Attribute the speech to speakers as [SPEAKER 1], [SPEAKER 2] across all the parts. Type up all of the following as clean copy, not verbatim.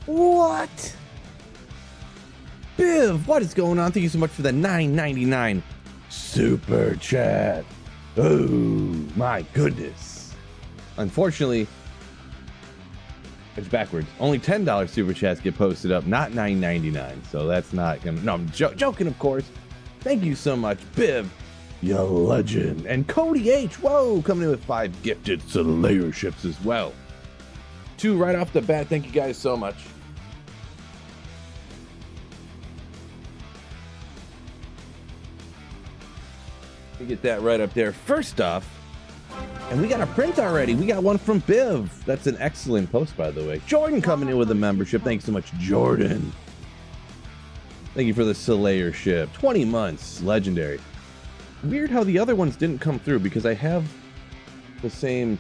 [SPEAKER 1] What? Biv, what is going on? Thank you so much for the $9.99 super chat. Oh my goodness. Unfortunately, it's backwards. Only $10 super chats get posted up, not $9.99. So that's not gonna. No, I'm joking, of course. Thank you so much, Biv. You legend. And Cody H. Whoa, coming in with 5 gifted Slayerships as well. 2 right off the bat. Thank you guys so much. Let me get that right up there. First off, and we got a print already. We got one from Biv. That's an excellent post, by the way. Jordan coming in with a membership. Thanks so much, Jordan. Thank you for the Slayership. 20 months. Legendary. Weird how the other ones didn't come through because I have the same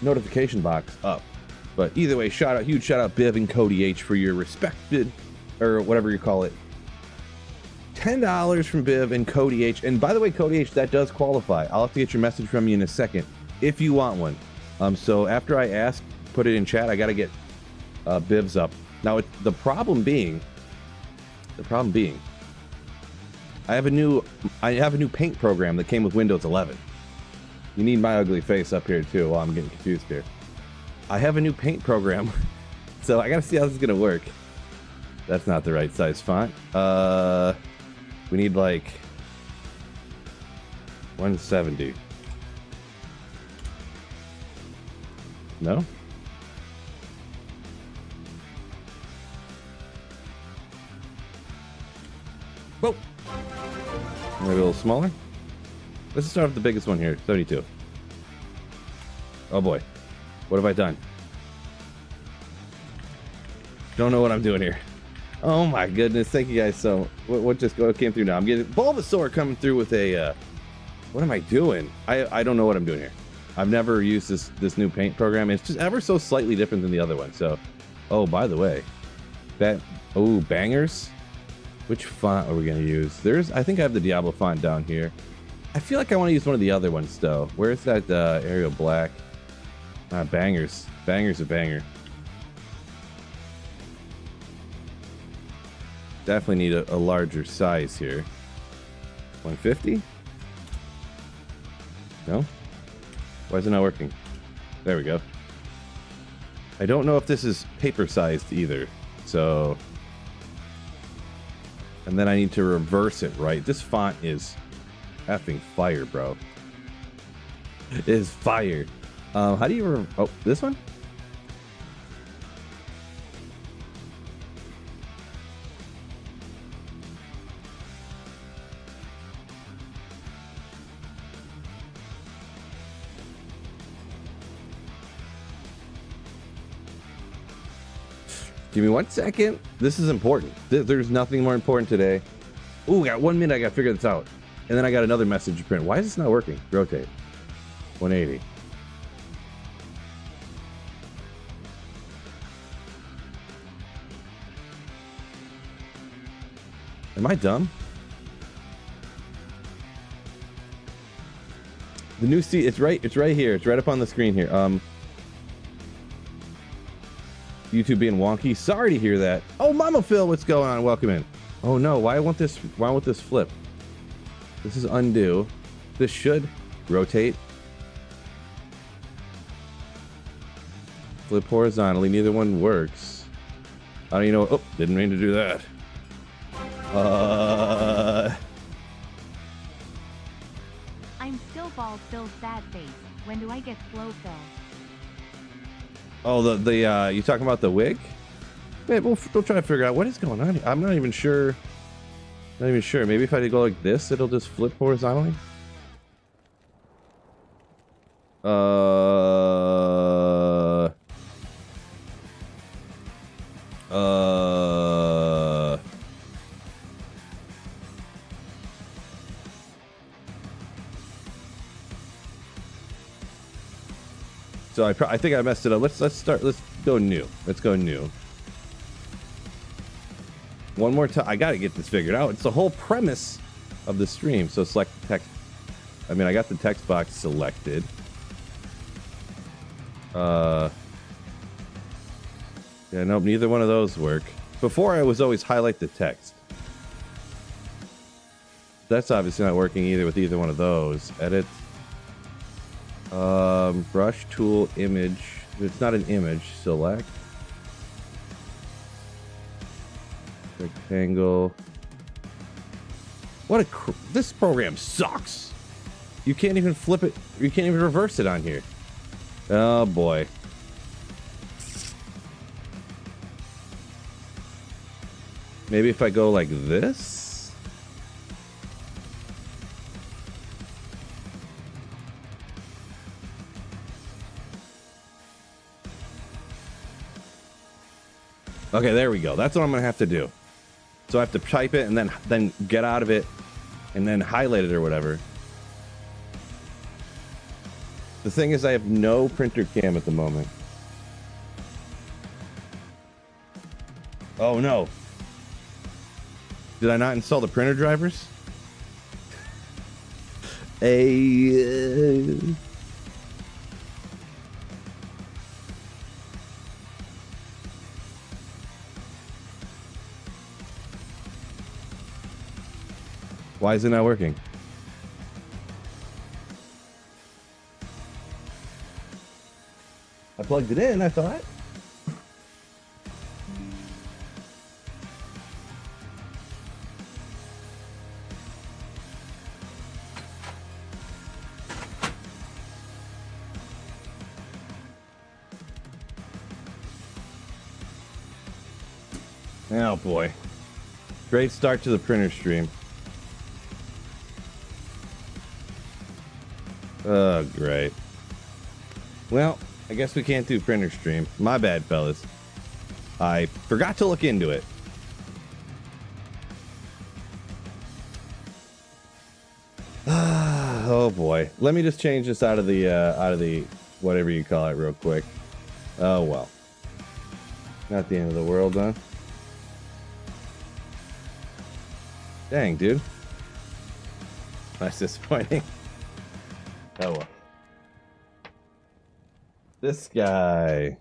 [SPEAKER 1] notification box up. But either way, huge shout out Biv and Cody H for your respected, or whatever you call it. $10 from Biv and Cody H. And by the way, Cody H, that does qualify. I'll have to get your message from you in a second if you want one. So after I ask, put it in chat. I got to get Biv's up. Now, the problem being, I have a new paint program that came with Windows 11. You need my ugly face up here too. While I'm getting confused here. I have a new paint program, so I got to see how this is gonna work. That's not the right size font. We need like 170. No? Whoa. Maybe a little smaller. Let's start with the biggest one here, 72. Oh boy. What have I done? Don't know what I'm doing here. Oh my goodness. Thank you guys so what just came through now? I'm getting Bulbasaur coming through with a what am I doing? I don't know what I'm doing here. I've never used this new paint program. It's just ever so slightly different than the other one. So, oh, by the way, bangers. Which font are we going to use? I think I have the Diablo font down here. I feel like I want to use one of the other ones, though. Where's that Arial Black? Bangers. Bangers a banger. Definitely need a larger size here. 150? No? Why is it not working? There we go. I don't know if this is paper-sized either, so... And then I need to reverse it, right? This font is effing fire, bro. It is fire. How do you... Oh, this one? Give me 1 second. This is important. There's nothing more important today. Ooh, got 1 minute. I got to figure this out. And then I got another message to print. Why is this not working? Rotate. 180. Am I dumb? The new seat, it's right here. It's right up on the screen here. YouTube being wonky. Sorry to hear that. Oh, Mama Phil, what's going on? Welcome in. Oh no, why won't this flip? This is undo. This should rotate. Flip horizontally. Neither one works. I don't even know. Oh, didn't mean to do that.
[SPEAKER 2] I'm still bald Phil's sad face. When do I get slow Phil?
[SPEAKER 1] Oh, the you talking about the wig? Man, we'll try to figure out what is going on here. I'm not even sure. Not even sure. Maybe if I go like this, it'll just flip horizontally. So I think I messed it up. Let's go new. Let's go new. One more time. I gotta get this figured out. It's the whole premise of the stream. So select text. I mean, I got the text box selected. There Yeah, nope, neither one of those work. Before I was always highlight the text. That's obviously not working either with either one of those. Edit. Brush tool image. It's not an image. Select. Rectangle. What a this program sucks. You can't even flip it. You can't even reverse it on here. Oh boy. Maybe if I go like this. Okay, there we go. That's what I'm gonna have to do. So I have to type it and then get out of it and then highlight it or whatever. The thing is, I have no printer cam at the moment. Oh no. Did I not install the printer drivers? Why is it not working? I plugged it in, I thought. Oh boy. Great start to the printer stream. Oh, great. Well, I guess we can't do printer stream. My bad, fellas. I forgot to look into it. Oh boy. Let me just change this out of the whatever you call it real quick. Oh well. Not the end of the world, huh? Dang, dude. That's disappointing. Oh well. This guy.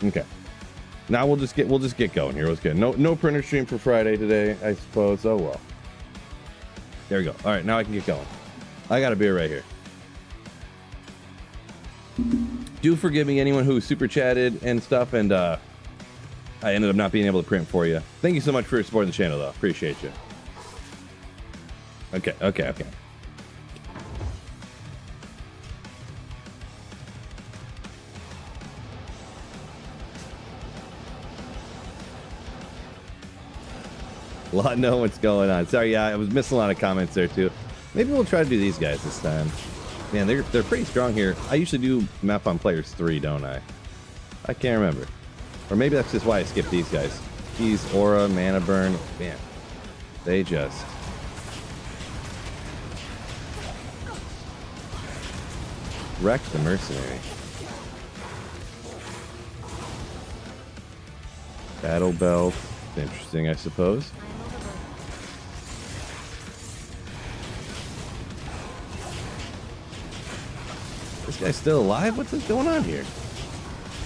[SPEAKER 1] Okay. Now we'll just get going here. Let's get no printer stream for Friday today, I suppose. Oh well. There we go. All right, now I can get going. I got a beer right here. Do forgive me, anyone who super chatted and stuff, and I ended up not being able to print for you. Thank you so much for supporting the channel, though. Appreciate you. Okay. A lot know what's going on. Sorry, yeah, I was missing a lot of comments there too. Maybe we'll try to do these guys this time. Man, they're pretty strong here. I usually do MEPH on players 3, don't I? I can't remember. Or maybe that's just why I skipped these guys. These Aura, Mana Burn, man, they just wreck the mercenary. Battle Belt, interesting, I suppose. This guy's still alive? What's going on here?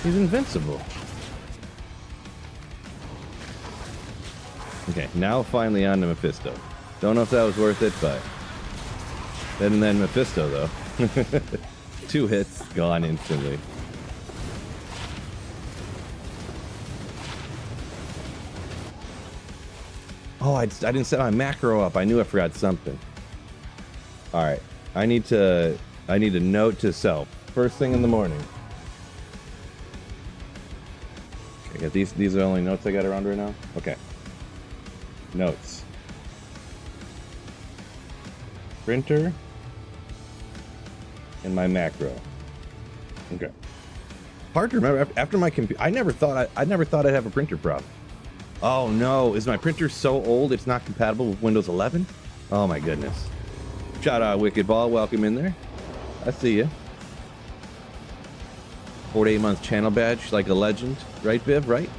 [SPEAKER 1] He's invincible. Okay, now finally on to Mephisto. Don't know if that was worth it, but then Mephisto though. 2 hits, gone instantly. Oh, I didn't set my macro up. I knew I forgot something. All right, I need a note to self first thing in the morning. Okay, these are the only notes I got around right now. Okay, notes. Printer and my macro. Okay. Hard to remember after my computer. I never thought I'd have a printer problem. Oh no, is my printer so old it's not compatible with Windows 11? Oh my goodness. Shout out Wicked Ball, welcome in there. I see you. 4 to 8 months channel badge, like a legend. Right, Viv? Right?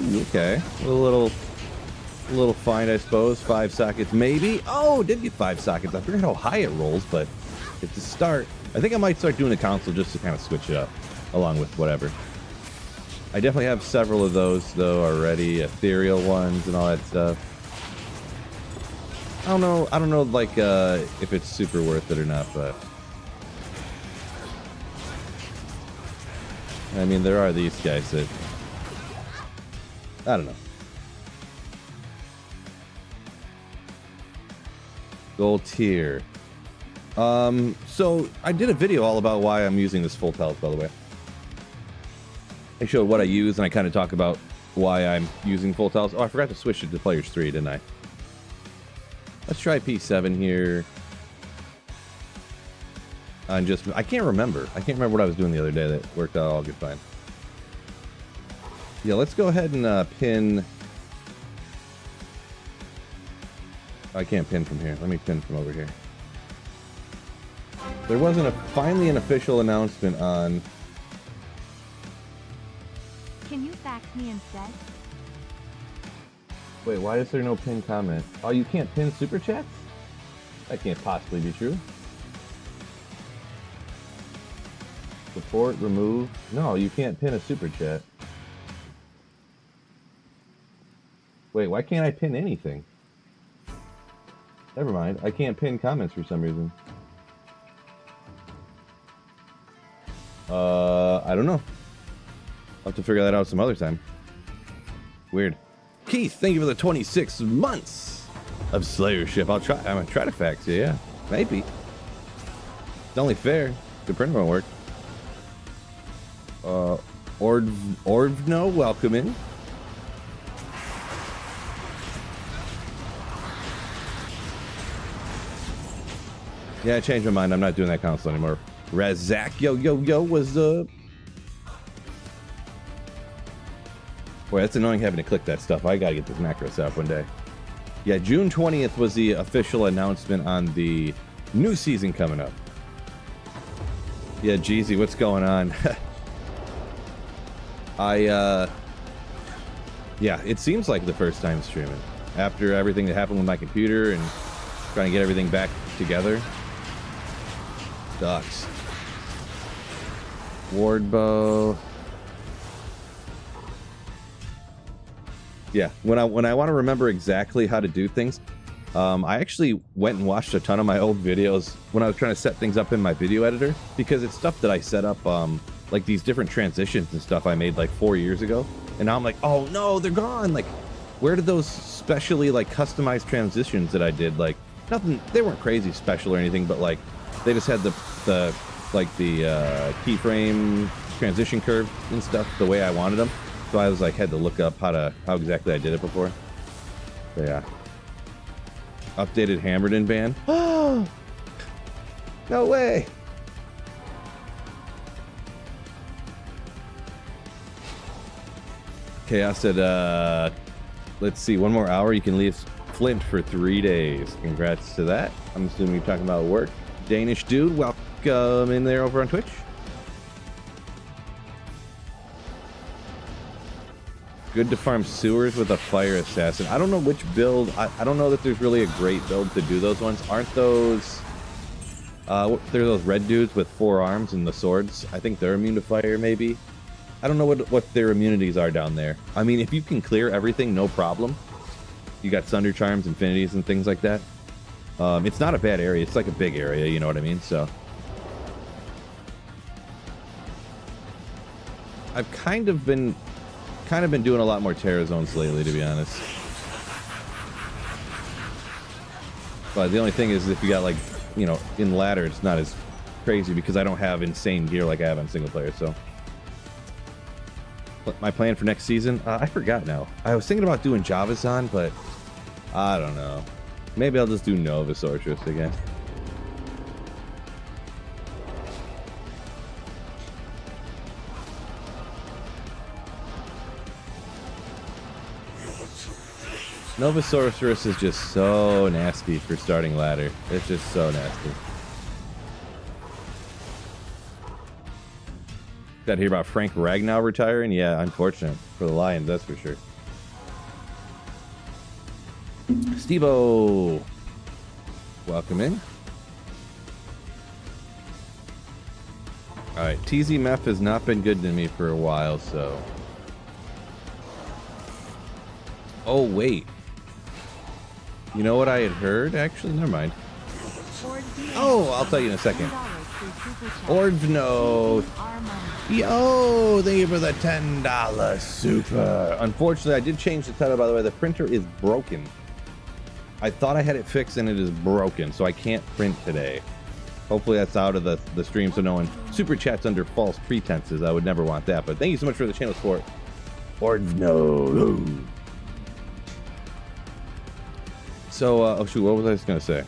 [SPEAKER 1] Ooh, okay. A little fine, I suppose. 5 sockets, maybe. Oh, did get 5 sockets. I forget how high it rolls, but it's a start. I think I might start doing a console just to kind of switch it up, along with whatever. I definitely have several of those, though, already. Ethereal ones and all that stuff. I don't know, like, if it's super worth it or not, but... I mean, there are these guys that... I don't know. Gold tier. So, I did a video all about why I'm using this full pelt, by the way. I showed what I use, and I kind of talk about why I'm using full tiles. Oh, I forgot to switch it to players 3, didn't I? Let's try P7 here. I can't remember. I can't remember what I was doing the other day that worked out all good fine. Yeah, let's go ahead and pin... I can't pin from here. Let me pin from over here. There wasn't finally an official announcement on...
[SPEAKER 2] Can you fax me instead?
[SPEAKER 1] Wait, why is there no pin comment? Oh, you can't pin super chats? That can't possibly be true. Support, remove. No, you can't pin a super chat. Wait, why can't I pin anything? Never mind. I can't pin comments for some reason. I don't know. I'll have to figure that out some other time. Weird. Keith, thank you for the 26 months of Slayership. I'm gonna try to fax you, yeah. Maybe. It's only fair. The print won't work. Orvno, welcome in. Yeah, I changed my mind. I'm not doing that console anymore. Razak, yo, was Boy, that's annoying having to click that stuff. I gotta get this macro set up one day. Yeah, June 20th was the official announcement on the new season coming up. Yeah, Jeezy, what's going on? Yeah, it seems like the first time streaming. After everything that happened with my computer and trying to get everything back together. Sucks. Wardbow. Yeah, when I want to remember exactly how to do things, I actually went and watched a ton of my old videos when I was trying to set things up in my video editor, because it's stuff that I set up, like these different transitions and stuff I made like 4 years ago, and now I'm like, oh no, they're gone. Like, where did those specially like customized transitions that I did? Like, nothing, they weren't crazy special or anything, but like they just had the keyframe transition curve and stuff the way I wanted them. So I was like, had to look up how exactly I did it before. So yeah. Updated Hammerden ban. Oh, no way. Chaos said, let's see, 1 more hour, you can leave Flint for 3 days. Congrats to that. I'm assuming you're talking about work. Danish dude, welcome in there over on Twitch. Good to farm sewers with a fire assassin. I don't know which build. I don't know that there's really a great build to do those ones. Aren't those... they're those red dudes with 4 arms and the swords. I think they're immune to fire, maybe. I don't know what their immunities are down there. I mean, if you can clear everything, no problem. You got Sunder Charms, Infinities, and things like that. It's not a bad area. It's like a big area, you know what I mean? So... I've kind of been doing a lot more Terra Zones lately, to be honest. But the only thing is, if you got, like, you know, in ladder, it's not as crazy because I don't have insane gear like I have on single player, so. But my plan for next season? I forgot now. I was thinking about doing Javazon, but I don't know. Maybe I'll just do Nova Sorceress again. Nova Sorceress is just so nasty for starting ladder. It's just so nasty. Got to hear about Frank Ragnow retiring? Yeah, unfortunate for the Lions, that's for sure. Steve-O, welcome in. All right, MEPH has not been good to me for a while, so. Oh, wait. You know what I had heard? Actually, never mind. Oh, I'll tell you in a second. Ordno. Yo, thank you for the $10 super. Unfortunately, I did change the title, by the way. The printer is broken. I thought I had it fixed, and it is broken, so I can't print today. Hopefully that's out of the stream, so no one super chats under false pretenses. I would never want that, but thank you so much for the channel support. Ordno. So, oh shoot, what was I just gonna say?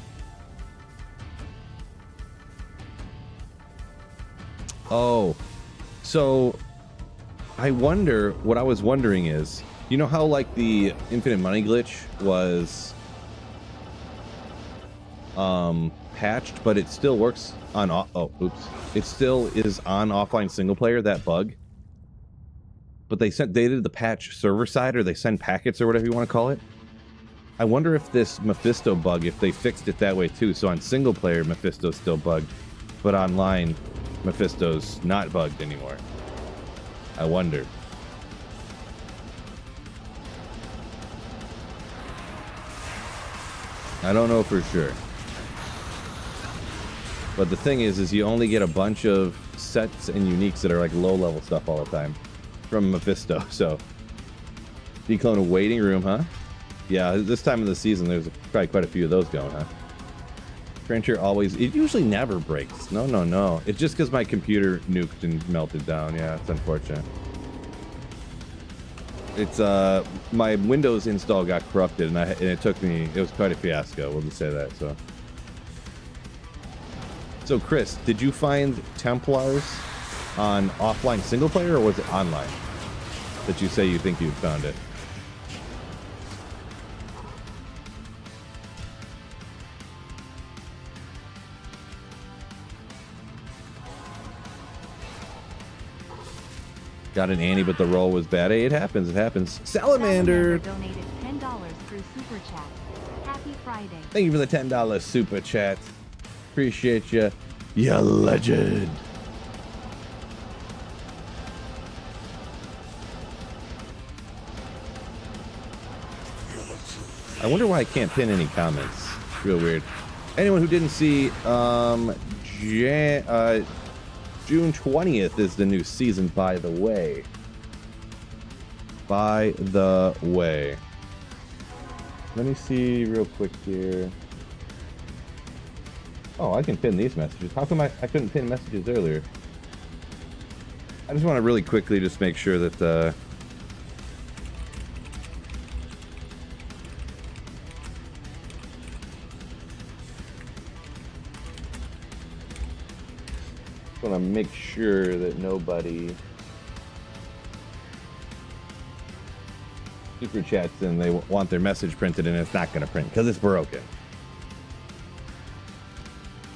[SPEAKER 1] Oh, so I wonder, what I was wondering is, you know how like the infinite money glitch was patched, but it still works on, it still is on offline single player, that bug. But they did the patch server side, or they send packets or whatever you want to call it. I wonder if this Mephisto bug, if they fixed it that way too. So on single player, Mephisto's still bugged, but online, Mephisto's not bugged anymore. I wonder. I don't know for sure. But the thing is you only get a bunch of sets and uniques that are like low-level stuff all the time from Mephisto. So, declone a waiting room, huh? Yeah, this time of the season, there's probably quite a few of those going, huh? Printer always, it usually never breaks. No, no, no. It's just because my computer nuked and melted down. Yeah, it's unfortunate. It's, my Windows install got corrupted, and it took me, it was quite a fiasco, we'll just say that, so. So, Chris, did you find Templars on offline single player, or was it online that you say you think you found it? Got an Annie, but the roll was bad. Hey, it happens. It happens. Salamander
[SPEAKER 2] donated $10 through Super Chat. Happy Friday.
[SPEAKER 1] Thank you for the $10 Super Chat. Appreciate you. You legend. I wonder why I can't pin any comments. Real weird. Anyone who didn't see, June 20th is the new season, by the way. By the way. Let me see real quick here. Oh, I can pin these messages. How come I couldn't pin messages earlier? I just want to really quickly just make sure that, want to make sure that nobody super chats and they want their message printed and it's not going to print because it's broken.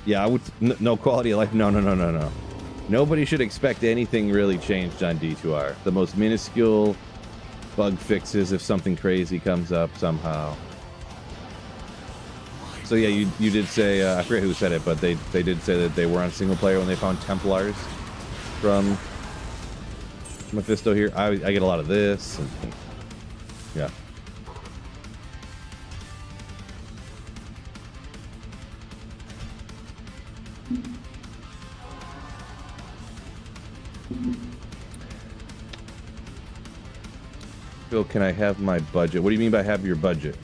[SPEAKER 1] Yeah, I would no quality of life. No. Nobody should expect anything really changed on D2R. The most minuscule bug fixes if something crazy comes up somehow. So yeah, you did say, I forget who said it, but they did say that they were on single player when they found Templars from Mephisto here. I get a lot of this. And, yeah. Phil, can I have my budget? What do you mean by have your budget?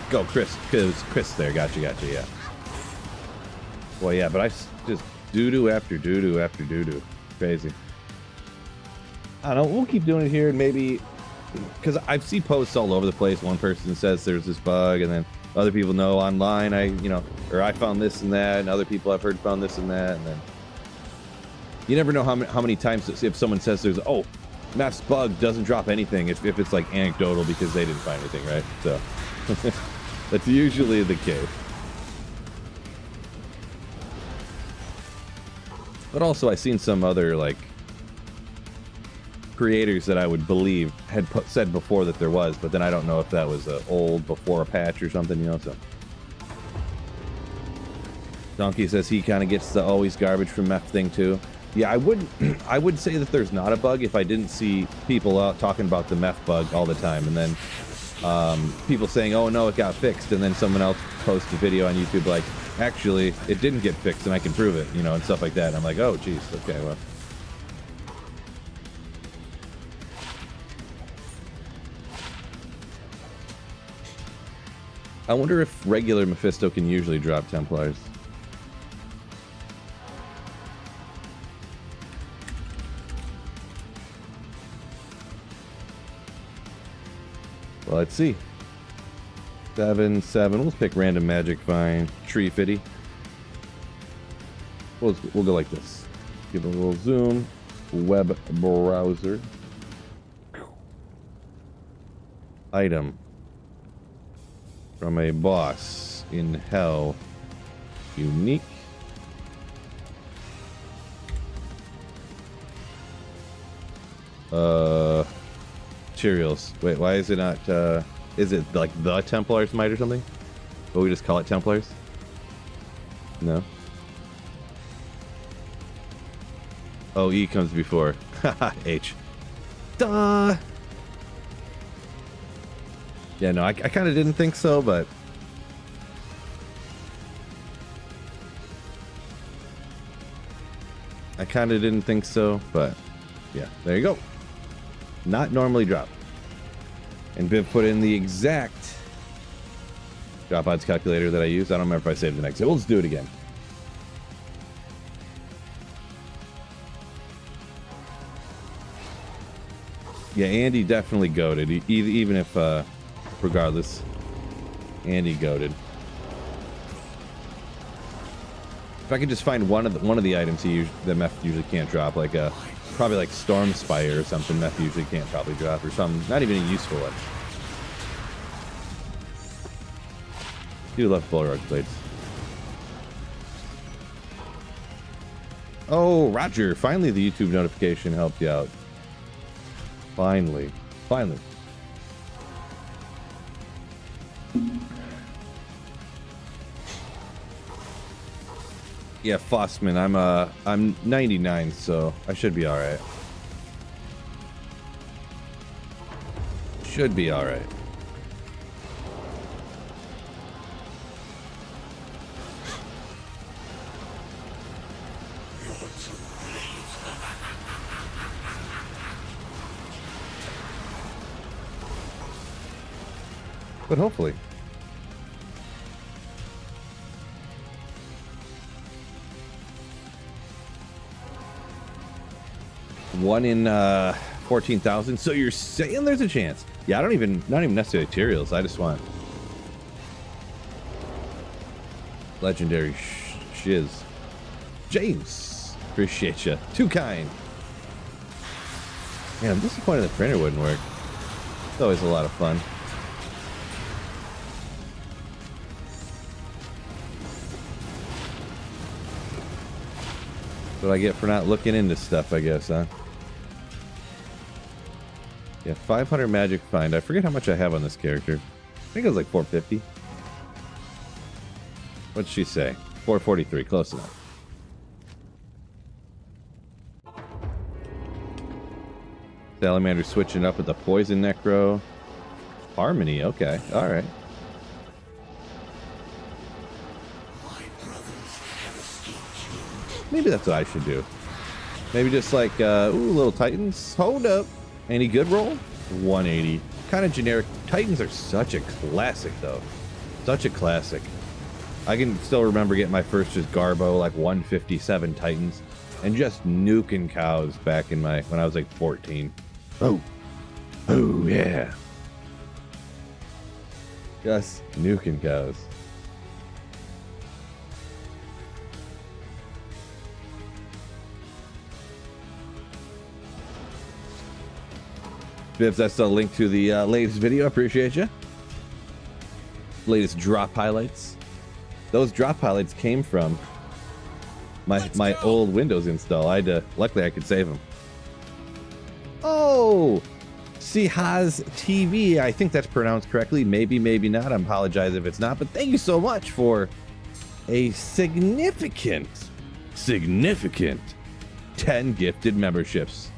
[SPEAKER 1] Go, Chris there. Gotcha, yeah. Well, yeah, but I just doo-doo after doo-doo after doo-doo. Crazy. I don't know, we'll keep doing it here, and maybe, because I see posts all over the place. One person says there's this bug, and then other people know online, I found this and that, and other people I've heard found this and that, and then you never know how many times if someone says there's MEPH's bug doesn't drop anything if it's like anecdotal because they didn't find anything, right? So that's usually the case. But also, I've seen some other like creators that I would believe had said before that there was, but then I don't know if that was old before a patch or something, you know. So Donkey says he kind of gets the always garbage from MEPH thing too. Yeah, I would say that there's not a bug if I didn't see people out talking about the MEPH bug all the time, and then people saying, "Oh no, it got fixed," and then someone else posts a video on YouTube like, "Actually, it didn't get fixed, and I can prove it," you know, and stuff like that. And I'm like, "Oh, geez, okay, well." I wonder if regular Mephisto can usually drop Templars. Well, let's see. 7. Let's pick random magic find. Tree fitty. We'll go like this. Give it a little zoom. Web browser. Item. From a boss in hell. Unique. Materials. Wait, why is it not, is it like the Templar's Might or something? But we just call it Templars? No. Oh, E comes before. Haha, H. Duh! Yeah, no, I kind of didn't think so, but... I kind of didn't think so, but... Yeah, there you go. Not normally drop. And Viv put in the exact drop odds calculator that I used. I don't remember if I saved the next. We'll just do it again. Yeah, Andy definitely goated. Even if, regardless, Andy goated. If I could just find one of the items that MEPH usually can't drop, like probably like Storm Spire or something, MEPH usually can't probably drop, or something. Not even a useful one. Do love Bulwark Blades. Oh, Roger! Finally, the YouTube notification helped you out. Finally. Yeah, Fossman, I'm 99, so I should be alright. Should be alright. But hopefully. One in 14,000. So you're saying there's a chance? Yeah, not even necessarily materials. I just want legendary shiz. James, appreciate you. Too kind. Man, I'm disappointed the printer wouldn't work. It's always a lot of fun. What I get for not looking into stuff, I guess, huh? Yeah, 500 magic find. I forget how much I have on this character. I think it was like 450. What'd she say? 443, close enough. Salamander switching up with the Poison Necro. Harmony, okay, alright. Maybe that's what I should do. Maybe just like, ooh, little Titans. Hold up. Any good roll? 180. Kind of generic. Titans are such a classic, though. Such a classic. I can still remember getting my first just Garbo, like 157 Titans, and just nuking cows back in when I was like 14. Oh. Oh, yeah. Just nuking cows. Bibbs, that's the link to the latest video. Appreciate you. Latest drop highlights. Those drop highlights came from my old Windows install. I had to, luckily I could save them. Oh, Sihaz TV. I think that's pronounced correctly. Maybe, maybe not. I apologize if it's not. But thank you so much for a significant 10 gifted memberships.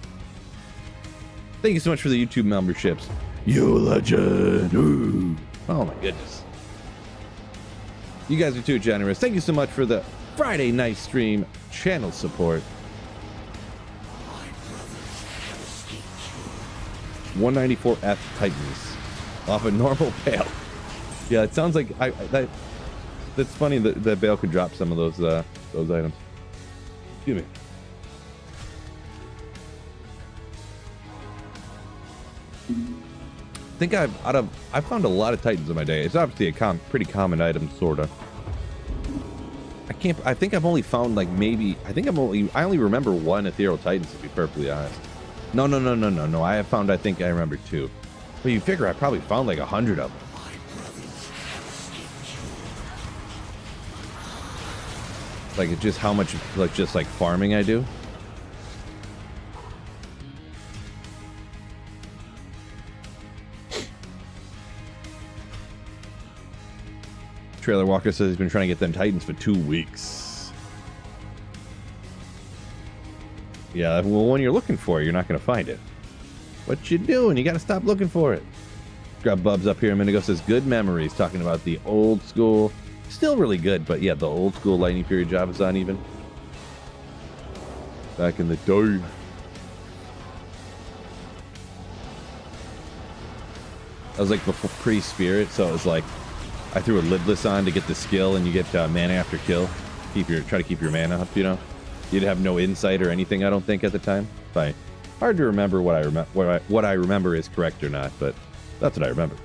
[SPEAKER 1] Thank you so much for the YouTube memberships. You legend. Ooh. Oh my goodness. You guys are too generous. Thank you so much for the Friday night stream channel support. 194F Titans off a normal Bale. Yeah, it sounds like that's funny that Bale could drop some of those items. Excuse me. I think I've found a lot of Titans in my day. It's obviously a pretty common item, sorta. I think I've only found like maybe I only remember one Ethereal Titans, to be perfectly honest. No. I think I remember 2. But you figure I probably found like 100 of them. Like it's just how much just farming I do. Trailer Walker says he's been trying to get them Titans for 2 weeks. Yeah, well, when you're looking for it, you're not going to find it. What you doing? You got to stop looking for it. Grab Bubs up here a minute ago, says good memories, talking about the old school. Still really good, but yeah, the old school Lightning Fury job is uneven. Back in the day. I was like before pre-Spirit, so it was like I threw a lidless on to get the skill, and you get mana after kill. Try to keep your mana up, you know. You'd have no insight or anything, I don't think, at the time. Fine. Hard to remember what I remember is correct or not, but that's what I remember.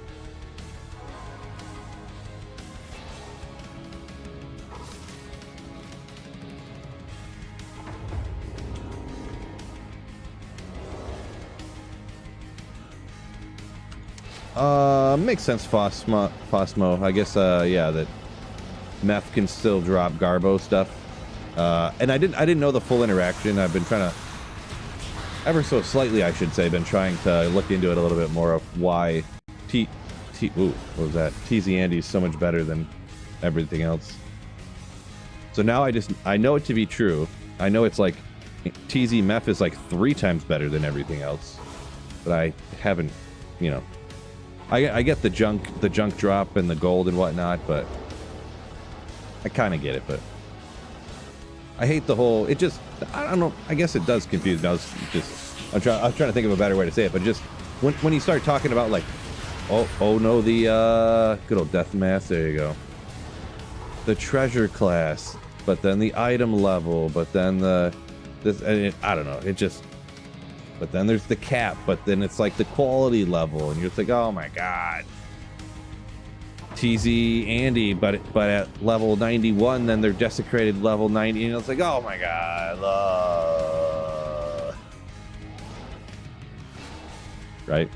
[SPEAKER 1] Makes sense, Fosmo. I guess, yeah, that MEPH can still drop Garbo stuff. And I didn't know the full interaction. I've been trying to, ever so slightly, I should say, been trying to look into it a little bit more of why what was that? TZ Andy is so much better than everything else. So now I know it to be true. I know it's like TZ MEPH is like 3 times better than everything else, but I haven't, you know. I get the junk drop and the gold and whatnot, but I kind of get it. But I hate the whole. It just, I don't know. I guess it does confuse me. I'm trying to think of a better way to say it. But just when you start talking about like, oh no, the good old death mass. There you go. The treasure class, but then the item level, but then I don't know. It just. But then there's the cap, but then it's like the quality level, and you're just like, oh my god. TZ Andy, but at level 91, then they're desecrated level 90, and it's like, oh my god. Right?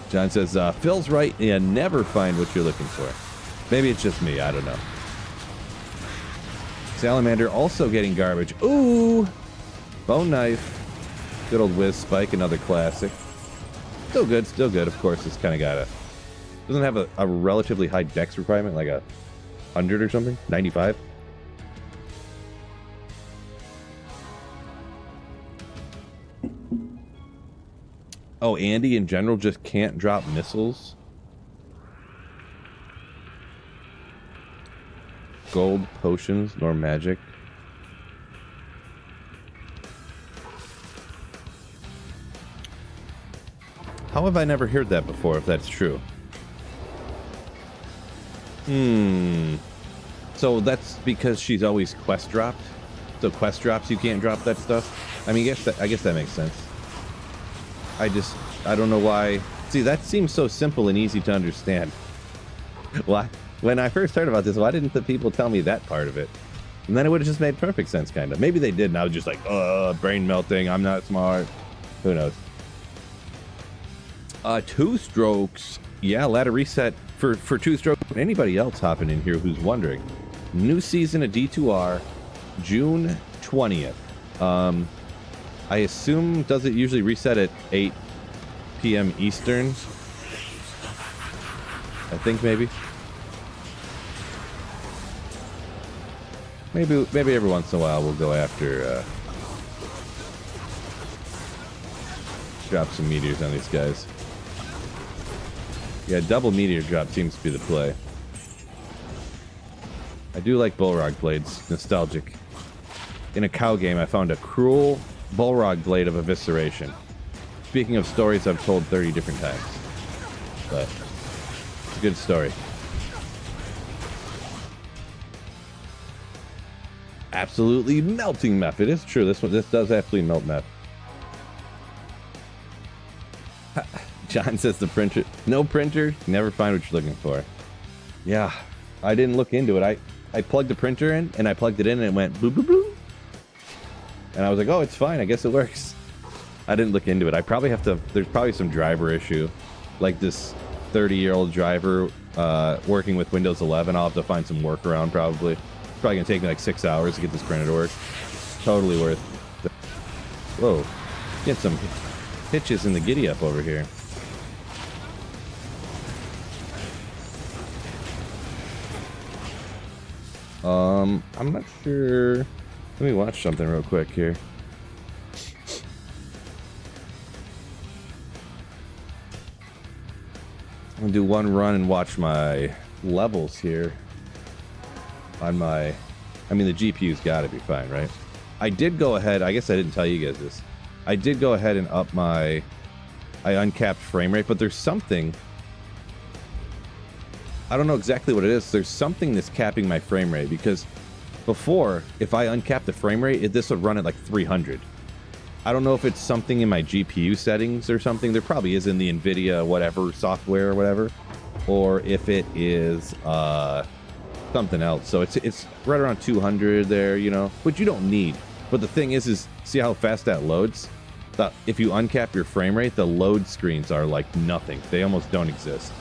[SPEAKER 1] John says, Phil's right, you never find what you're looking for. Maybe it's just me, I don't know. Salamander also getting garbage. Ooh! Bone Knife. Good old Whiz Spike, another classic. Still good. Of course, it's kind of got doesn't have a relatively high dex requirement, like 100 or something? 95? Oh, Andy in general just can't drop missiles? Gold potions, nor magic. How have I never heard that before, if that's true? So that's because she's always quest dropped? So quest drops, you can't drop that stuff? I mean, I guess that makes sense. I don't know why. See, that seems so simple and easy to understand. Why? When I first heard about this, why didn't the people tell me that part of it? And then it would have just made perfect sense, kind of. Maybe they did, and I was just like, brain melting, I'm not smart. Who knows? Two strokes. Yeah, ladder reset for two strokes. Anybody else hopping in here who's wondering? New season of D2R, June 20th. I assume, does it usually reset at 8 p.m. Eastern? I think maybe. Maybe every once in a while we'll go after drop some meteors on these guys. Yeah, double meteor drop seems to be the play. I do like Bullrog blades, nostalgic. In a cow game, I found a cruel Bullrog blade of evisceration. Speaking of stories I've told 30 different times. But it's a good story. Absolutely melting MEPH. It is true. This does absolutely melt MEPH. John says the printer. No printer, never find what you're looking for. Yeah, I didn't look into it. I plugged the printer in, and I plugged it in, and it went boop, boop, boop. And I was like, oh, it's fine. I guess it works. I didn't look into it. I probably have to... There's probably some driver issue. Like this 30-year-old driver working with Windows 11. I'll have to find some workaround, probably. It's probably going to take me like 6 hours to get this printer to work. Totally worth it. Whoa. Get some hitches in the giddy-up over here. I'm not sure. Let me watch something real quick here. I'm gonna do one run and watch my levels here. On my, I mean, the GPU's gotta be fine, right? I did go ahead, I guess I didn't tell you guys this. I did go ahead and up my, I uncapped frame rate, but there's something, I don't know exactly what it is. There's something that's capping my frame rate, because before, if I uncap the frame rate, this would run at like 300. I don't know if it's something in my GPU settings or something. There probably is in the NVIDIA whatever software or whatever, or if it is something else. So it's right around 200 there, you know, which you don't need. But the thing is see how fast that loads? If you uncap your frame rate, the load screens are like nothing. They almost don't exist.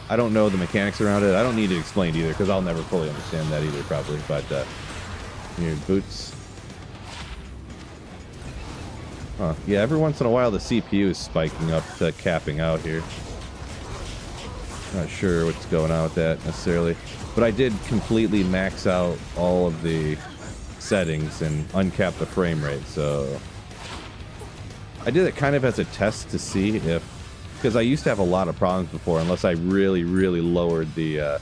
[SPEAKER 1] I don't know the mechanics around it. I don't need it explained either, because I'll never fully understand that either, probably. But here, boots. Huh. Yeah, every once in a while the CPU is spiking up to capping out here. Not sure what's going on with that necessarily. But I did completely max out all of the settings and uncap the frame rate, so... I did it kind of as a test to see if... Because I used to have a lot of problems before, unless I really, really lowered the...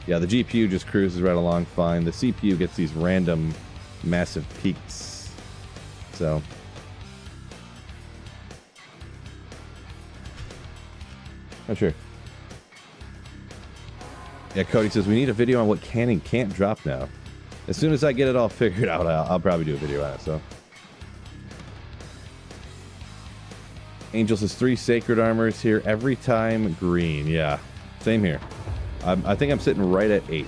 [SPEAKER 1] Yeah, the GPU just cruises right along fine. The CPU gets these random massive peaks. So... Not sure. Yeah, Cody says, we need a video on what can and can't drop now. As soon as I get it all figured out, I'll probably do a video on it, so... Angel says 3 sacred armors here every time green. Yeah, same here. I think I'm sitting right at 8.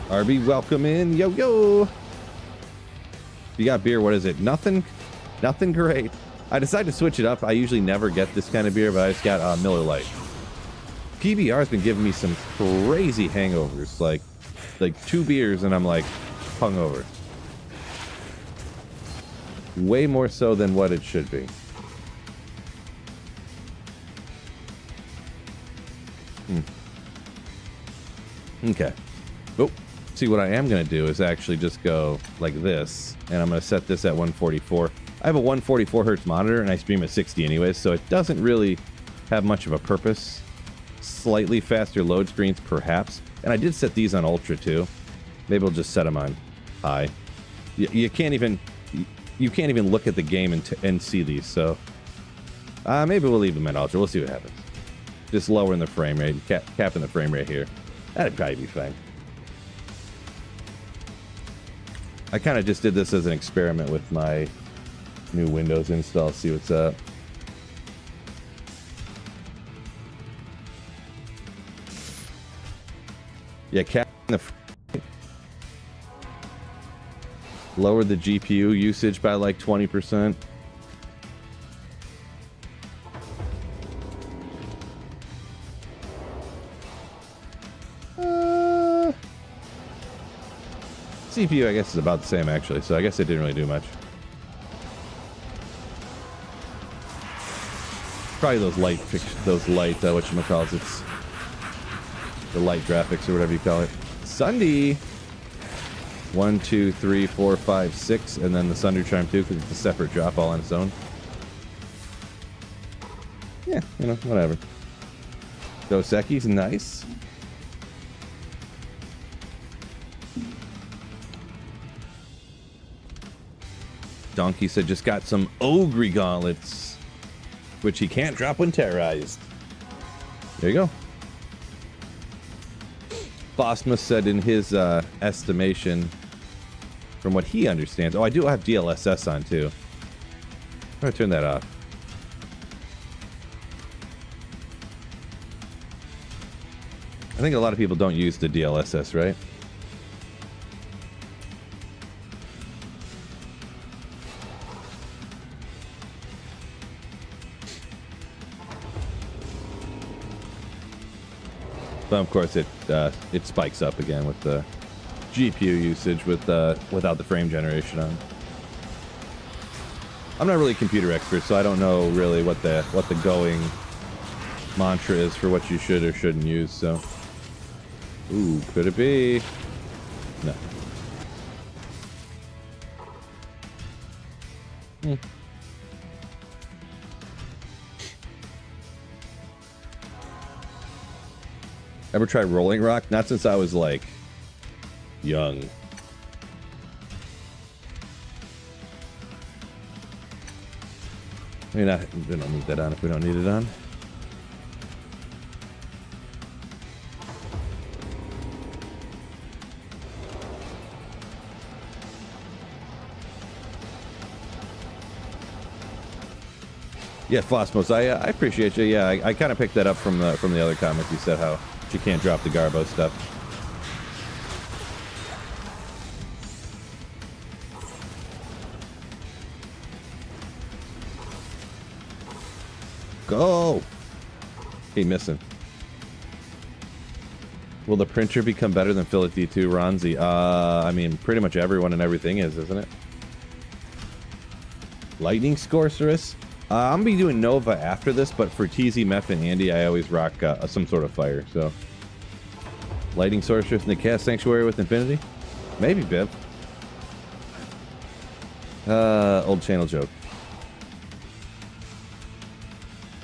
[SPEAKER 1] RB, welcome in. Yo, yo. You got beer. What is it? Nothing? Nothing great. I decided to switch it up. I usually never get this kind of beer, but I just got Miller Lite. PBR has been giving me some crazy hangovers. Like 2 beers and I'm like hungover. Way more so than what it should be. Okay. Oh, see, what I am going to do is actually just go like this, and I'm going to set this at 144. I have a 144 hertz monitor, and I stream at 60 anyways, so it doesn't really have much of a purpose. Slightly faster load screens, perhaps. And I did set these on ultra, too. Maybe we'll just set them on high. You can't even... You can't even look at the game and see these, so... maybe we'll leave them at ultra. We'll see what happens. Just lowering the frame rate, capping the frame rate here. That'd probably be fine. I kind of just did this as an experiment with my new Windows install, see what's up. Yeah, capping the... Lower the GPU usage by like 20%. CPU, I guess, is about the same actually, so I guess it didn't really do much. Probably those light, whatchamacallit, it's the light graphics or whatever you call it. Sunday. 1, 2, 3, 4, 5, 6, and then the Sunder Charm too, because it's a separate drop all on its own. Yeah, you know, whatever. Dos Equis, nice. Donkey said just got some Ogre gauntlets, which he can't drop when terrorized. There you go. Phosmus said in his estimation, from what he understands... Oh, I do have DLSS on, too. I'm going to turn that off. I think a lot of people don't use the DLSS, right? But of course, it spikes up again with the GPU usage without the frame generation on. I'm not really a computer expert, so I don't know really what the going mantra is for what you should or shouldn't use. So, ooh, could it be? No. Ever tried Rolling Rock? Not since I was like young. I mean, we don't need that on if we don't need it on. Yeah, Flosmos, I appreciate you. Yeah, I kind of picked that up from the other comment. You said how you can't drop the Garbo stuff. Go! He missing. Will the printer become better than Philip D2, Ronzi? I mean, pretty much everyone and everything is, isn't it? Lightning Sorceress? I'm gonna be doing Nova after this, but for TZ, MEPH, and Andy, I always rock some sort of fire, so. Lightning Sorceress in the Cast Sanctuary with Infinity? Maybe, Bib. Old channel joke.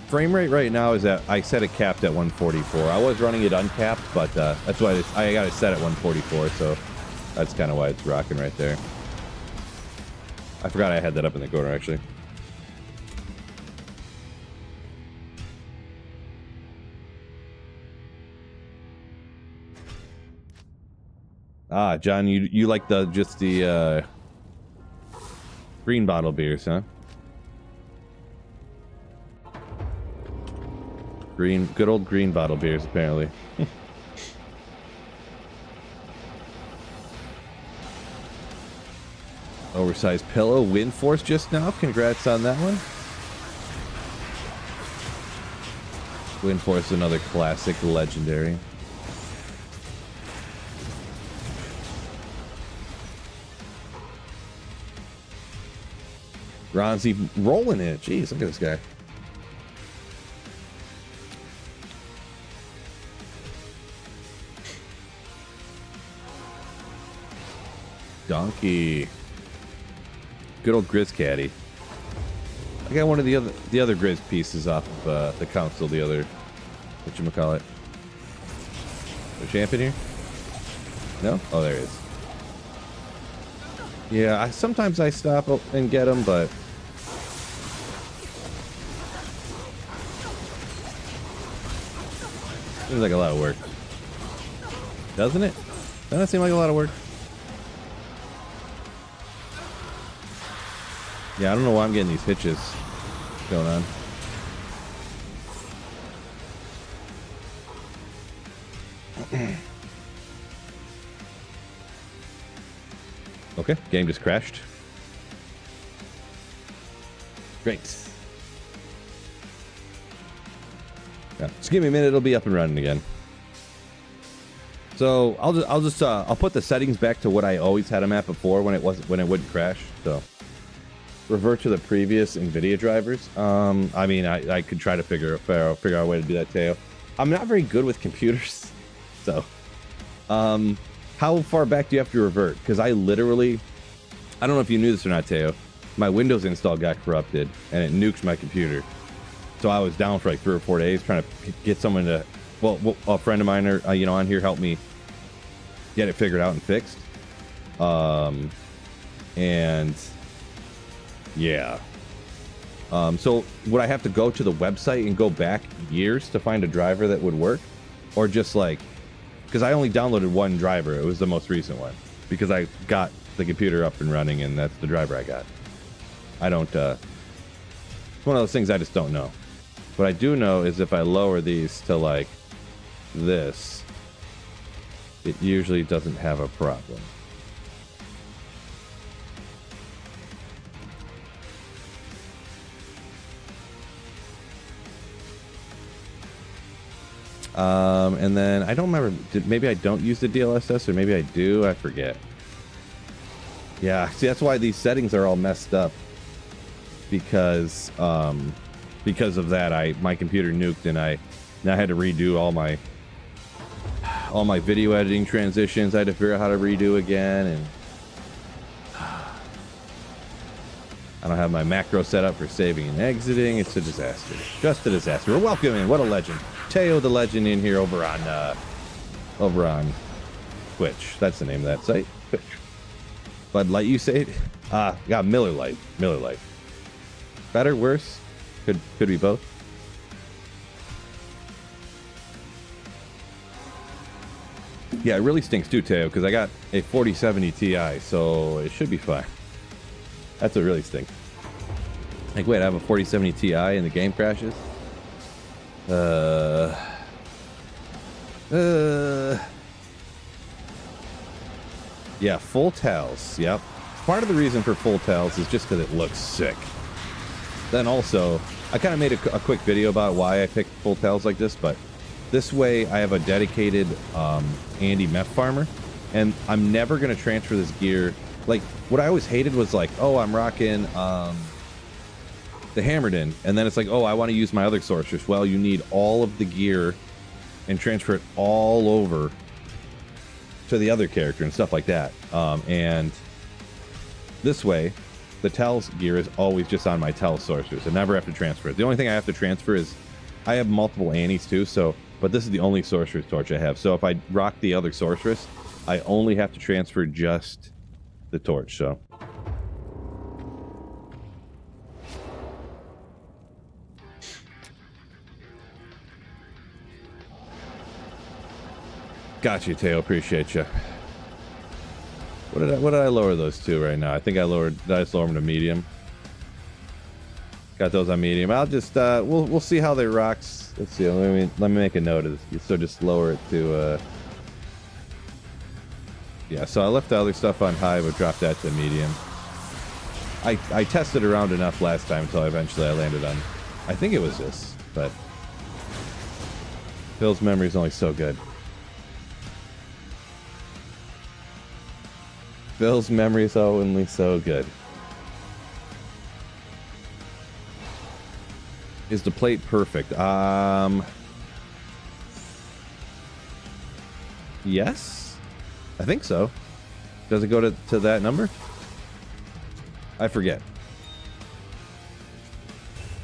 [SPEAKER 1] Frame rate right now is at, I set it capped at 144. I was running it uncapped, but that's why I got it set at 144, so that's kind of why it's rocking right there. I forgot I had that up in the corner, actually. Ah, John, you like just the green bottle beers, huh? Good old green bottle beers, apparently. Oversized pillow, Wind Force just now. Congrats on that one. Wind Force, another classic, legendary. Ronzi rolling it. Jeez, look at this guy. Donkey. Good old Grizz Caddy. I got one of the other Grizz pieces off of the console. The other, whatchamacallit. A champ in here? No? Oh, there it is. Yeah, sometimes I stop and get them, but seems like a lot of work. Doesn't it? Doesn't that seem like a lot of work? Yeah, I don't know why I'm getting these hitches going on. Okay, game just crashed. Great. Yeah, just give me a minute, it'll be up and running again. So I'll put the settings back to what I always had them at before when it wouldn't crash. So revert to the previous NVIDIA drivers. I mean, I could try to figure out a way to do that, Teo. I'm not very good with computers, so how far back do you have to revert? Because I don't know if you knew this or not, Teo. My Windows install got corrupted and it nuked my computer. So I was down for like 3 or 4 days trying to get someone to, well, a friend of mine, on here helped me get it figured out and fixed. And yeah. So would I have to go to the website and go back years to find a driver that would work? Or just like, because I only downloaded one driver. It was the most recent one because I got the computer up and running and that's the driver I got. I don't, it's one of those things I just don't know. What I do know is if I lower these to like this, it usually doesn't have a problem. And then I don't remember, maybe I don't use the DLSS or maybe I do, I forget. Yeah, see, that's why these settings are all messed up because of that, my computer nuked and I had to redo all my video editing transitions. I had to figure out how to redo again, and I don't have my macro set up for saving and exiting. It's a disaster, just a disaster. We're welcoming, what a legend, Teo the Legend in here over on Twitch. That's the name of that site, Twitch. Bud Light, you say it? Got Miller Lite. Better, worse? Could be both. Yeah, it really stinks too, Teo, because I got a 4070 Ti, so it should be fine. That's what really stinks. Like, wait, I have a 4070 Ti and the game crashes? Yeah, full tells. Yep. Part of the reason for full tells is just because it looks sick. Then also, I kind of made a quick video about why I picked full tells like this, but this way I have a dedicated Andy MEPH farmer, and I'm never going to transfer this gear. Like, what I always hated was like, oh, I'm rocking the hammered in, and then it's like, oh, I want to use my other sorceress. Well, you need all of the gear and transfer it all over to the other character and stuff like that. And this way, the Tel's gear is always just on my Tel sorceress. I never have to transfer it. The only thing I have to transfer is I have multiple Annies too, but this is the only sorceress torch I have. So if I rock the other sorceress, I only have to transfer just the torch. So got you, Teo. Appreciate you. What did I lower those to right now? I think did I just lower them to medium? Got those on medium. I'll just we'll see how they rocks. Let's see. Let me make a note of this. So just lower it to yeah. So I left the other stuff on high, but dropped that to medium. I tested around enough last time until eventually I landed on. I think it was this, but Phil's memory is only so good. Phil's memory is only so good. Is the plate perfect? Yes, I think so. Does it go to that number? I forget.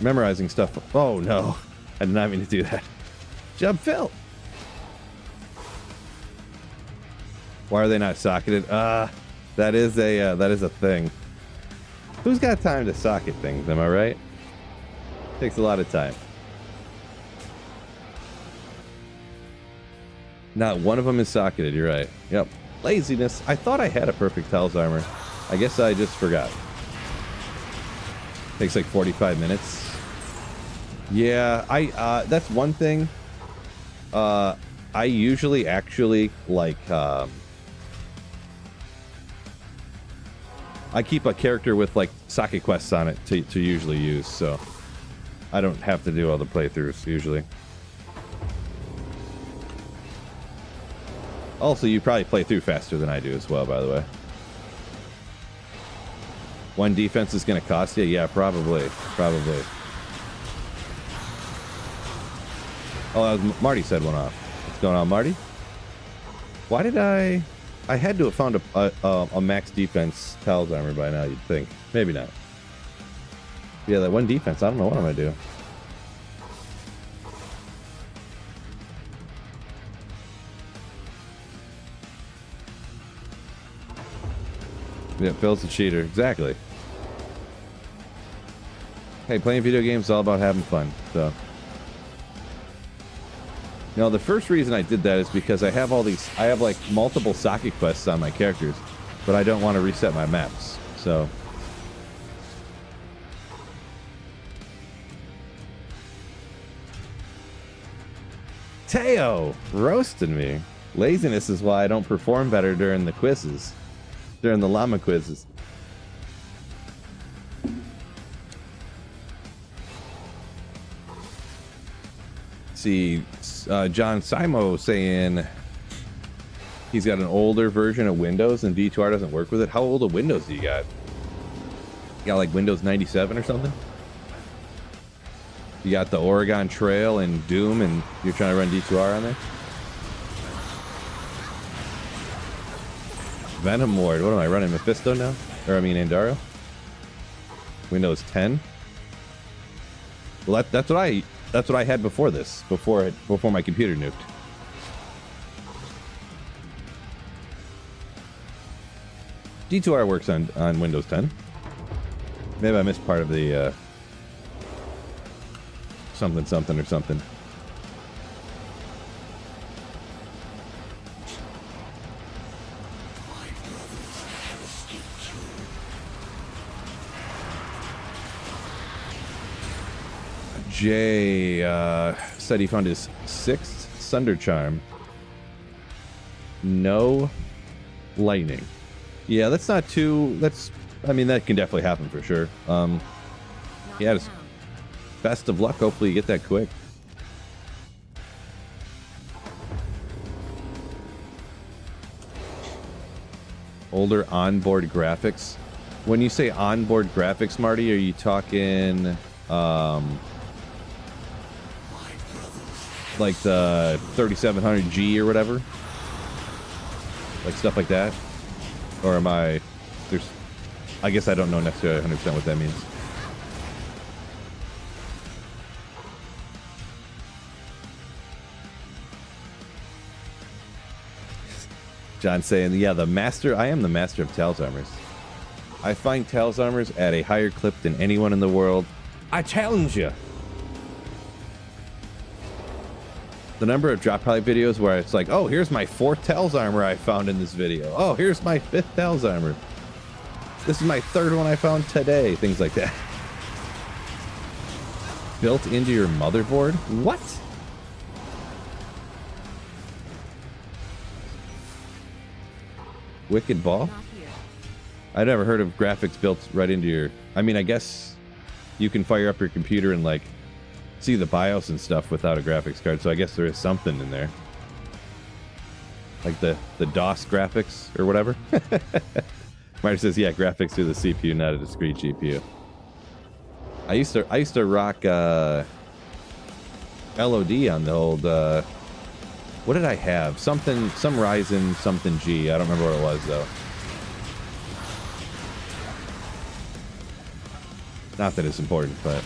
[SPEAKER 1] Memorizing stuff. Oh no, I did not mean to do that. Jump, Phil. Why are they not socketed? That is a thing. Who's got time to socket things? Am I right? Takes a lot of time. Not one of them is socketed. You're right. Yep. Laziness. I thought I had a perfect Tel's armor. I guess I just forgot. Takes like 45 minutes. Yeah, that's one thing. I usually actually like I keep a character with like socket quests on it to usually use, so I don't have to do all the playthroughs usually. Also, you probably play through faster than I do as well, by the way. One defense is going to cost you? Yeah, probably. Probably. Oh, that was Marty said one off. What's going on, Marty? Why did I had to have found a max defense Tal's armor by now, you'd think. Maybe not. Yeah, that one defense, I don't know what I'm going to do. Yeah, Phil's a cheater. Exactly. Hey, playing video games is all about having fun, so. Now, the first reason I did that is because I have like multiple socket quests on my characters, but I don't want to reset my maps, so. Teo roasting me. Laziness is why I don't perform better during the quizzes. During the llama quizzes. See, John Simo saying he's got an older version of Windows and D2R doesn't work with it. How old of Windows do you got? You got like Windows 97 or something? You got the Oregon Trail and Doom and you're trying to run D2R on there? Venom Ward. What am I running? Mephisto now? Or I mean Andaro? Windows 10? Well, that's what I had before this. Before my computer nuked. D2R works on Windows 10. Maybe I missed part of the something or something. Jay said he found his 6th Sunder Charm. No lightning. Yeah, that's not too... I mean, that can definitely happen for sure. Yeah, just best of luck. Hopefully you get that quick. Older onboard graphics. When you say onboard graphics, Marty, are you talking... like the 3700G or whatever, like stuff like that, or am I? I guess I don't know necessarily 100% what that means. John saying, yeah, I am the master of Tal's armors. I find Tal's armors at a higher clip than anyone in the world. I challenge you. The number of drop probably videos where it's like, oh, here's my 4th Tal's armor I found in this video. Oh, here's my 5th Tal's armor. This is my 3rd one I found today. Things like that. Built into your motherboard? What? Wicked Ball? I've never heard of graphics built right into your... I mean, I guess you can fire up your computer and like see the BIOS and stuff without a graphics card, so I guess there is something in there. Like the DOS graphics or whatever. Marty says, yeah, graphics through the CPU, not a discrete GPU. I used to rock LOD on the old what did I have? Some Ryzen something G. I don't remember what it was though. Not that it's important, but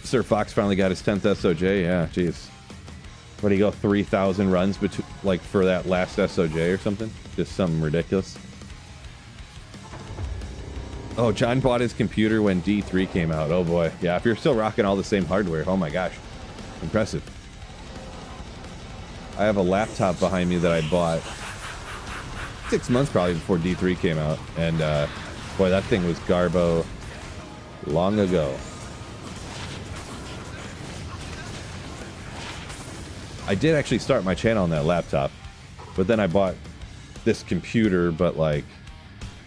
[SPEAKER 1] Sir Fox finally got his 10th SOJ. Yeah, jeez. What do you go 3,000 runs like for that last SOJ or something? Just something ridiculous. Oh, John bought his computer when D3 came out. Oh boy. Yeah, if you're still rocking all the same hardware, oh my gosh. Impressive. I have a laptop behind me that I bought 6 months probably before D3 came out. And boy, that thing was garbo long ago. I did actually start my channel on that laptop, but then I bought this computer, but like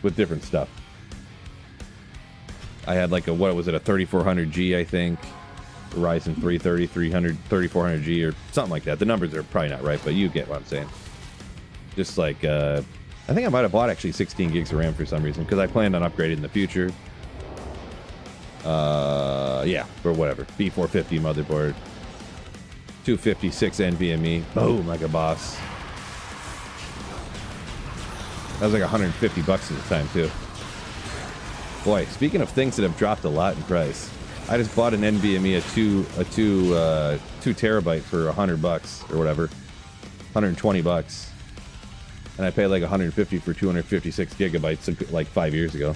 [SPEAKER 1] with different stuff. I had like a, what was it, a 3400G, I think, Ryzen 330, 3400G or something like that. The numbers are probably not right, but you get what I'm saying. Just like, I think I might have bought actually 16 gigs of RAM for some reason, because I planned on upgrading in the future. Yeah, or whatever. B450 motherboard. 256 NVMe. Boom, like a boss. That was like 150 bucks at the time, too. Boy, speaking of things that have dropped a lot in price, I just bought an NVMe, a two terabyte for 100 bucks or whatever, 120 bucks, and I paid like 150 for 256 gigabytes like 5 years ago.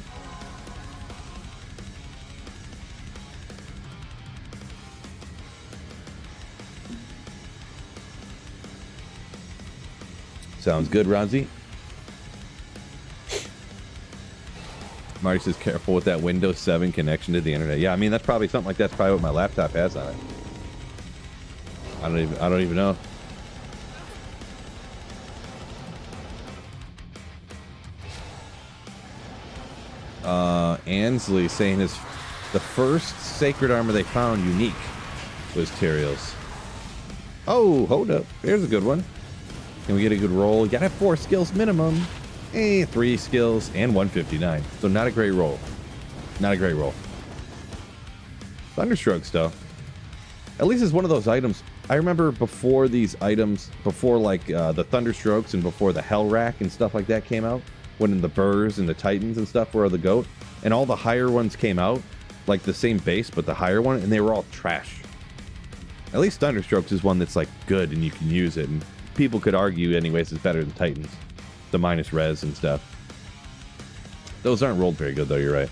[SPEAKER 1] Sounds good, Ronzi. Marty says, careful with that Windows 7 connection to the internet. Yeah, I mean, that's probably something like that's probably what my laptop has on it. I don't even know. Ansley saying the first sacred armor they found unique was Tyrael's. Oh, hold up. Here's a good one. Can we get a good roll? You gotta have 4 skills minimum. 3 skills and 159. So not a great roll. Not a great roll. Thunderstrokes, though. At least it's one of those items. I remember before these items, before like the Thunderstrokes and before the Hell Rack and stuff like that came out, when the Burrs and the Titans and stuff were the GOAT, and all the higher ones came out, like the same base, but the higher one, and they were all trash. At least Thunderstrokes is one that's like good and you can use it, and people could argue anyways it's better than Titans. The minus res and stuff. Those aren't rolled very good though, you're right.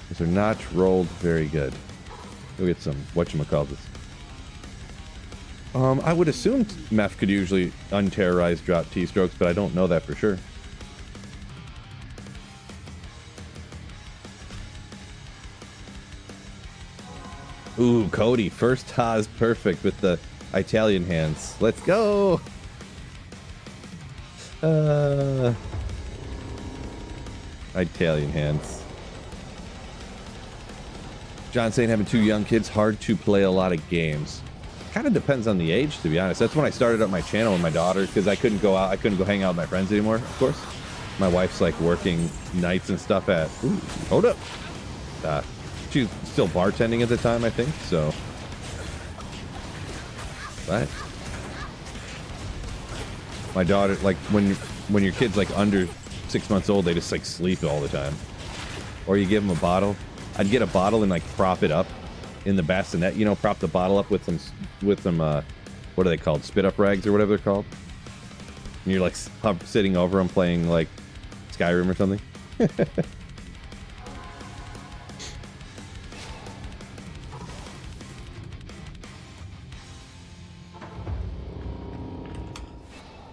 [SPEAKER 1] Those are not rolled very good. Go get some whatchamacallit. I would assume MEPH could usually unterrorize drop T-strokes, but I don't know that for sure. Ooh, Cody, first Haas perfect with the Italian hands. Let's go. Italian hands. John saying having 2 young kids, hard to play a lot of games. Kind of depends on the age, to be honest. That's when I started up my channel with my daughter, because I couldn't go out. I couldn't go hang out with my friends anymore, of course. My wife's like working nights and stuff at... Ooh, hold up. She's still bartending at the time, I think, so... What? My daughter, like, when your kid's like under 6 months old, they just like sleep all the time. Or you give them a bottle. I'd get a bottle and like prop it up in the bassinet, you know, prop the bottle up with some what are they called? Spit up rags or whatever they're called. And you're like sitting over them playing like Skyrim or something.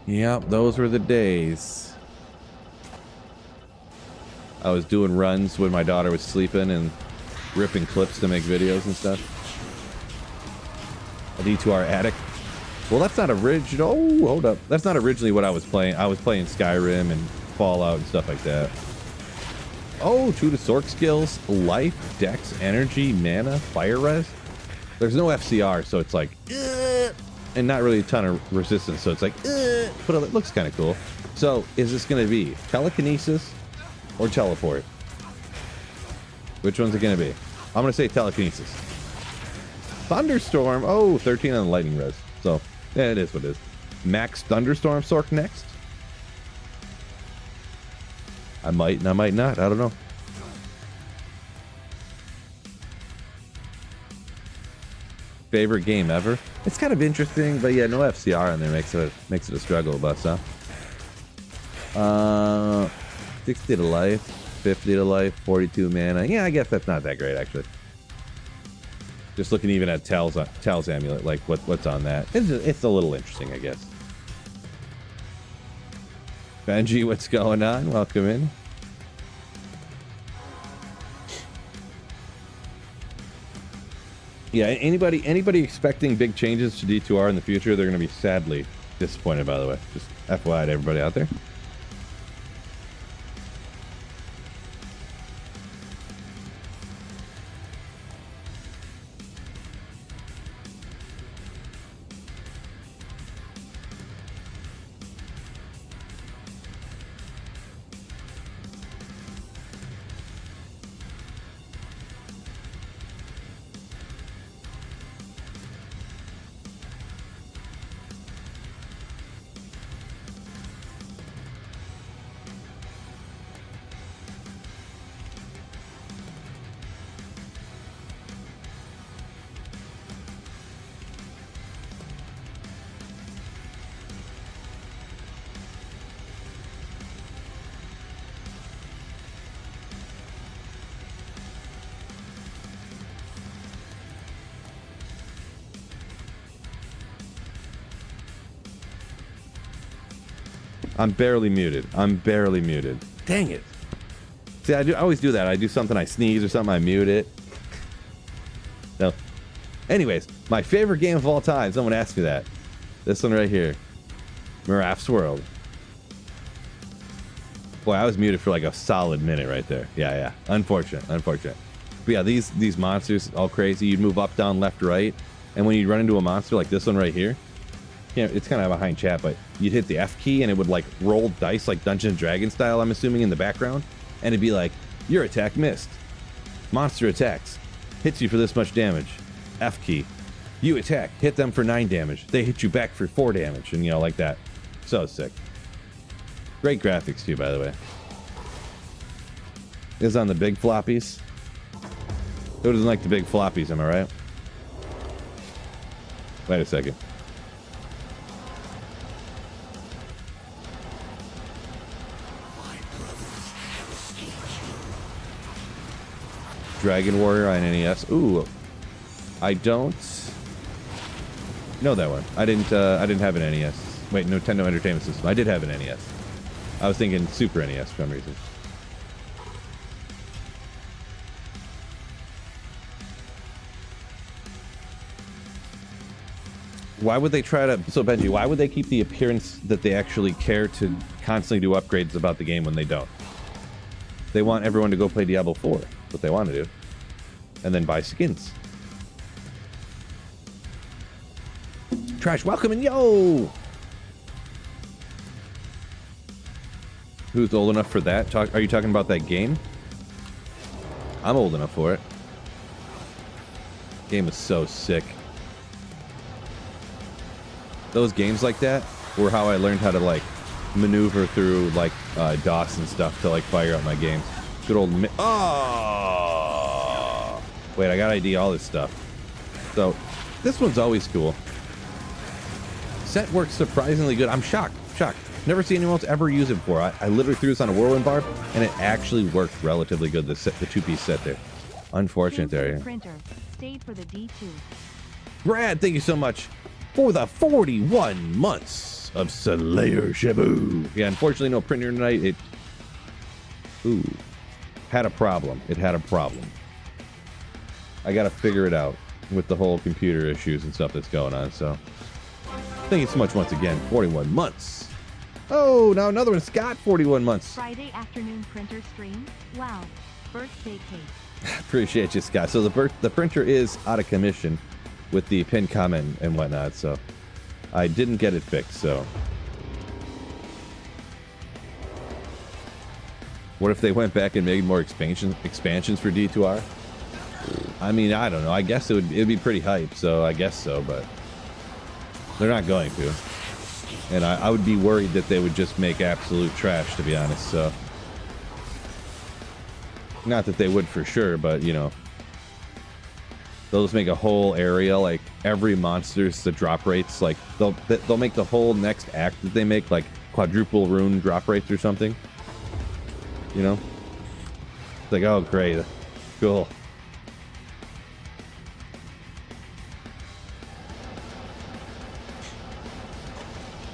[SPEAKER 1] Yep, those were the days. I was doing runs when my daughter was sleeping and ripping clips to make videos and stuff. A D2R Addict. Well, that's not original. Oh, hold up. That's not originally what I was playing. I was playing Skyrim and Fallout and stuff like that. Oh, 2 to Sork skills. Life, Dex, Energy, Mana, Fire Res. There's no FCR, so it's like... and not really a ton of resistance, so it's like, but it looks kind of cool. So, is this going to be telekinesis or teleport? Which one's it going to be? I'm going to say telekinesis. Thunderstorm. Oh, 13 on the lightning res. So, yeah, it is what it is. Max Thunderstorm Sork next. I might and I might not. I don't know. Favorite game ever? It's kind of interesting, but yeah, no FCR in there makes it a struggle, but stuff. 60 to life, 50 to life, 42 mana. Yeah, I guess that's not that great actually. Just looking even at Tal's amulet, like what's on that. It's a little interesting, I guess. Benji, what's going on? Welcome in. Yeah, anybody expecting big changes to D2R in the future, they're going to be sadly disappointed, by the way. Just FYI to everybody out there. I'm barely muted. I'm barely muted. Dang it. See, I always do that. I do something, I sneeze or something, I mute it. No. Anyways, my favorite game of all time. Someone asked me that. This one right here. MEPH's World. Boy, I was muted for like a solid minute right there. Yeah. Unfortunate. But yeah, these monsters, all crazy. You'd move up, down, left, right. And when you run into a monster like this one right here, yeah, it's kind of behind chat, but you'd hit the F key and it would like roll dice like Dungeons and Dragons style, I'm assuming, in the background. And it'd be like, your attack missed. Monster attacks. Hits you for this much damage. F key. You attack. Hit them for 9 damage. They hit you back for 4 damage. And, you know, like that. So sick. Great graphics, too, by the way. This is on the big floppies. Who doesn't like the big floppies, am I right? Wait a second. Dragon Warrior on NES. Ooh, I don't know that one. I didn't have an NES. Wait, Nintendo Entertainment System. I did have an NES. I was thinking Super NES for some reason. Why would they try to... So, Benji, why would they keep the appearance that they actually care to constantly do upgrades about the game when they don't? They want everyone to go play Diablo 4. What they want to do. And then buy skins. Trash, welcome and yo! Who's old enough for that? Are you talking about that game? I'm old enough for it. Game is so sick. Those games like that were how I learned how to like maneuver through like DOS and stuff to like fire up my games. Good old oh! Wait, I got ID all this stuff. So this one's always cool. Set works surprisingly good. I'm shocked. Never seen anyone else ever use it before. I literally threw this on a whirlwind bar and it actually worked relatively good. The two-piece set there. Unfortunate there.
[SPEAKER 2] Printer stayed for the D2.
[SPEAKER 1] Brad, thank you so much for the 41 months of Slayer Shabu. Yeah, unfortunately no printer tonight. It had a problem. I gotta figure it out with the whole computer issues and stuff that's going on, so. Thank you so much once again. 41 months. Oh, now another one. Scott, 41 months.
[SPEAKER 2] Friday afternoon printer stream. Wow. Birthday cake.
[SPEAKER 1] Appreciate you, Scott. So the printer is out of commission with the pinned comment and whatnot, so I didn't get it fixed, so. What if they went back and made more expansions for D2R? I mean, I don't know. I guess it'd be pretty hype, so I guess so, but they're not going to. And I would be worried that they would just make absolute trash, to be honest, so. Not that they would for sure, but, you know. They'll just make a whole area, like, every monster's the drop rates, like, they'll make the whole next act that they make, like, quadruple rune drop rates or something. You know? It's like, oh, great. Cool.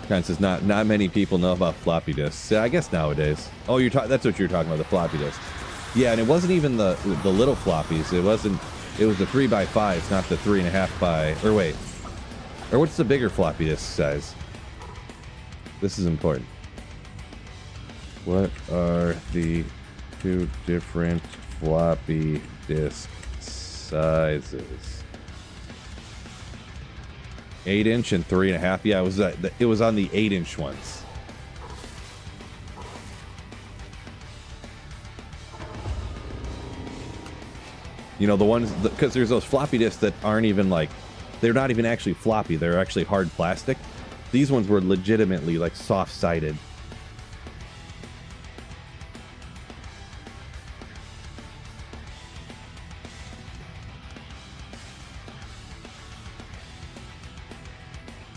[SPEAKER 1] Kind of says not many people know about floppy disks. Yeah, I guess nowadays. Oh, that's what you're talking about, the floppy disk. Yeah, and it wasn't even the little floppies. It wasn't It was the 3x5s, not the 3.5 by. Or wait, or what's the bigger floppy disk size? This is important. What are the two different floppy disk sizes? 8-inch and 3.5. Yeah, it was on the 8-inch ones. You know, the ones, because there's those floppy disks that aren't even like, they're not even actually floppy. They're actually hard plastic. These ones were legitimately like soft-sided.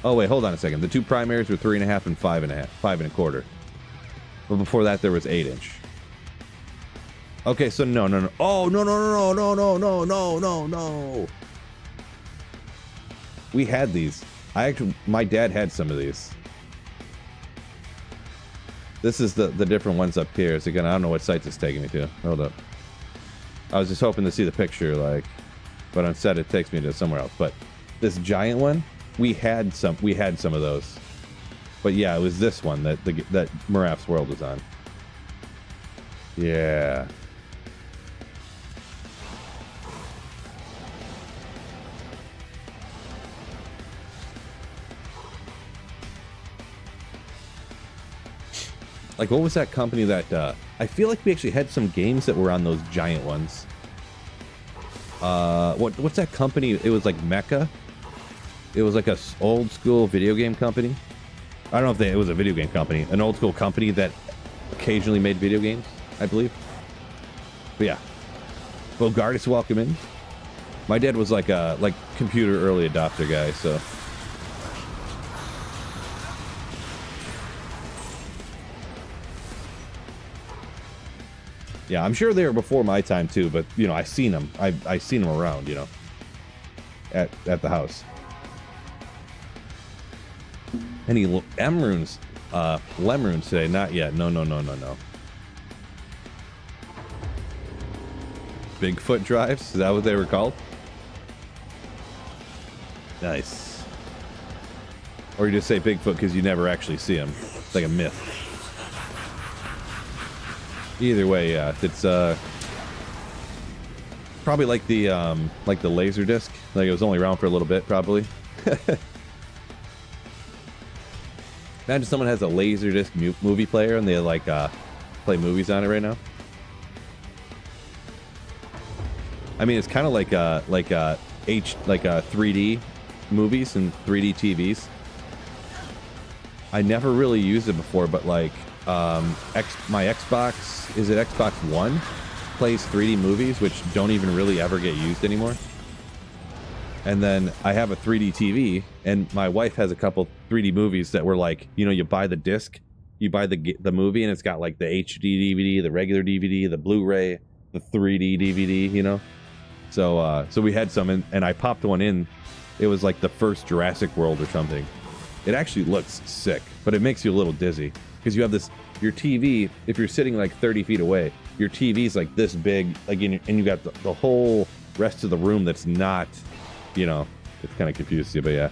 [SPEAKER 1] Oh wait, hold on a second. The two primaries were 3.5 and 5.5, 5.25. But before that, there was 8-inch. Okay, so no. Oh no. We had these. My dad had some of these. This is the different ones up here. So again, I don't know what sites it's taking me to. Hold up. I was just hoping to see the picture, like, but instead it takes me to somewhere else. But this giant one, we had some of those. But yeah, it was this one that MEPH's World was on. Yeah. Like, what was that company that, I feel like we actually had some games that were on those giant ones. What's that company? It was like Mecha. It was like a old school video game company. I don't know if it was a video game company. An old school company that occasionally made video games, I believe. But yeah. Bogardus, welcome in. My dad was like a computer early adopter guy, so... Yeah, I'm sure they were before my time too, but you know, I seen them. I seen them around, you know, at the house. Any M-runes, Lemrunes today? Not yet. No. Bigfoot drives? Is that what they were called? Nice. Or you just say Bigfoot because you never actually see him. It's like a myth. Either way, yeah, it's probably like the laser disc. Like it was only around for a little bit, probably. Imagine someone has a laser disc movie player and they like play movies on it right now. I mean, it's kind of like 3D movies and 3D TVs. I never really used it before, but like my Xbox, is it Xbox One, plays 3D movies, which don't even really ever get used anymore. And then I have a 3D TV, and my wife has a couple 3D movies that were like, you know, you buy the disc, you buy the movie, and it's got like the HD DVD, the regular DVD, the Blu-ray, the 3D DVD, you know. So we had some, and I popped one in. It was like the first Jurassic World or something. It actually looks sick, but it makes you a little dizzy because you have your TV. If you're sitting like 30 feet away, your TV's like this big, like, and you got the whole rest of the room that's not, you know, it's kind of confuses you, but yeah.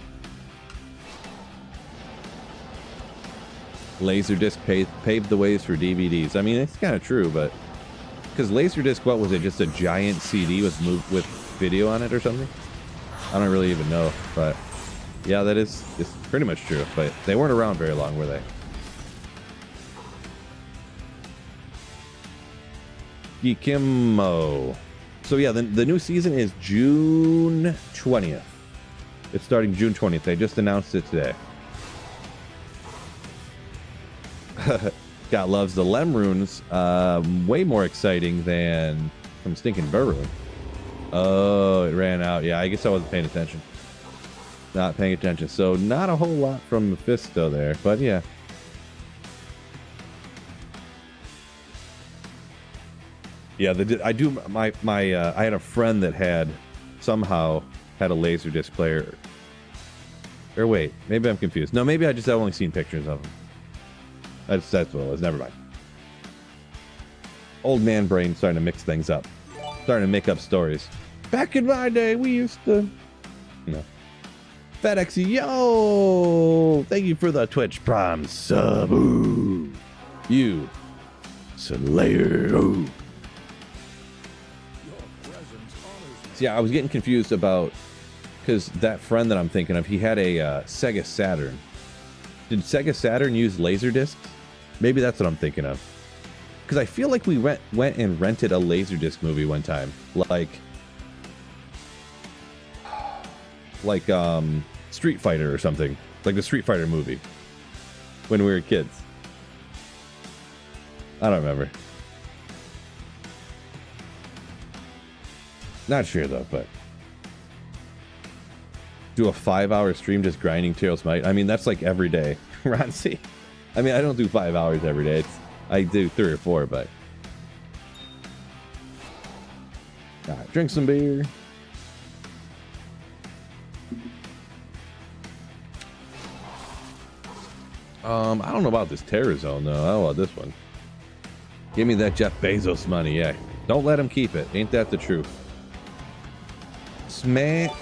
[SPEAKER 1] Laserdisc paved the ways for DVDs. I mean, it's kind of true, but because Laserdisc, what was it? Just a giant CD with video on it or something? I don't really even know, but yeah, it's pretty much true. But they weren't around very long, were they? Gikimo. So yeah, the new season is June 20th. It's starting June 20th. They just announced it today. Scott loves the Lemrunes. Way more exciting than from Stinking Burrow. Oh, it ran out. Yeah, I guess I wasn't paying attention. Not paying attention. So not a whole lot from Mephisto there, but yeah. Yeah, I had a friend that somehow had a Laserdisc player. Or wait, maybe I'm confused. No, maybe I just have only seen pictures of them. That's what it was. Never mind. Old man brain starting to mix things up. Starting to make up stories. Back in my day, we used to. No. FedEx, yo! Thank you for the Twitch Prime sub. Ooh. You. Slayer. Ooh. So yeah, I was getting confused about, because that friend that I'm thinking of, he had a Sega Saturn. Did Sega Saturn use Laserdiscs? Maybe that's what I'm thinking of. Because I feel like we went and rented a Laserdisc movie one time. Like Street Fighter or something. Like the Street Fighter movie. When we were kids. I don't remember. Not sure though, but... Do a 5-hour stream just grinding Tails Might? I mean, that's like every day. Ron C. I mean, I don't do 5 hours every day. I do 3 or 4, but... Alright, drink some beer. I don't know about this Terror Zone, though. I don't know about this one. Give me that Jeff Bezos money, yeah. Don't let him keep it. Ain't that the truth? Smadenage?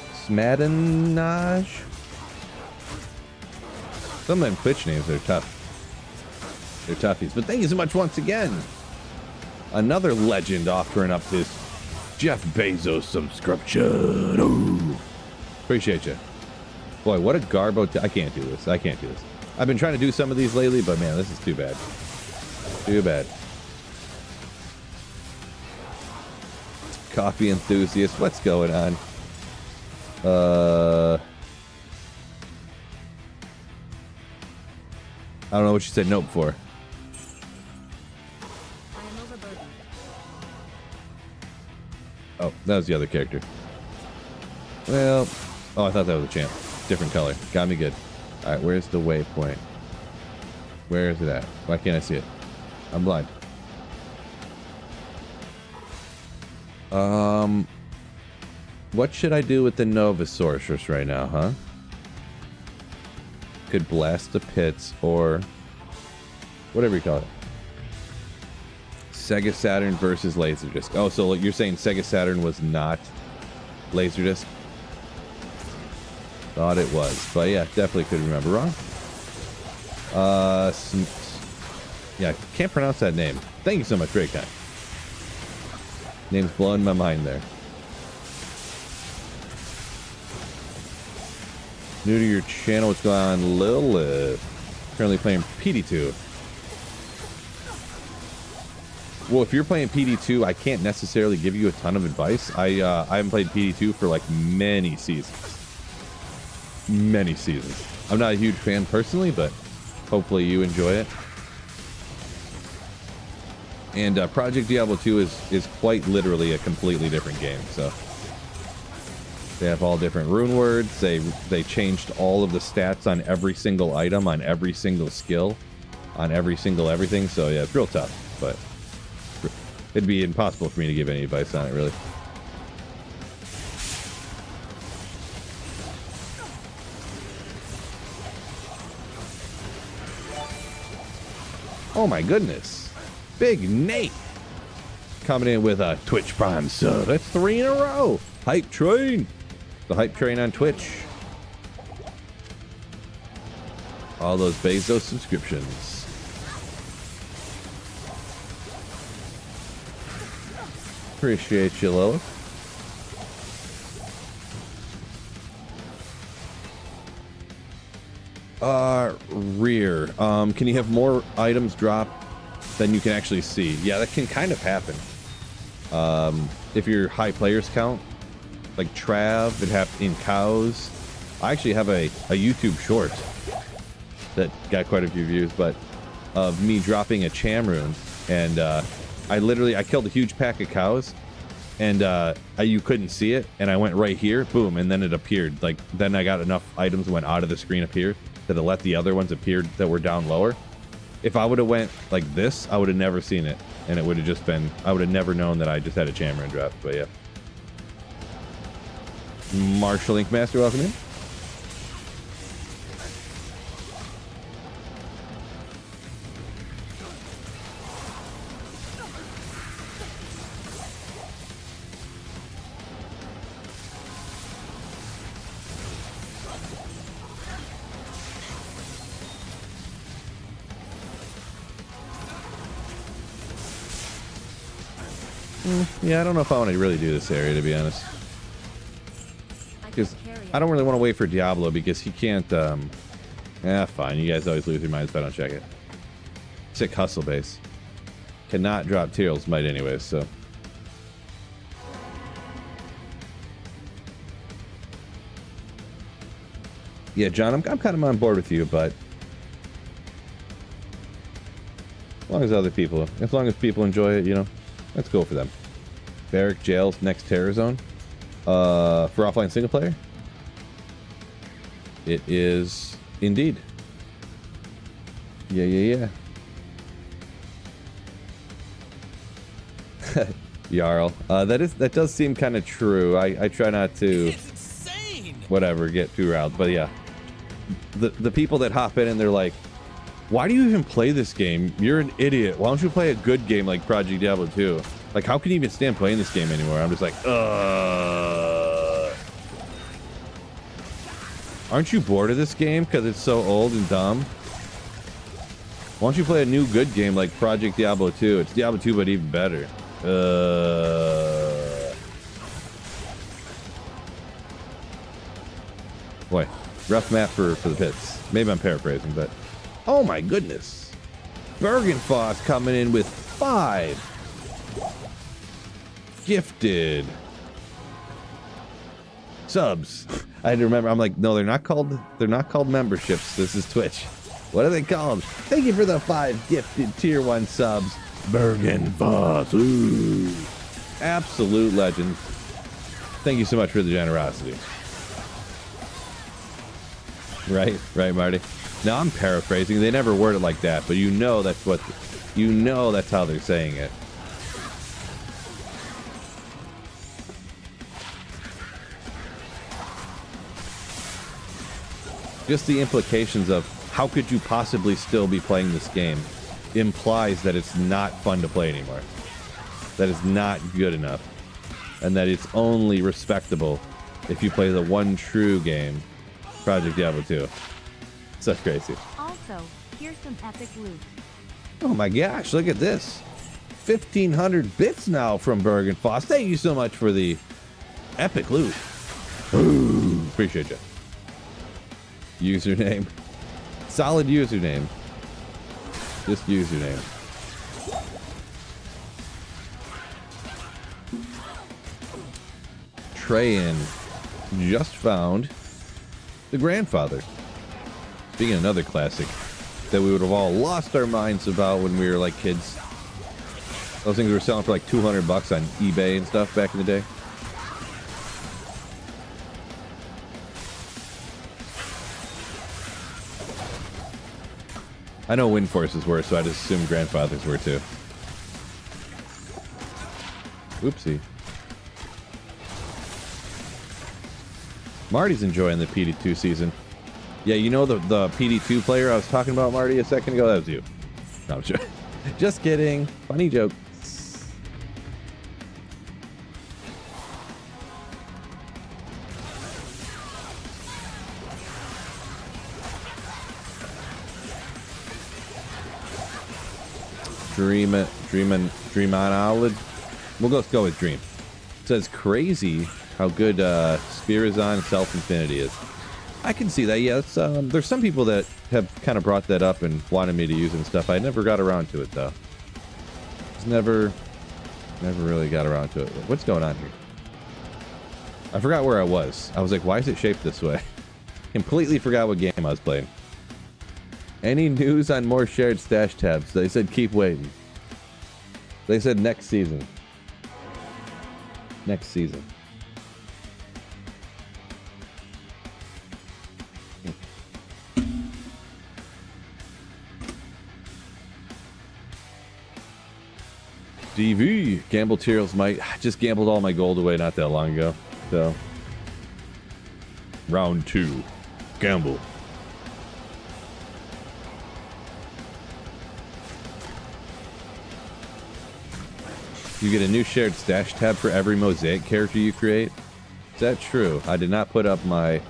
[SPEAKER 1] Some of them Twitch names are tough. They're toughies. But thank you so much once again. Another legend offering up his Jeff Bezos subscription. Ooh. Appreciate you. Boy, what a garbo. I can't do this. I can't do this. I've been trying to do some of these lately, but man, this is too bad. Too bad. Coffee enthusiast. What's going on? I don't know what you said nope for. Oh, that was the other character. Well, oh, I thought that was a champ. Different color. Got me good. Alright, where's the waypoint? Where is it at? Why can't I see it? I'm blind. What should I do with the Nova Sorceress right now, huh? Could blast the pits or whatever you call it. Sega Saturn versus Laserdisc. Oh, so you're saying Sega Saturn was not Laserdisc? Thought it was, but yeah, definitely could remember wrong. Yeah, can't pronounce that name. Thank you so much, very kind. Name's blowing my mind there. New to your channel, what's going on, Lilith? Currently playing PD2. Well, if you're playing PD2, I can't necessarily give you a ton of advice. I haven't played PD2 for like many seasons. Many seasons. I'm not a huge fan personally, but hopefully you enjoy it. And Project Diablo 2 is quite literally a completely different game. So they have all different rune words. They changed all of the stats on every single item, on every single skill, on every single everything. So yeah, it's real tough, but it'd be impossible for me to give any advice on it, really. Oh my goodness. Big Nate coming in with a Twitch Prime sub. That's 3 in a row. Hype train. The hype train on Twitch. All those Bezos subscriptions. Appreciate you, Lilith. Rear. Can you have more items drop than you can actually see? Yeah, that can kind of happen. If your high players count, like Trav, it happened in Cows. I actually have a YouTube short that got quite a few views, but of me dropping a Chamroon, and I killed a huge pack of cows, and you couldn't see it, and I went right here, boom, and then it appeared. Like, then I got enough items went out of the screen up here that it let the other ones appear that were down lower. If I would have went like this, I would have never seen it, and it would have just been, I would have never known that I just had a Chamroon drop. But yeah. Marshall Ink Master, welcome in. Yeah, I don't know if I want to really do this area, to be honest. Because I don't really want to wait for Diablo because he can't, fine. You guys always lose your minds if I don't check it. Sick hustle base. Cannot drop Tyrell's Might anyways, so. Yeah, John, I'm kind of on board with you, but as long as people enjoy it, you know, let's go for them. Barrack Jail's next Terror Zone. For offline single player? It is indeed. Yeah. Jarl. That does seem kind of true. I try not to whatever get too riled, but yeah. The people that hop in and they're like, why do you even play this game? You're an idiot. Why don't you play a good game like Project Diablo 2? Like, how can you even stand playing this game anymore? I'm just like, aren't you bored of this game because it's so old and dumb? Why don't you play a new good game like Project Diablo 2? It's Diablo 2, but even better. Boy, rough map for the pits. Maybe I'm paraphrasing, but oh my goodness. Bergenfoss coming in with 5 gifted subs. I had to remember. I'm like, no, they're not called memberships. This is Twitch. What are they called? Thank you for the 5 gifted tier 1 subs. Bergenfoss. Ooh. Absolute legend. Thank you so much for the generosity. Right, Marty. Now I'm paraphrasing. They never word it like that, but that's how they're saying it. Just the implications of how could you possibly still be playing this game implies that it's not fun to play anymore. That it's not good enough. And that it's only respectable if you play the one true game, Project Diablo 2. Such crazy.
[SPEAKER 2] Also, here's some epic loot.
[SPEAKER 1] Oh my gosh, look at this. 1,500 bits now from Bergenfoss. Thank you so much for the epic loot. Ooh, appreciate you. Username. Solid username. Just username. Trayan just found the grandfather. Speaking of another classic that we would have all lost our minds about when we were like kids. Those things were selling for like $200 on eBay and stuff back in the day. I know Wind Forces were, so I just assumed grandfathers were too. Oopsie. Marty's enjoying the PD2 season. Yeah, you know the PD2 player I was talking about, Marty, a second ago? That was you. No, I'm sure. Just kidding. Funny joke. Dream on. We'll go with Dream. It says crazy how good Spirazon Self Infinity is. I can see that. Yeah, there's some people that have kind of brought that up and wanted me to use it and stuff. I never got around to it though. Just never really got around to it. What's going on here? I forgot where I was. I was like, why is it shaped this way? Completely forgot what game I was playing. Any news on more shared stash tabs? They said keep waiting. They said next season. Next season. DV. Gamble Tyrell's Might. I just gambled all my gold away not that long ago. So. Round 2. Gamble. You get a new shared stash tab for every Mosaic character you create. Is that true? I did not put up my...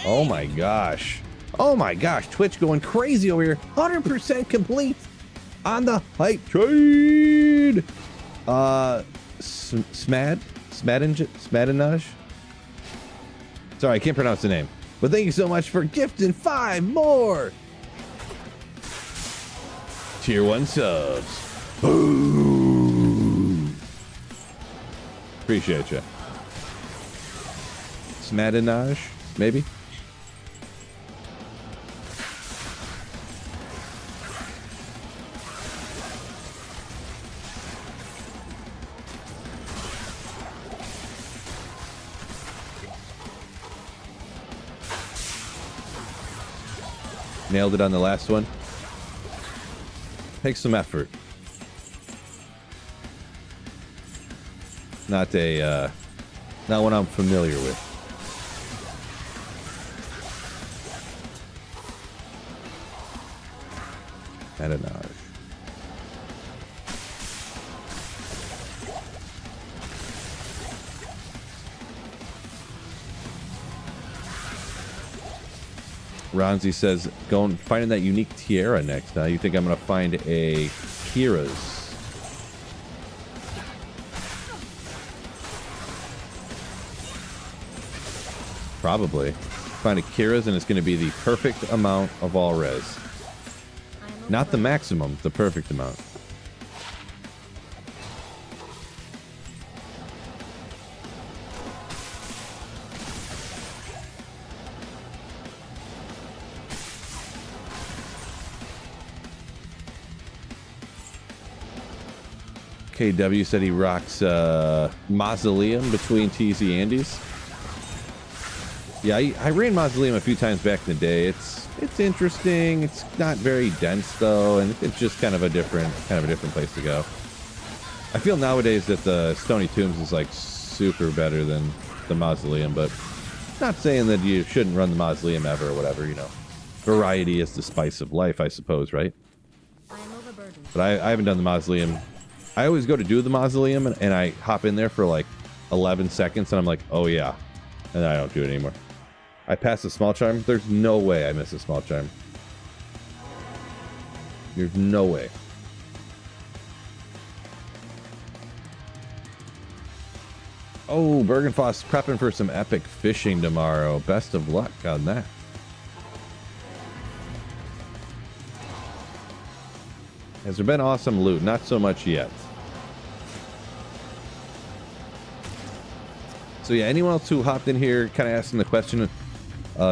[SPEAKER 1] Oh my gosh. Oh my gosh. Twitch going crazy over here. 100% complete on the hype trade. Smadinaj. Sorry, I can't pronounce the name. But thank you so much for gifting 5 more Tier 1 subs. Boom. Appreciate you. Smadinaj, maybe? Nailed it on the last one. Takes some effort. Not one I'm familiar with. Adonage. Ronzi says, going finding that unique tiara next. You think I'm gonna find a Kira's? Probably. Find a Kira's and it's gonna be the perfect amount of all res. Not the maximum, the perfect amount. KW said he rocks Mausoleum between TZ Andes. Yeah, I ran Mausoleum a few times back in the day. It's interesting. It's not very dense though, and it's just kind of a different place to go. I feel nowadays that the Stony Tombs is like super better than the Mausoleum, but not saying that you shouldn't run the Mausoleum ever or whatever, you know. Variety is the spice of life, I suppose, right? But I haven't done the Mausoleum. I always go to do the Mausoleum and I hop in there for like 11 seconds and I'm like, oh yeah. And then I don't do it anymore. I pass a small charm. There's no way I miss a small charm. There's no way. Oh, Bergenfoss prepping for some epic fishing tomorrow. Best of luck on that. Has there been awesome loot? Not so much yet. So yeah, anyone else who hopped in here kind of asking the question,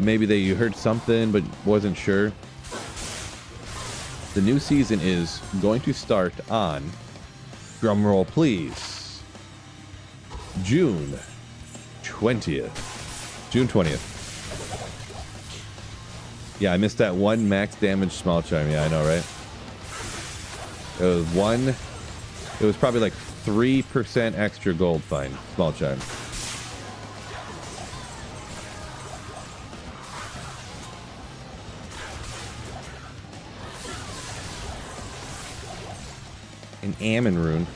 [SPEAKER 1] maybe you heard something but wasn't sure. The new season is going to start on, drumroll please, June 20th. June 20th. Yeah, I missed that one max damage small charm. Yeah, I know, right? It was probably like 3% extra gold fine, small charm. An Ammon rune.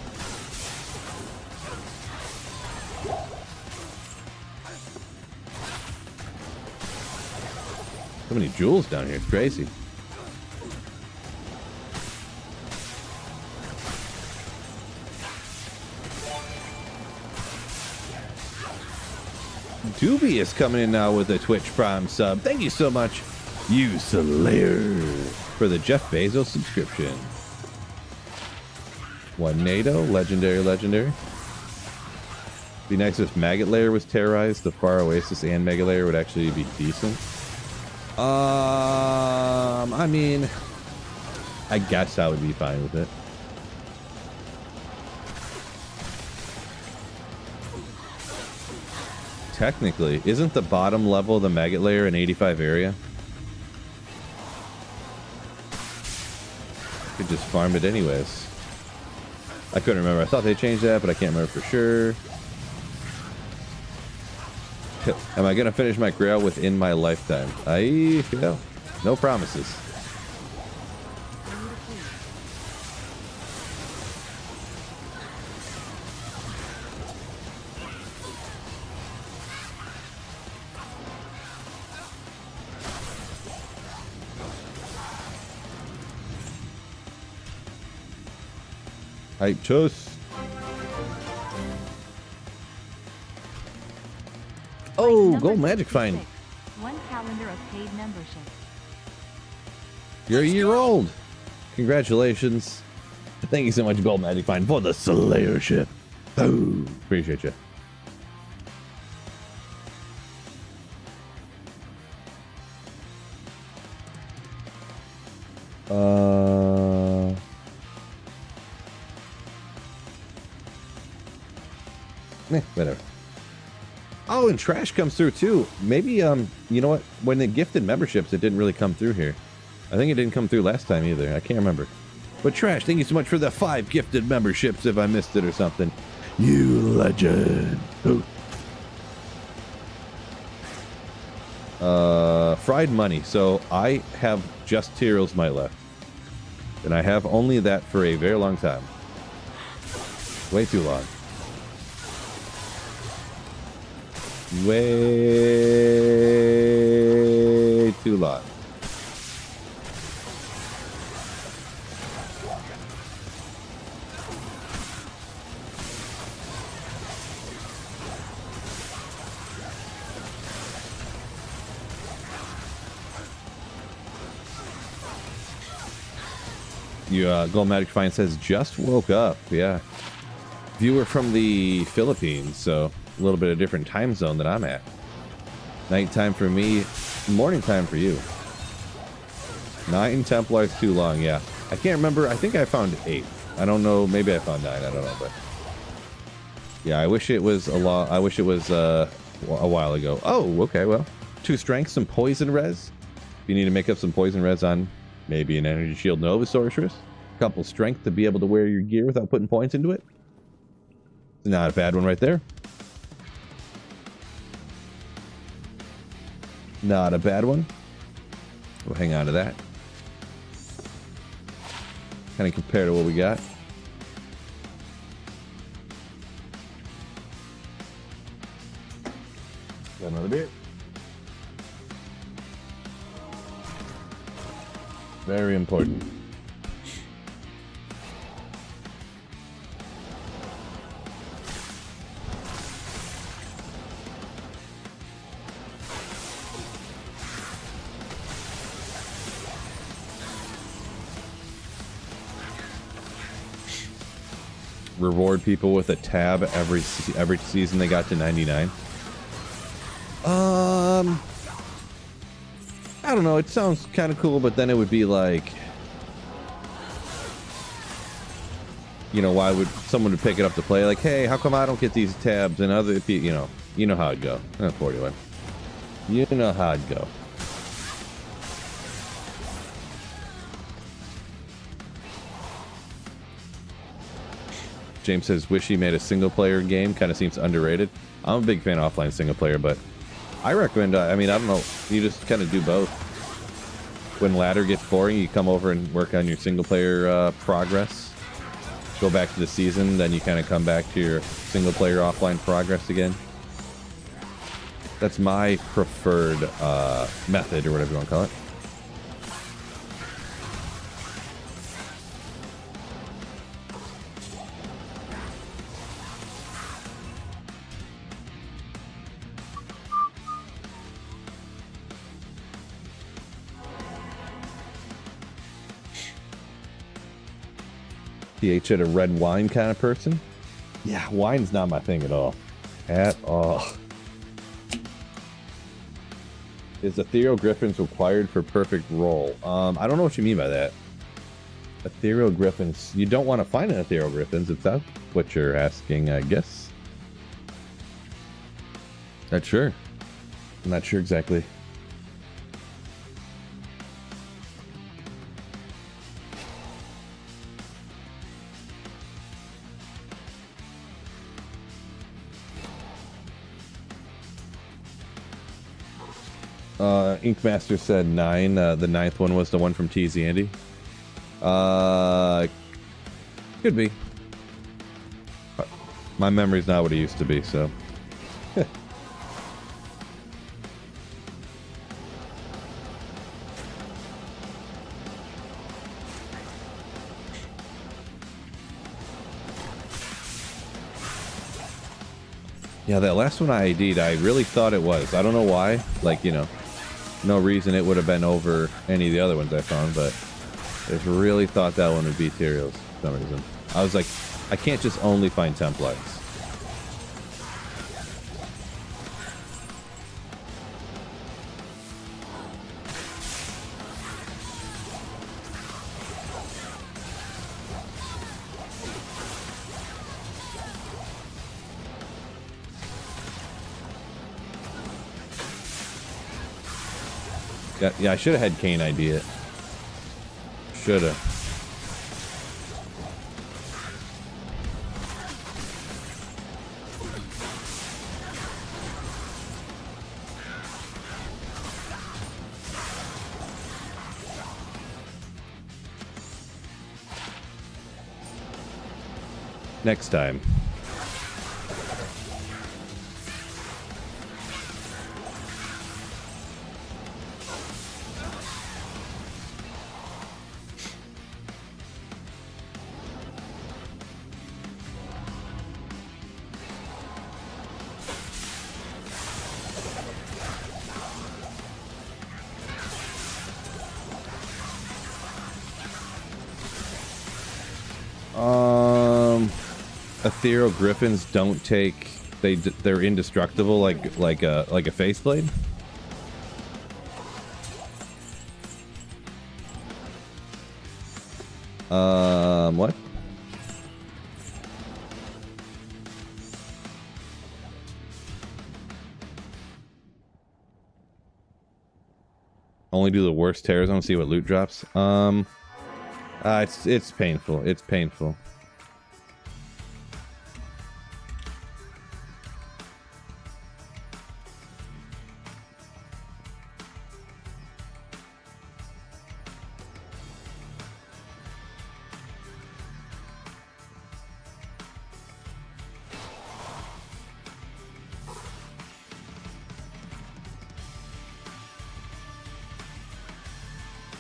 [SPEAKER 1] So many jewels down here, it's crazy. Doobie is coming in now with a Twitch Prime sub. Thank you so much, you Slayer, for the Jeff Bezos subscription. One NATO, legendary. Be nice if Maggot Layer was terrorized. The Far Oasis and Mega Layer would actually be decent. I mean, I guess I would be fine with it. Technically, isn't the bottom level of the Maggot Layer an 85 area? Could just farm it anyways. I couldn't remember. I thought they changed that, but I can't remember for sure. Am I gonna finish my grail within my lifetime? No promises. Hype Chos. Oh,
[SPEAKER 2] Number
[SPEAKER 1] gold magic find.
[SPEAKER 2] 66. One calendar of paid membership.
[SPEAKER 1] You're a year old. Congratulations. Thank you so much, Gold Magic Find, for the Slayer ship. Oh, appreciate you. Whatever. Oh, and trash comes through too. Maybe, you know what? When they gifted memberships, it didn't really come through here. I think it didn't come through last time either. I can't remember. But Trash, thank you so much for the 5 gifted memberships if I missed it or something. You legend. Ooh. Fried money. So I have just Tyrell's Might left. And I have only that for a very long time. Way too long. Way too long. Gold Magic Find says just woke up. Yeah. Viewer from the Philippines, so a little bit of different time zone that I'm at. Nighttime for me, morning time for you. 9 Templars too long, yeah. I can't remember. I think I found 8. I don't know. Maybe I found 9. I don't know, but yeah, I wish it was I wish it was a while ago. Oh, okay. Well, 2 strength, some poison res. If you need to make up some poison res on maybe an energy shield Nova Sorceress. A couple strength to be able to wear your gear without putting points into it. Not a bad one right there. Not a bad one. We'll hang on to that. Kind of compare to what we got. Got another beer. Very important. Reward people with a tab every season they got to 99. I don't know, it sounds kind of cool, but then it would be like, you know, why would someone would pick it up to play? Like, hey, how come I don't get these tabs and other people, you know how it go. 41. You know how it go. James says, wish he made a single player game. Kind of seems underrated. I'm a big fan of offline single player, but I recommend, I mean, I don't know, you just kind of do both. When ladder gets boring, you come over and work on your single player progress. Go back to the season, then you kind of come back to your single player offline progress again. That's my preferred method, or whatever you want to call it. PH at a red wine kind of person? Yeah, wine's not my thing at all. At all. Is Ethereal Griffins required for perfect roll? I don't know what you mean by that. Ethereal Griffins. You don't want to find an Ethereal Griffins if that's what you're asking, I guess. Not sure. I'm not sure exactly. Inkmaster said 9. The 9th one was the one from TZ Andy. Could be. My memory's not what it used to be, so. Yeah, that last one I ID'd, I really thought it was. I don't know why. Like, you know, no reason it would have been over any of the other ones I found, but I just really thought that one would be Tyrael's for some reason. I was like, I can't just only find Templates. Yeah, I should have had Kane ID it. Should have. Next time. Ethereal Griffins don't take, they're indestructible like a faceblade. What? Only do the worst tears on, see what loot drops. It's painful. It's painful.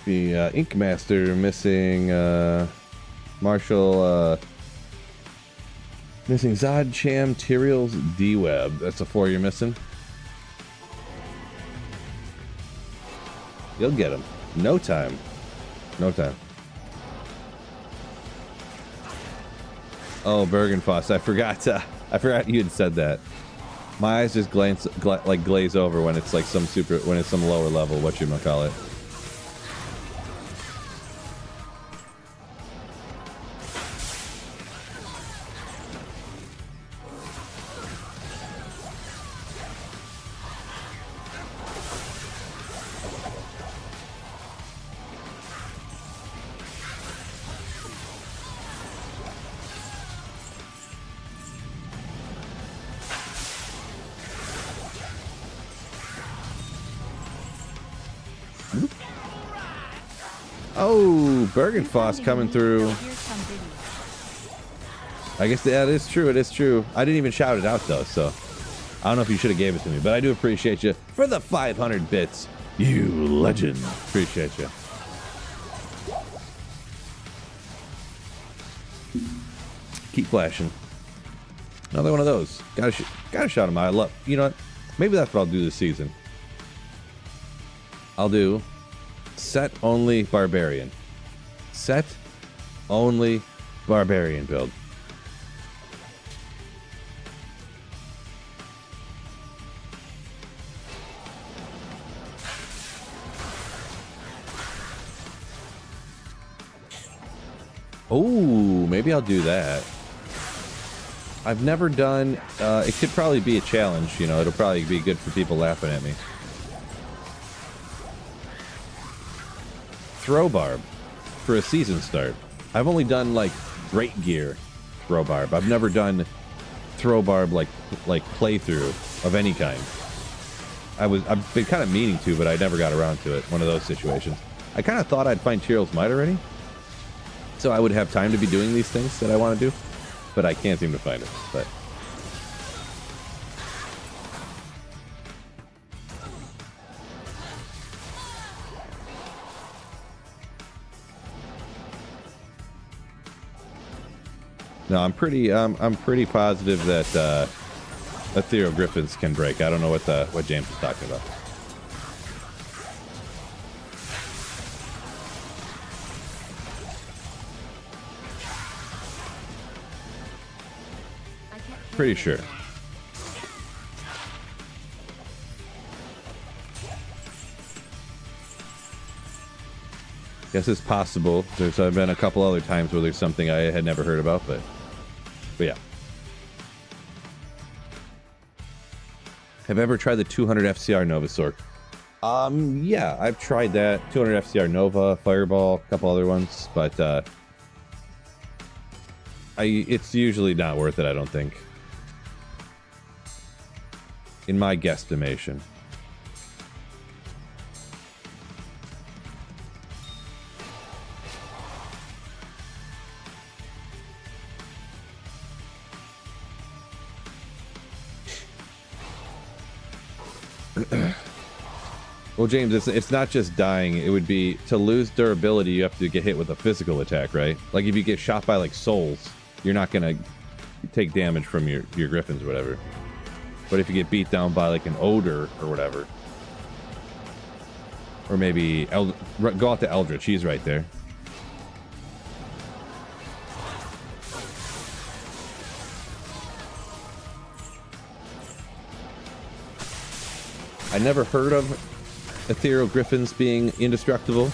[SPEAKER 1] The Ink Master missing Marshall missing Zod, Cham, Tyrael's D-Web. That's the 4 you're missing. You'll get him. No time. No time. Oh, Bergenfoss. I forgot you had said that. My eyes just glaze over when it's like some lower level, whatchamacallit. Oh, Bergenfoss coming through. I guess that is true. It is true. I didn't even shout it out though, so I don't know if you should have gave it to me, but I do appreciate you for the 500 bits. You legend. Appreciate you. Keep flashing. Another one of those. Gotta shout him out. I love. You know what? Maybe that's what I'll do this season. I'll do set only barbarian. Set only barbarian build. Oh, maybe I'll do that. I've never done, it could probably be a challenge, you know, it'll probably be good for people laughing at me. Throw barb for a season start. I've only done like great gear throw barb. I've never done throw barb like playthrough of any kind. I've been kind of meaning to, but I never got around to it. One of those situations. I kind of thought I'd find Tyrael's Might already, so I would have time to be doing these things that I want to do, but I can't seem to find it. But no, I'm pretty positive that ethereal griffins can break. I don't know what James is talking about. Pretty sure. Guess it's possible. There's been a couple other times where there's something I had never heard about, but yeah. Have you ever tried the 200 FCR Novasaur? Yeah, I've tried that. 200 FCR Nova, Fireball, a couple other ones, but it's usually not worth it, I don't think. In my guesstimation. Well, James, it's not just dying. It would be to lose durability, you have to get hit with a physical attack, right? Like if you get shot by like souls, you're not gonna take damage from your griffins or whatever. But if you get beat down by like an odor or whatever, or maybe go out to Eldritch, he's right there. I never heard of ethereal griffins being indestructible.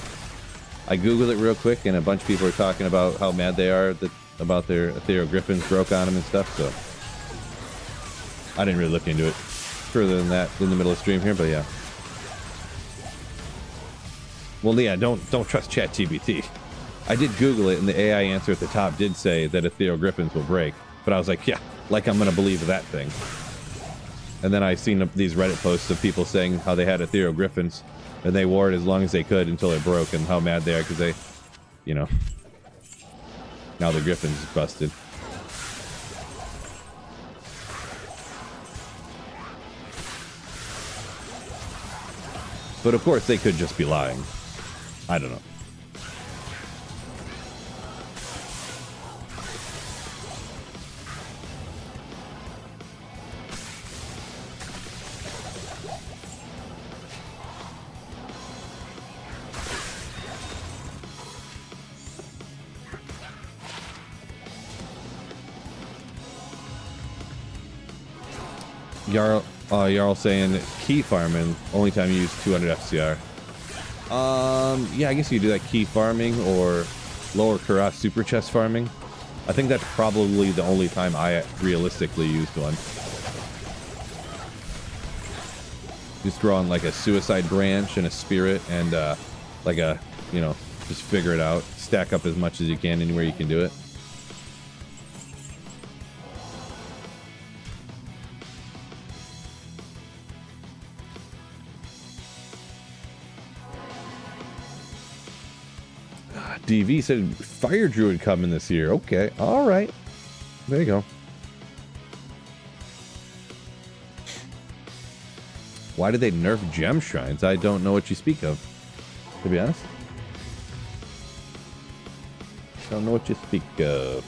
[SPEAKER 1] I googled it real quick, and a bunch of people are talking about how mad they are about their ethereal griffins broke on them and stuff. So I didn't really look into it further than that in the middle of the stream here, but yeah. Well, yeah, don't trust ChatGPT. I did Google it, and the AI answer at the top did say that ethereal griffins will break, but I was like, yeah, like I'm gonna believe that thing. And then I seen these Reddit posts of people saying how they had ethereal griffins and they wore it as long as they could until it broke, and how mad they are because they, you know, now the griffin's busted. But of course they could just be lying. I don't know. Jarl saying key farming, only time you use 200 FCR. Yeah, I guess you do that key farming or lower Karas super chest farming. I think that's probably the only time I realistically used one. Just throw on like a suicide branch and a spirit and like a, you know, just figure it out. Stack up as much as you can anywhere you can do it. DV said Fire Druid coming this year. Okay, all right. There you go. Why did they nerf gem shrines? I don't know what you speak of, to be honest. Don't know what you speak of.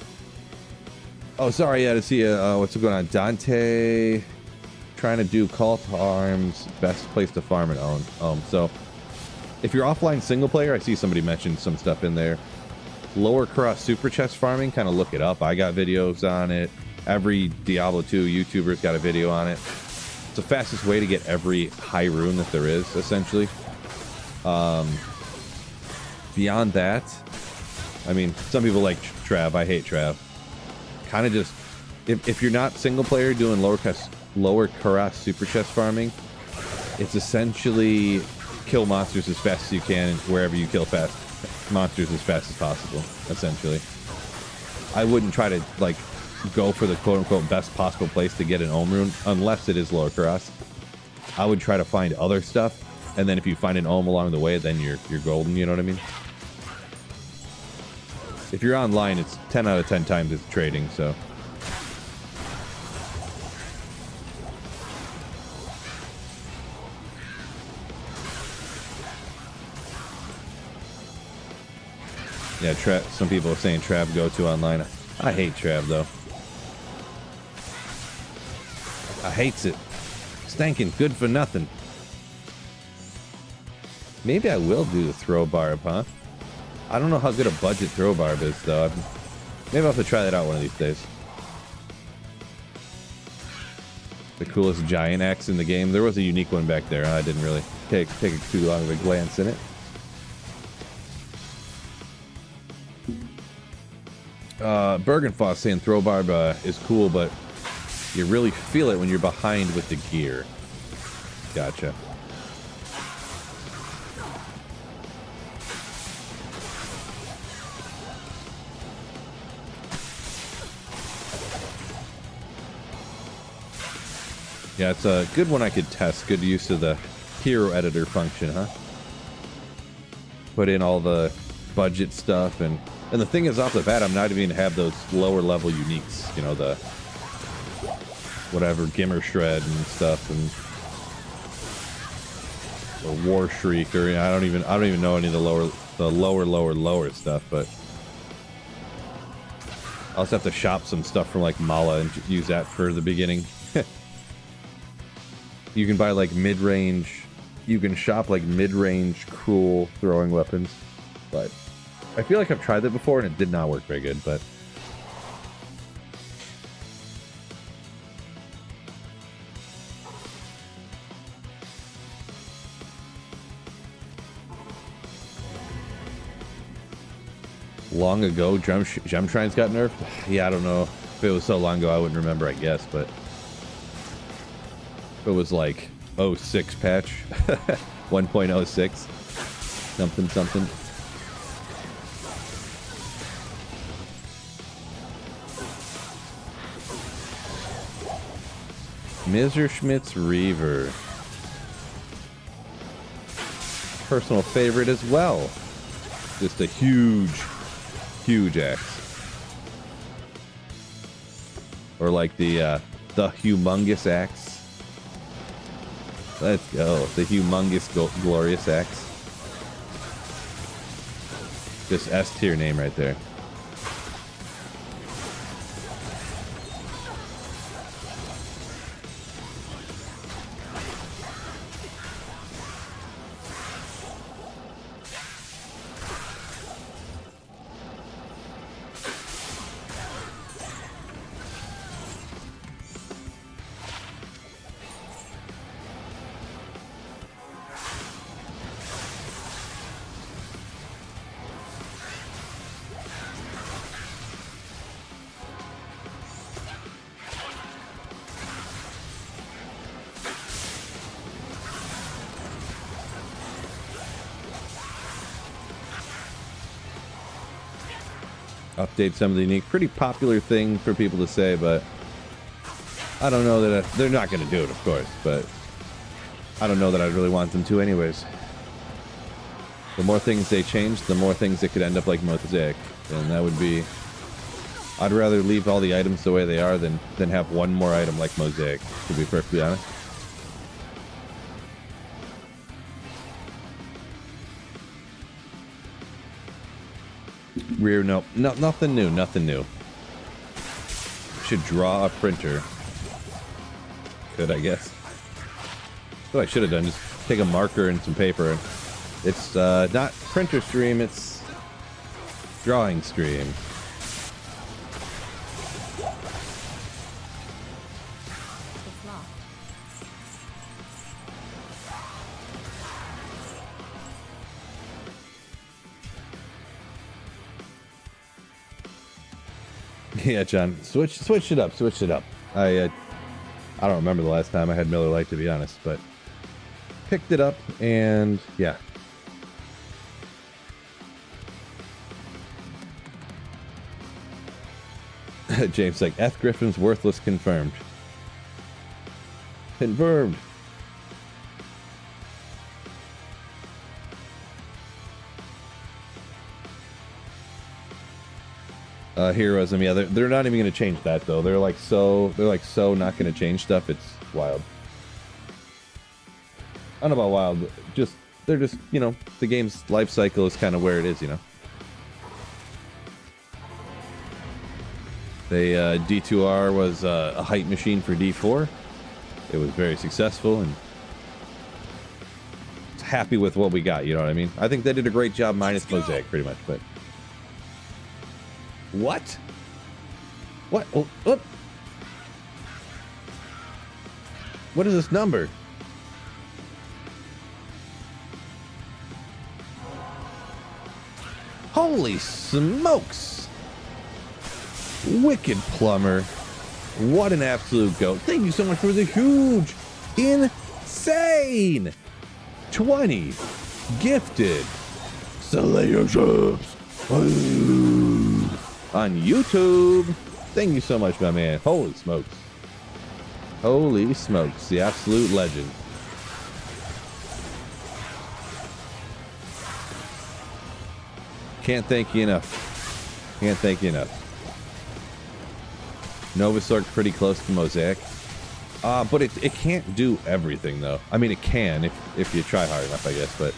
[SPEAKER 1] Oh, sorry. Yeah, to see what's going on. Dante trying to do call to arms. Best place to farm and own. So if you're offline single player, I see somebody mentioned some stuff in there. Lower cross super chest farming, kind of look it up. I got videos on it. Every Diablo 2 YouTuber's got a video on it. It's the fastest way to get every high rune that there is, essentially. Beyond that, I mean, some people like Trav. I hate Trav. Kind of just, if you're not single player doing lower Karas super chest farming, it's essentially kill monsters as fast as you can wherever you kill monsters as fast as possible, essentially. I wouldn't try to like go for the quote-unquote best possible place to get an Ohm rune unless it is lower Karas. I would try to find other stuff, and then if you find an Ohm along the way, then you're golden, you know what I mean? If you're online, it's 10 out of 10 times it's trading, so yeah, some people are saying Trav go to online. I hate Trav though. I hates it. Stankin', good for nothing. Maybe I will do the throw barb, huh? I don't know how good a budget throw barb is, though. Maybe I'll have to try that out one of these days. The coolest giant axe in the game. There was a unique one back there. I didn't really take too long of a glance in it. Bergenfoss saying throw barb is cool, but you really feel it when you're behind with the gear. Gotcha. Yeah, it's a good one I could test. Good use of the hero editor function, huh? Put in all the budget stuff, and the thing is, off the bat, I'm not even gonna have those lower level uniques. You know, the whatever Gimmer Shred and stuff, and the War Shriek, or I don't even know any of the lower stuff, but I'll just have to shop some stuff from like Mala and use that for the beginning. You can buy like mid-range, you can shop like mid-range cruel throwing weapons, but I feel like I've tried that before and it did not work very good, but long ago, Gem Shrines got nerfed? Yeah, I don't know. If it was so long ago, I wouldn't remember, I guess, but it was like 06 patch. 1.06. Something. Messerschmitt's Reaver. Personal favorite as well. Just a huge axe. Or like the humongous axe. Let's go. The humongous glorious axe. Just S tier name right there. Update some of the unique, pretty popular thing for people to say, but I don't know that they're not going to do it, of course, but I don't know that I'd really want them to anyways. The more things they change, the more things that could end up like Mosaic, and that would be, I'd rather leave all the items the way they are than have one more item like Mosaic, to be perfectly honest. Rear, nope. No, nothing new. Should draw a printer. Could, I guess. What I should have done, just take a marker and some paper. It's not printer stream, it's drawing stream. Yeah, John, switch it up. I don't remember the last time I had Miller Lite, to be honest, but picked it up and yeah. James like F Griffin's worthless confirmed. Confirmed. Heroism, yeah, they're not even going to change that though. They're so not going to change stuff. It's wild. I don't know about wild. They're just, you know, the game's life cycle is kind of where it is, you know. They D2R was a height machine for D4. it was very successful, and happy with what we got, you know what I mean? I think they did a great job minus Mosaic, pretty much, but... What? What? Oh, oh. What is this number? Holy smokes! Wicked Plumber. What an absolute goat. Thank you so much for the huge, insane 20 gifted Salatorships on YouTube. Thank you so much, my man. Holy smokes. Holy smokes. The absolute legend. Can't thank you enough. Can't thank you enough. Novasork pretty close to Mosaic. But it can't do everything, though. I mean, it can if you try hard enough, I guess. But,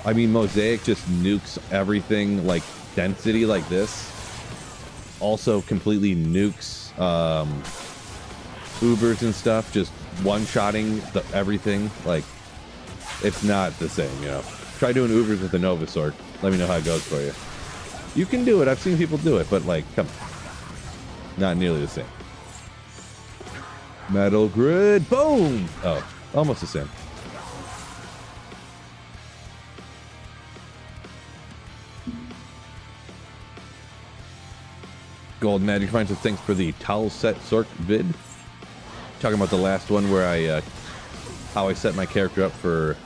[SPEAKER 1] I mean, Mosaic just nukes everything, like, density like this. Also completely nukes Ubers and stuff, just one-shotting everything. Like, it's not the same, you know. Try doing Ubers with the Novasork. Let me know how it goes for you. You can do it. I've seen people do it, but, like, come on. Not nearly the same. Metal Grid. Boom! Oh, almost the same. Gold Magic Finds says thanks for the towel set Sork vid. Talking about the last one where I how I set my character up for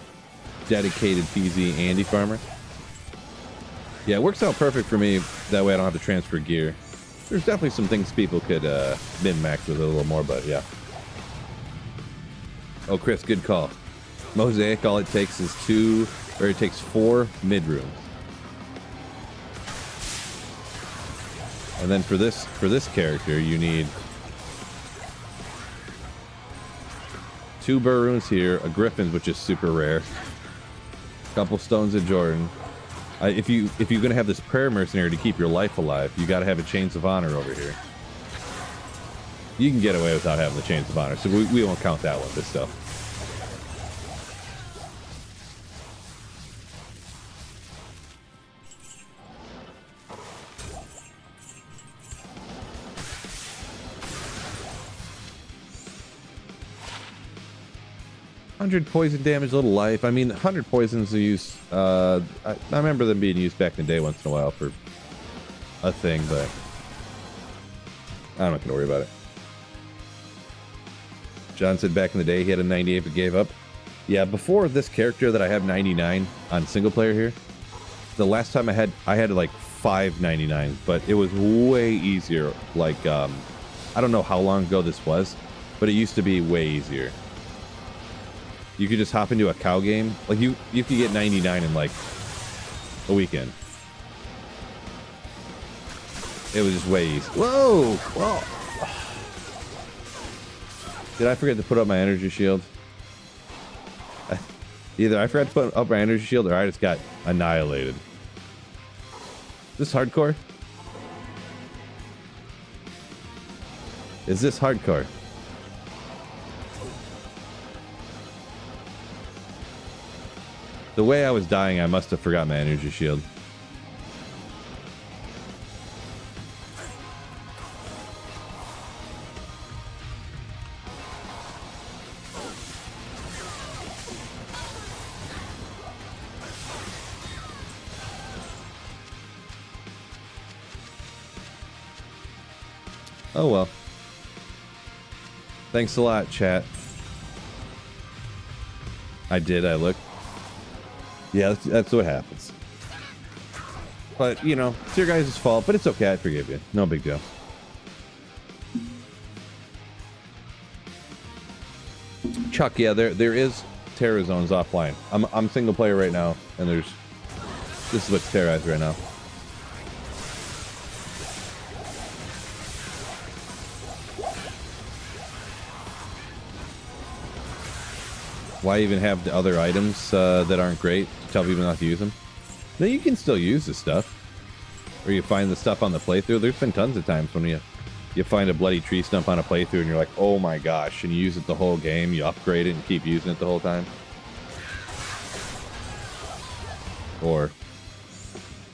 [SPEAKER 1] dedicated PZ Andy farmer. Yeah, it works out perfect for me. That way I don't have to transfer gear. There's definitely some things people could min-max with a little more, but yeah. Oh, Chris, good call. Mosaic, all it takes is 4 mid-rooms. And then for this character, you need 2 burr runes here, a Griffin's, which is super rare, a couple stones of Jordan. If you're gonna have this prayer mercenary to keep your life alive, you got to have a Chains of Honor over here. You can get away without having the Chains of Honor, so we won't count that one. This stuff. Poison damage, little life. I mean, 100 poisons are used. I remember them being used back in the day once in a while for a thing, but I'm not gonna worry about it. John said back in the day he had a 98 but gave up. Yeah, before this character that I have 99 on single player here, the last time I had like 5 99s, but it was way easier. Like I don't know how long ago this was, but it used to be way easier. You could just hop into a cow game. Like, you could get 99 in, like, a weekend. It was just way easy. Whoa! Whoa! Did I forget to put up my energy shield? Either I forgot to put up my energy shield, or I just got annihilated. Is this hardcore? Is this hardcore? The way I was dying, I must have forgot my energy shield. Oh well. Thanks a lot, chat. I looked. Yeah, that's what happens. But, you know, it's your guys' fault, but it's okay. I forgive you. No big deal. Chuck, yeah, there is Terra zones offline. I'm single player right now, and this is what's terrorized right now. Why even have the other items that aren't great to tell people not to use them? No, you can still use this stuff. Or you find the stuff on the playthrough. There's been tons of times when you find a bloody tree stump on a playthrough and you're like, oh my gosh, and you use it the whole game, you upgrade it and keep using it the whole time. Or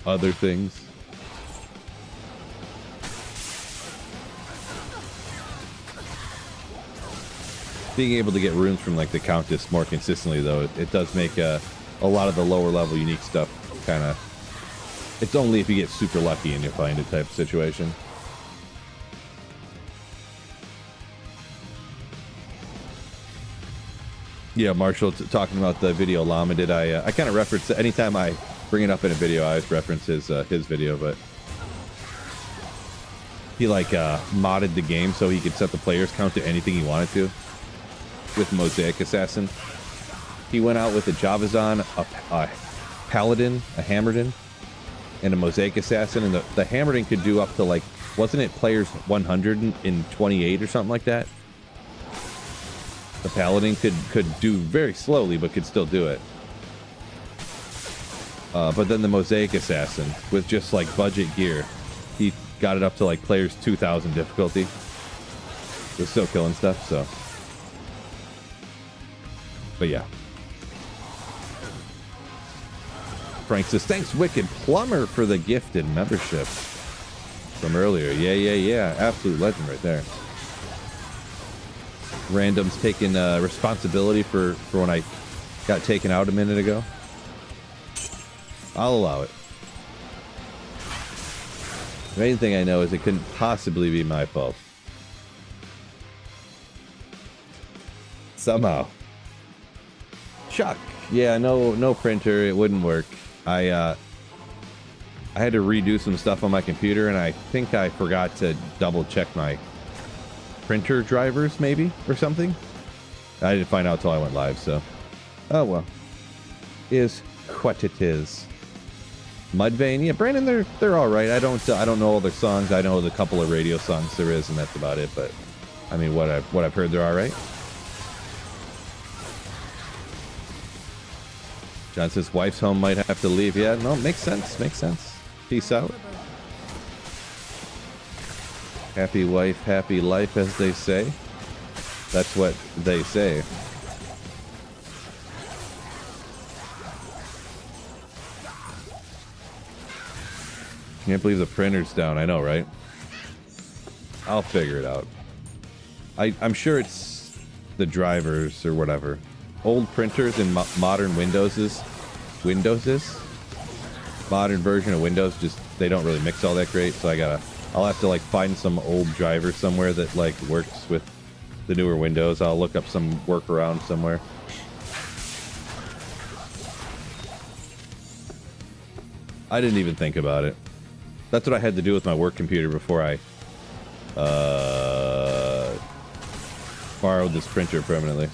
[SPEAKER 1] other things. Being able to get runes from like the Countess more consistently, though, it does make a lot of the lower level unique stuff kind of... It's only if you get super lucky and you find it type of situation. Yeah, Marshall, talking about the video Llama did, I kind of reference it. Anytime I bring it up in a video, I always reference his video, but he like modded the game so he could set the players count to anything he wanted to with Mosaic Assassin. He went out with a Javazon, a Paladin, a Hammerdin, and a Mosaic Assassin, and the Hammerdin could do up to like, wasn't it players 128 or something like that? The Paladin could do very slowly, but could still do it. But then the Mosaic Assassin, with just like budget gear, he got it up to like players 2000 difficulty. Was still killing stuff, so. But yeah. Frank says, thanks Wicked Plumber for the gifted membership from earlier. Yeah. Absolute legend right there. Random's taking responsibility for when I got taken out a minute ago. I'll allow it. The main thing I know is it couldn't possibly be my fault. Somehow. Chuck. Yeah, no printer. It wouldn't work. I had to redo some stuff on my computer, and I think I forgot to double check my printer drivers, maybe, or something. I didn't find out till I went live, so. Oh well. Is what it is. Mudvayne, yeah, Brandon, they're all right. I don't know all their songs. I know the couple of radio songs there is, and that's about it. But I mean, what I've heard, they're all right. John says wife's home, might have to leave. Yeah, no, makes sense. Peace out. Happy wife, happy life, as they say. That's what they say. Can't believe the printer's down. I know, right? I'll figure it out. I'm sure it's the drivers or whatever. Old printers in modern Windows's modern version of Windows, just they don't really mix all that great. So I'll have to like find some old driver somewhere that like works with the newer Windows. I'll look up some workaround somewhere. I didn't even think about it. That's what I had to do with my work computer before I borrowed this printer permanently.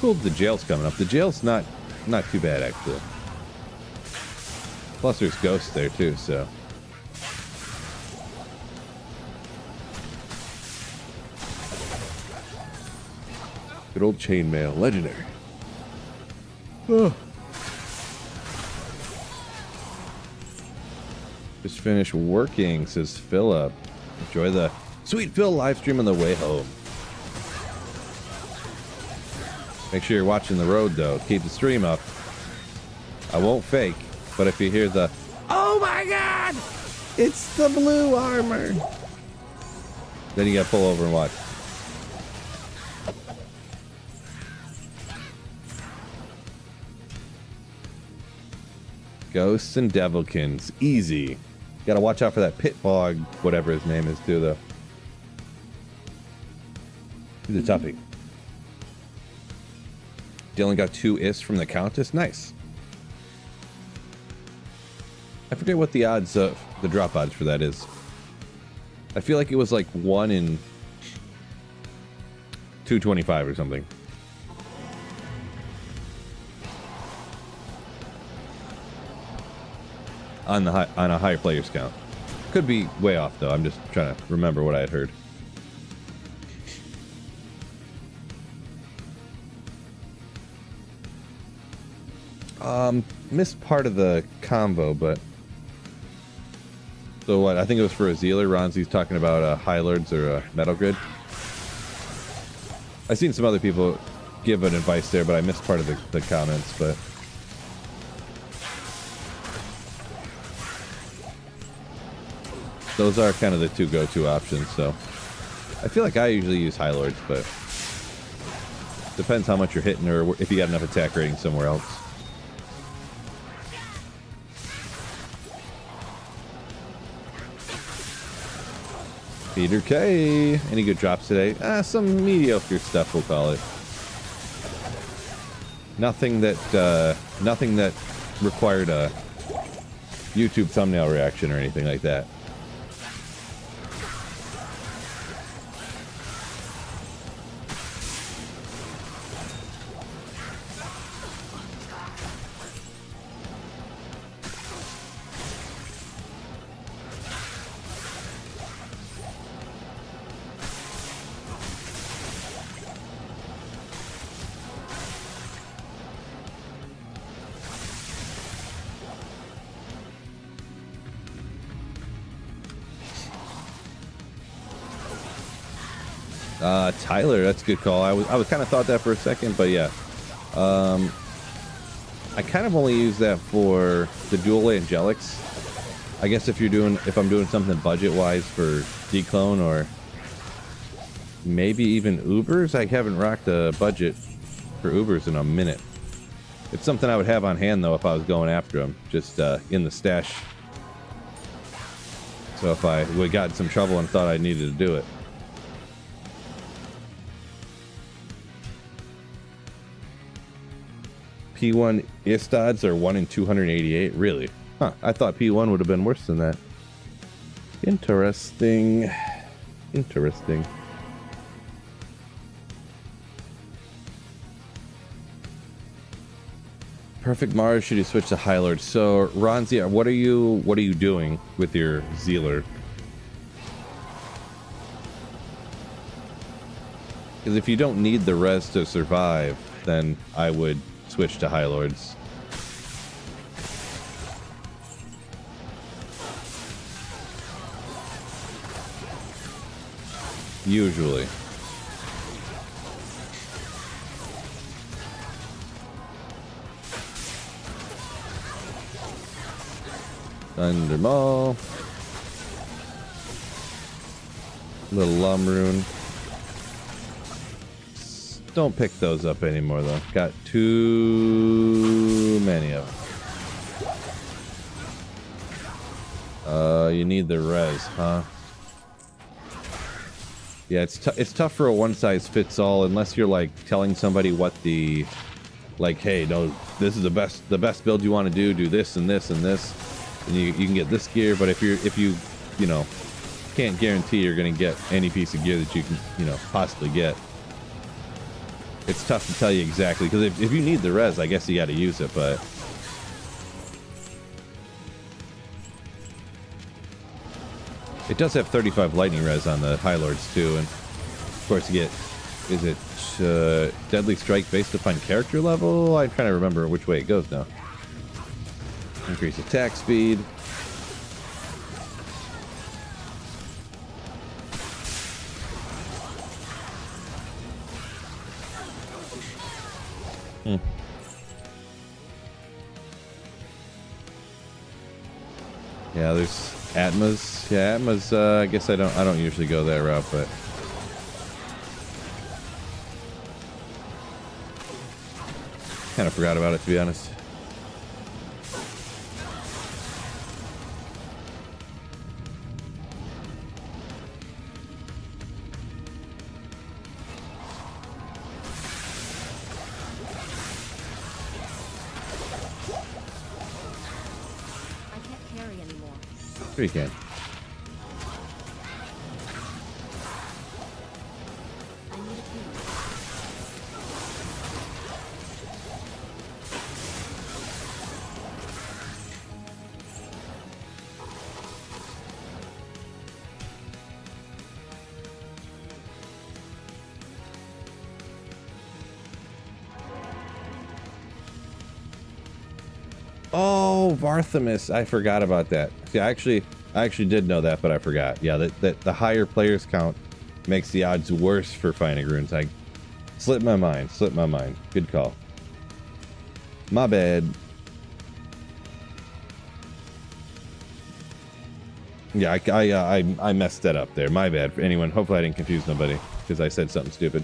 [SPEAKER 1] Cool, the jail's coming up. The jail's not too bad, actually. Plus there's ghosts there too, so. Good old chainmail, legendary. Oh. Just finished working, says Philip. Enjoy the Sweet Phil live stream on the way home. Make sure you're watching the road, though. Keep the stream up. I won't fake, but if you hear the, oh my god, it's the blue armor, then you gotta pull over and watch. Ghosts and Devilkins. Easy. Gotta watch out for that Pitbog, whatever his name is, too, though. He's a toughie. Dylan got 2 ists from the Countess. Nice. I forget what the odds of the drop odds for that is. I feel like it was like 1 in 225 or something. On a higher players count. Could be way off though. I'm just trying to remember what I had heard. Missed part of the combo, but so what? I think it was for a Zealer. Ronzi's talking about High Lords or Metal Grid. I've seen some other people give an advice there, but I missed part of the comments. But those are kind of the two go-to options. So I feel like I usually use High Lords, but depends how much you're hitting or if you got enough attack rating somewhere else. Peter K. Any good drops today? Some mediocre stuff, we'll call it. Nothing that required a YouTube thumbnail reaction or anything like that. Tyler, that's a good call. I was kind of thought that for a second, but yeah. I kind of only use that for the dual angelics. I guess if I'm doing something budget-wise for declone or maybe even Ubers. I haven't rocked a budget for Ubers in a minute. It's something I would have on hand though if I was going after them, just in the stash. So if I would have gotten some trouble and thought I needed to do it. P1 Istods are 1 in 288. Really? Huh. I thought P1 would have been worse than that. Interesting. Interesting. Perfect Mars, should you switch to High Lord? So, Ronzi, what are you doing with your Zealer? Because if you don't need the res to survive, then I would switch to High Lords. Usually. Thunder Maul. Little Lumrune. Don't pick those up anymore though. Got too many of them. You need the res, huh? Yeah, it's tough for a one-size-fits-all unless you're like telling somebody what the, like, hey, no, this is the best build you want to do this and this and this, and you can get this gear. But if you know, can't guarantee you're gonna get any piece of gear that you can, you know, possibly get. It's tough to tell you exactly, because if you need the res, I guess you got to use it, but it does have 35 lightning res on the High Lords too, and of course you get, is it Deadly Strike based upon character level? I'm trying to remember which way it goes now. Increase attack speed. Yeah, there's Atmas. Yeah, Atmas. I guess I don't usually go that route, but kind of forgot about it, to be honest. Sure you can. Oh, Varthamus. I forgot about that. See, I actually did know that, but I forgot. Yeah, that the higher players count makes the odds worse for finding runes. I slipped my mind. Good call. My bad. Yeah, I messed that up there. My bad for anyone. Hopefully I didn't confuse nobody because I said something stupid.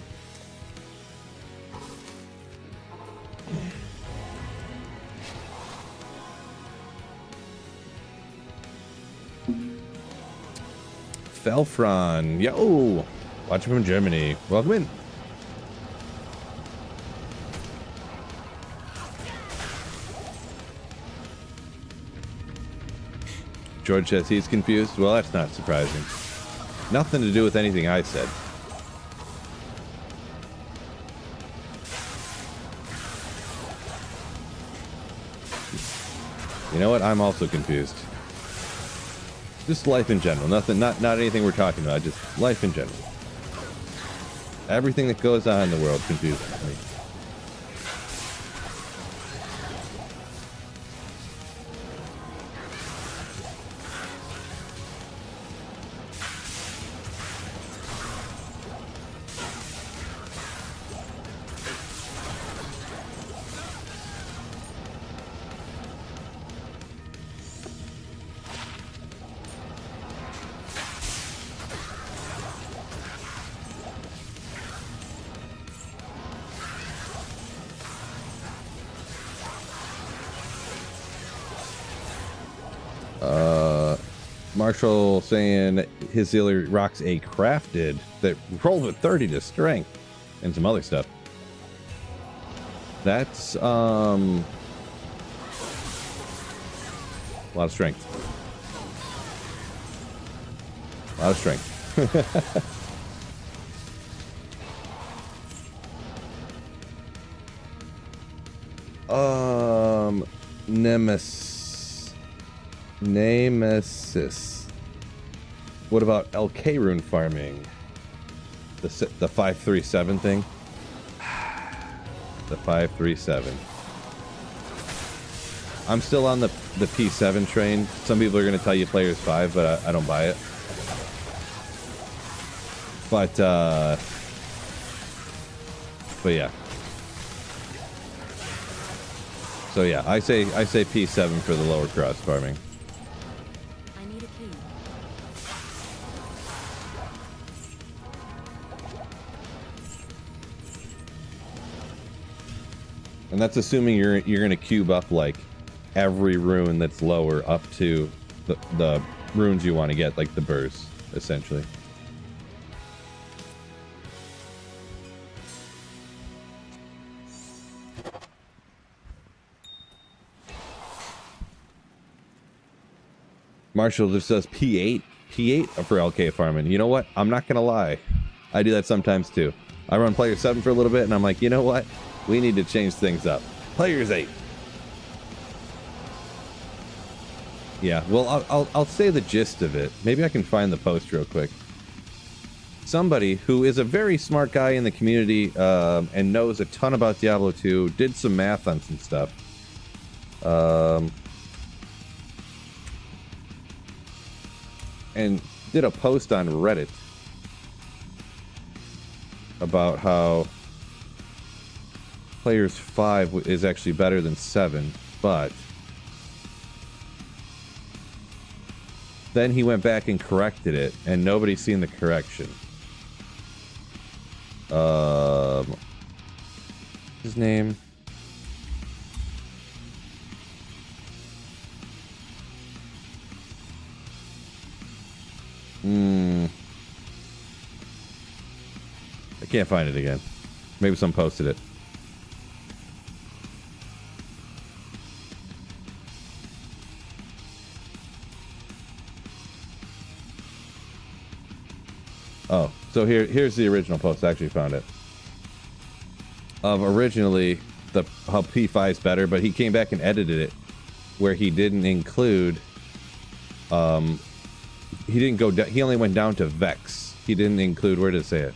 [SPEAKER 1] Felfron, yo, watching from Germany. Welcome in. George says he's confused. Well, that's not surprising. Nothing to do with anything I said. You know what? I'm also confused. Just life in general. Nothing, not anything we're talking about. Just life in general. Everything that goes on in the world confuses me. Marshall saying his Zilly rocks a crafted that rolls with 30 to strength and some other stuff. That's a lot of strength. A lot of strength. Nemesis. What about LK rune farming? The 537 thing? The 537. I'm still on the P7 train. Some people are going to tell you players 5, but I don't buy it. But yeah. So yeah, I say P7 for the lower cross farming.
[SPEAKER 3] I need a key.
[SPEAKER 1] And that's assuming you're going to cube up like every rune that's lower up to the runes you want to get, like the burst, essentially. Marshall just says P8 for LK farming. You know what? I'm not gonna lie, I do that sometimes too. I run player 7 for a little bit, and I'm like, you know what? We need to change things up. Players 8. Yeah. Well, I'll say the gist of it. Maybe I can find the post real quick. Somebody who is a very smart guy in the community and knows a ton about Diablo 2 did some math on some stuff. And did a post on Reddit about how players 5 is actually better than 7, but then he went back and corrected it, and nobody's seen the correction. His name? I can't find it again. Maybe someone posted it. Oh, so here's the original post. I actually found it. Of originally how P5 is better, but he came back and edited it where he didn't include he didn't go down, he only went down to Vex. He didn't include, where did it say it?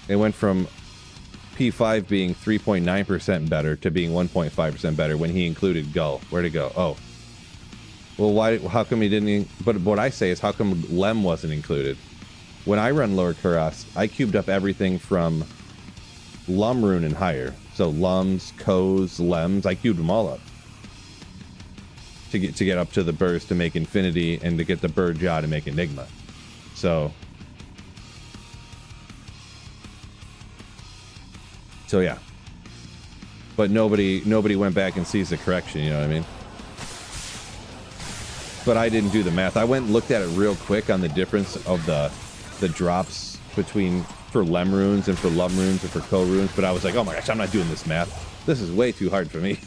[SPEAKER 1] It went from P5 being 3.9% better to being 1.5% better when he included Gull? Where'd it go? Oh. Well, why? How come he didn't? But what I say is, how come Lem wasn't included? When I run Lower Kuras, I cubed up everything from Lum Rune and higher. So Lums, Kos, Lems, I cubed them all up. To get up to the burst to make Infinity and to get the Bird Jaw to make Enigma. So yeah. But nobody went back and sees the correction, you know what I mean? But I didn't do the math. I went and looked at it real quick on the difference of the drops between for Lem runes and for Lum runes and for Ko runes, but I was like, oh my gosh, I'm not doing this math. This is way too hard for me.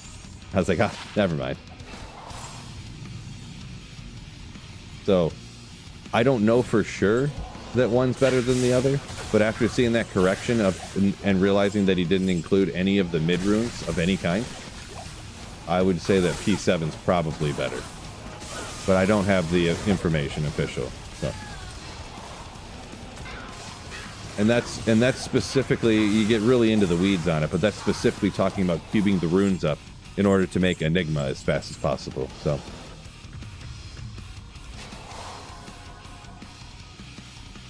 [SPEAKER 1] I was like, never mind. So, I don't know for sure that one's better than the other, but after seeing that correction and realizing that he didn't include any of the mid runes of any kind, I would say that P7's probably better. But I don't have the information official. So. And that's specifically, you get really into the weeds on it, but that's specifically talking about cubing the runes up in order to make Enigma as fast as possible. So.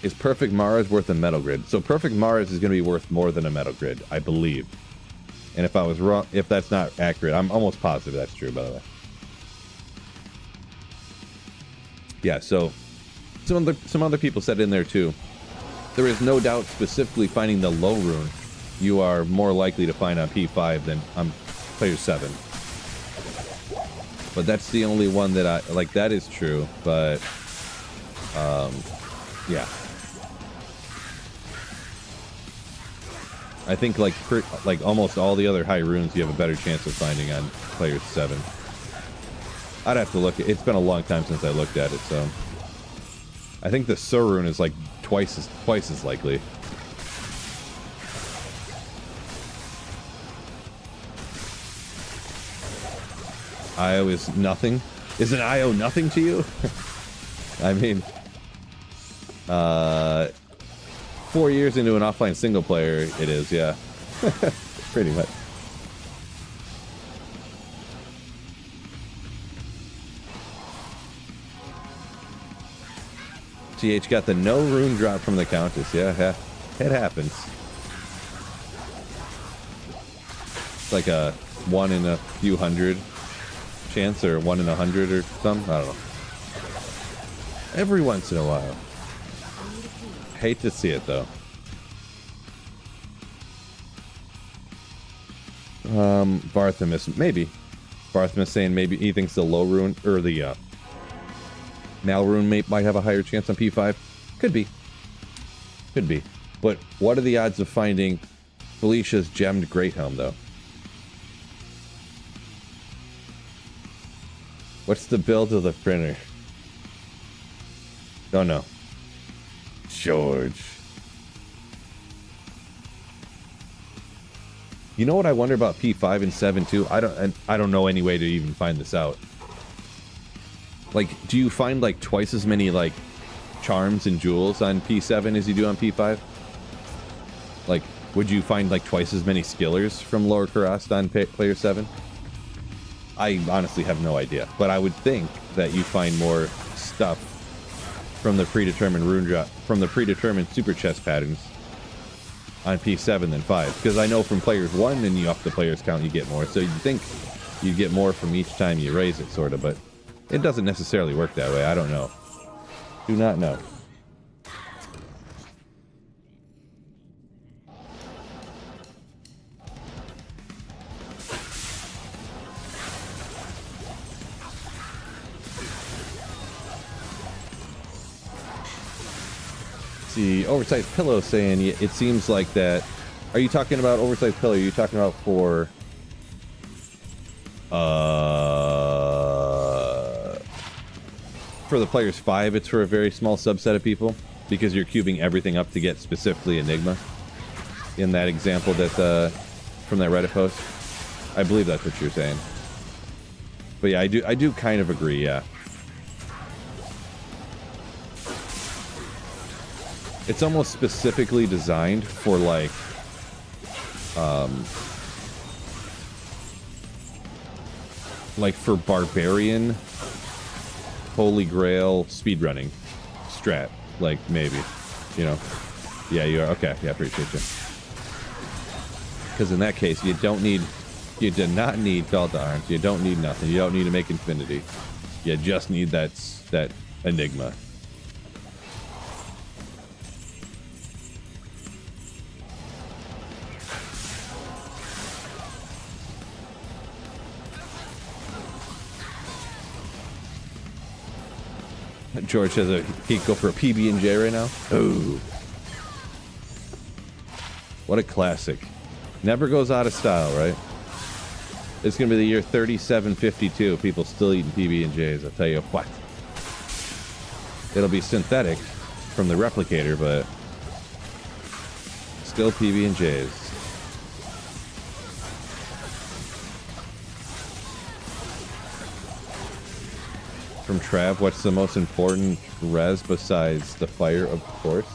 [SPEAKER 1] Is Perfect Mars worth a metal grid? So Perfect Mars is going to be worth more than a metal grid, I believe. And if I was wrong, if that's not accurate, I'm almost positive that's true, by the way. Yeah, so some other people said in there too. There is no doubt specifically finding the low rune you are more likely to find on P5 than on player 7. But that's the only one that I like. That is true, but yeah. I think like almost all the other high runes you have a better chance of finding on player 7. I'd have to look. It's been a long time since I looked at it, so I think the Sur rune is like twice as likely. IO is nothing. Is an IO nothing to you? I mean, 4 years into an offline single player, it is, yeah. Pretty much. TH got the no rune drop from the Countess. Yeah, it happens. It's like a 1 in a few hundred chance, or 1 in 100 or something. I don't know. Every once in a while. Hate to see it though. Barthemus, maybe. Barthemus saying maybe he thinks the low rune or the Mal rune might have a higher chance on P5. Could be. Could be. But what are the odds of finding Felicia's gemmed Great Helm though? What's the build of the printer? Don't know. George. You know what I wonder about P5 and 7 too? I don't know any way to even find this out. Like, do you find like twice as many like charms and jewels on P7 as you do on P5? Like, would you find like twice as many skillers from Lower Kurast on player 7? I honestly have no idea, but I would think that you find more stuff from the predetermined rune drop, from the predetermined super chest patterns on P7 than 5. Because I know from players 1 and you up the players count, you get more. So you'd think you get more from each time you raise it, sort of, but it doesn't necessarily work that way. I don't know. Do not know. See, Oversized Pillow saying it seems like that. Are you talking about Oversized Pillow? Are you talking about for the players 5? It's for a very small subset of people because you're cubing everything up to get specifically Enigma. In that example that from that Reddit post, I believe that's what you're saying. But yeah, I do kind of agree. Yeah. It's almost specifically designed for like like for barbarian, holy grail speedrunning strat, like maybe, you know. Yeah, you are. Okay, yeah, appreciate you. Because in that case, you do not need Call to Arms. You don't need nothing. You don't need to make Infinity. You just need that Enigma. George has he'd go for a PB&J right now. Oh, what a classic! Never goes out of style, right? It's gonna be the year 3752. People still eating PB&Js. I'll tell you what. It'll be synthetic from the replicator, but still PB&Js. From Trav, what's the most important res besides the fire, of course?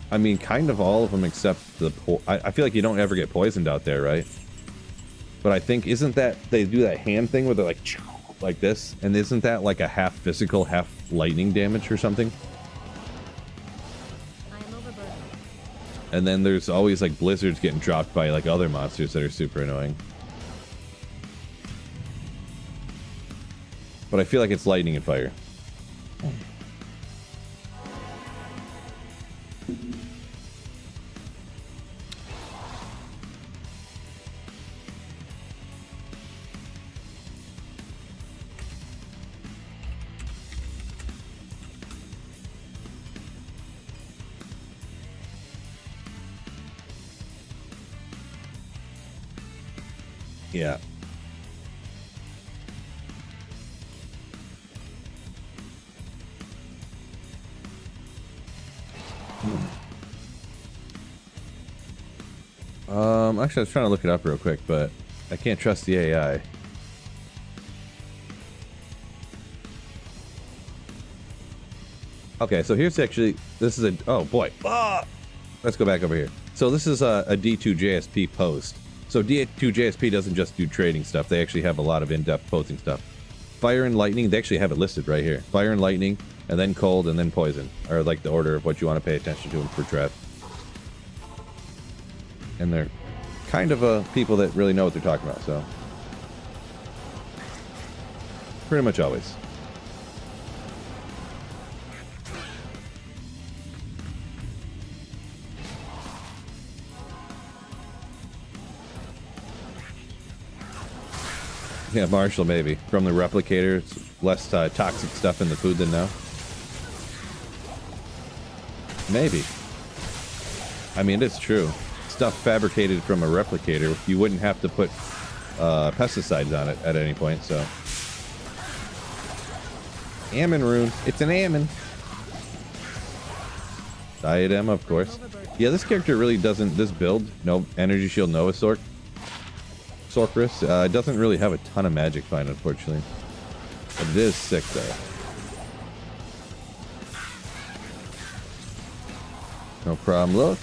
[SPEAKER 1] I mean, kind of all of them except the I feel like you don't ever get poisoned out there, right? But I think, isn't that they do that hand thing where they're like this, and isn't that like a half physical, half lightning damage or something?
[SPEAKER 3] I am overburdened.
[SPEAKER 1] And then there's always like blizzards getting dropped by like other monsters that are super annoying. But I feel like it's lightning and fire. Yeah. Actually, I was trying to look it up real quick, but I can't trust the AI. Okay, so here's actually, this is a, oh boy. Ah! Let's go back over here. So this is a D2JSP post. So D2JSP doesn't just do trading stuff. They actually have a lot of in-depth posting stuff. Fire and lightning, they actually have it listed right here. Fire and lightning, and then cold, and then poison. Are like the order of what you want to pay attention to for Trev. And they're kind of people that really know what they're talking about, so. Pretty much always. Yeah, Marshall, maybe. From the replicator, it's less toxic stuff in the food than now. Maybe. I mean, it's true. Stuff fabricated from a replicator, you wouldn't have to put pesticides on it at any point, so. Ammon rune. It's an Ammon. Diadem, of course. Yeah, this character really doesn't, this build, no energy shield, Nova Sorceress, it doesn't really have a ton of magic find, unfortunately. But it is sick, though. No problem. Look.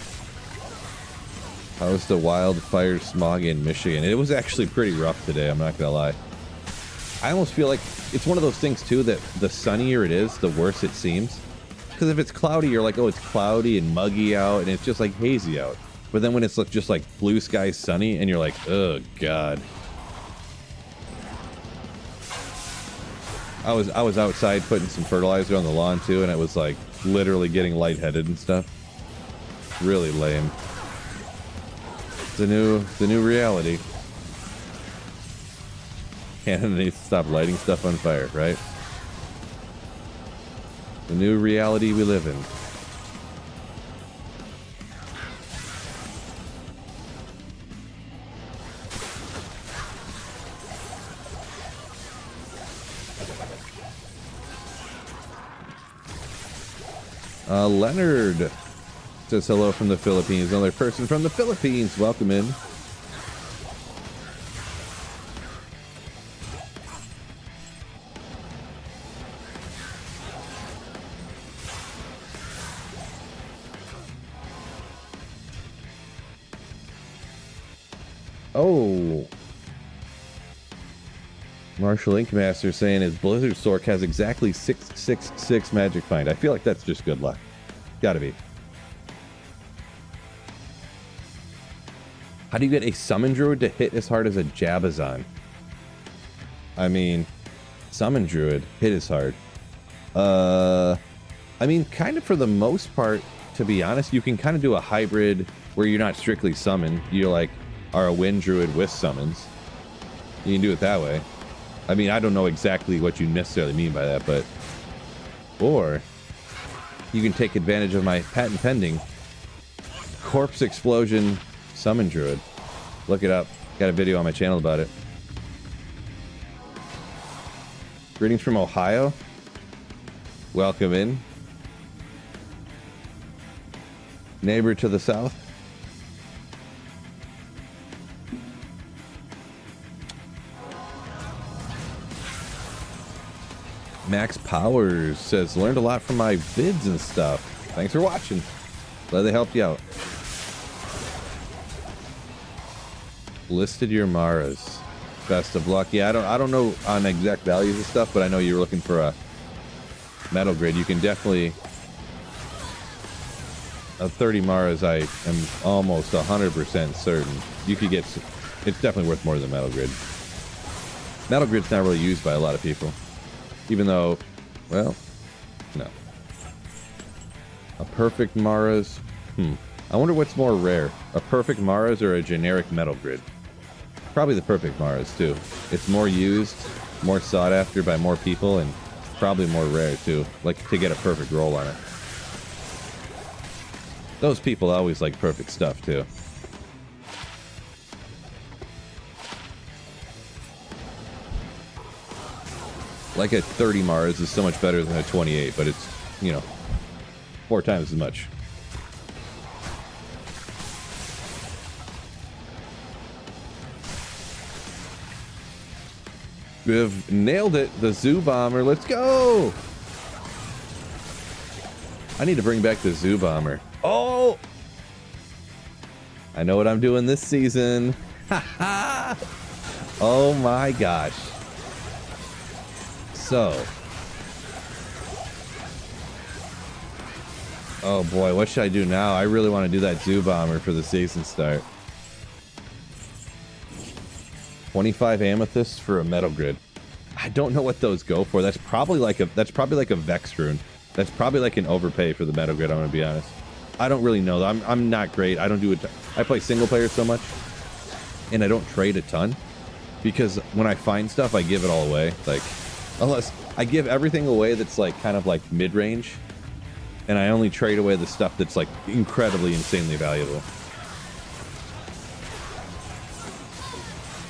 [SPEAKER 1] How's the wildfire smog in Michigan? It was actually pretty rough today, I'm not gonna lie. I almost feel like it's one of those things, too, that the sunnier it is, the worse it seems. Because if it's cloudy, you're like, oh, it's cloudy and muggy out, and it's just like hazy out. But then when it's just like blue sky sunny, and you're like, oh, God. I was outside putting some fertilizer on the lawn, too, and it was like literally getting lightheaded and stuff. Really lame. The new reality. Canada needs to stop lighting stuff on fire, right? The new reality we live in. Leonard says hello from the Philippines. Another person from the Philippines. Welcome in. Oh. Marshall Inkmaster saying his Blizzard Sork has exactly 666 Magic Find. I feel like that's just good luck. Gotta be. How do you get a Summon Druid to hit as hard as a Jabazon? I mean, Summon Druid hit as hard. I mean, kind of for the most part, to be honest, you can kind of do a hybrid where you're not strictly summon. You like are a Wind Druid with summons. You can do it that way. I mean, I don't know exactly what you necessarily mean by that, but... Or, you can take advantage of my patent pending Corpse Explosion Summon Druid. Look it up. Got a video on my channel about it. Greetings from Ohio. Welcome in. Neighbor to the south. Max Powers says, learned a lot from my vids and stuff. Thanks for watching. Glad they helped you out. Listed your Maras. Best of luck. Yeah, I don't know on exact values and stuff, but I know you're looking for a metal grid. You can definitely... Of 30 Maras, I am almost 100% certain. You could get... It's definitely worth more than metal grid. Metal grid's not really used by a lot of people. Even though, well, no. A perfect Maras. I wonder what's more rare. A perfect Maras or a generic metal grid? Probably the perfect Maras, too. It's more used, more sought after by more people, and probably more rare, too. Like, to get a perfect roll on it. Those people always like perfect stuff, too. Like a 30 Mars is so much better than a 28, but it's, you know, 4 times as much. We've nailed it. The Zoo Bomber. Let's go. I need to bring back the Zoo Bomber. Oh! I know what I'm doing this season. Ha Oh my gosh. So. Oh boy, what should I do now? I really want to do that Zoo Bomber for the season start. 25 amethysts for a metal grid. I don't know what those go for. That's probably like a Vex rune. That's probably like an overpay for the metal grid, I'm gonna be honest. I don't really know. I'm not great. I don't do it. I play single player so much, and I don't trade a ton because when I find stuff, I give it all away. Like, unless I give everything away that's like kind of like mid-range, and I only trade away the stuff that's like incredibly, insanely valuable.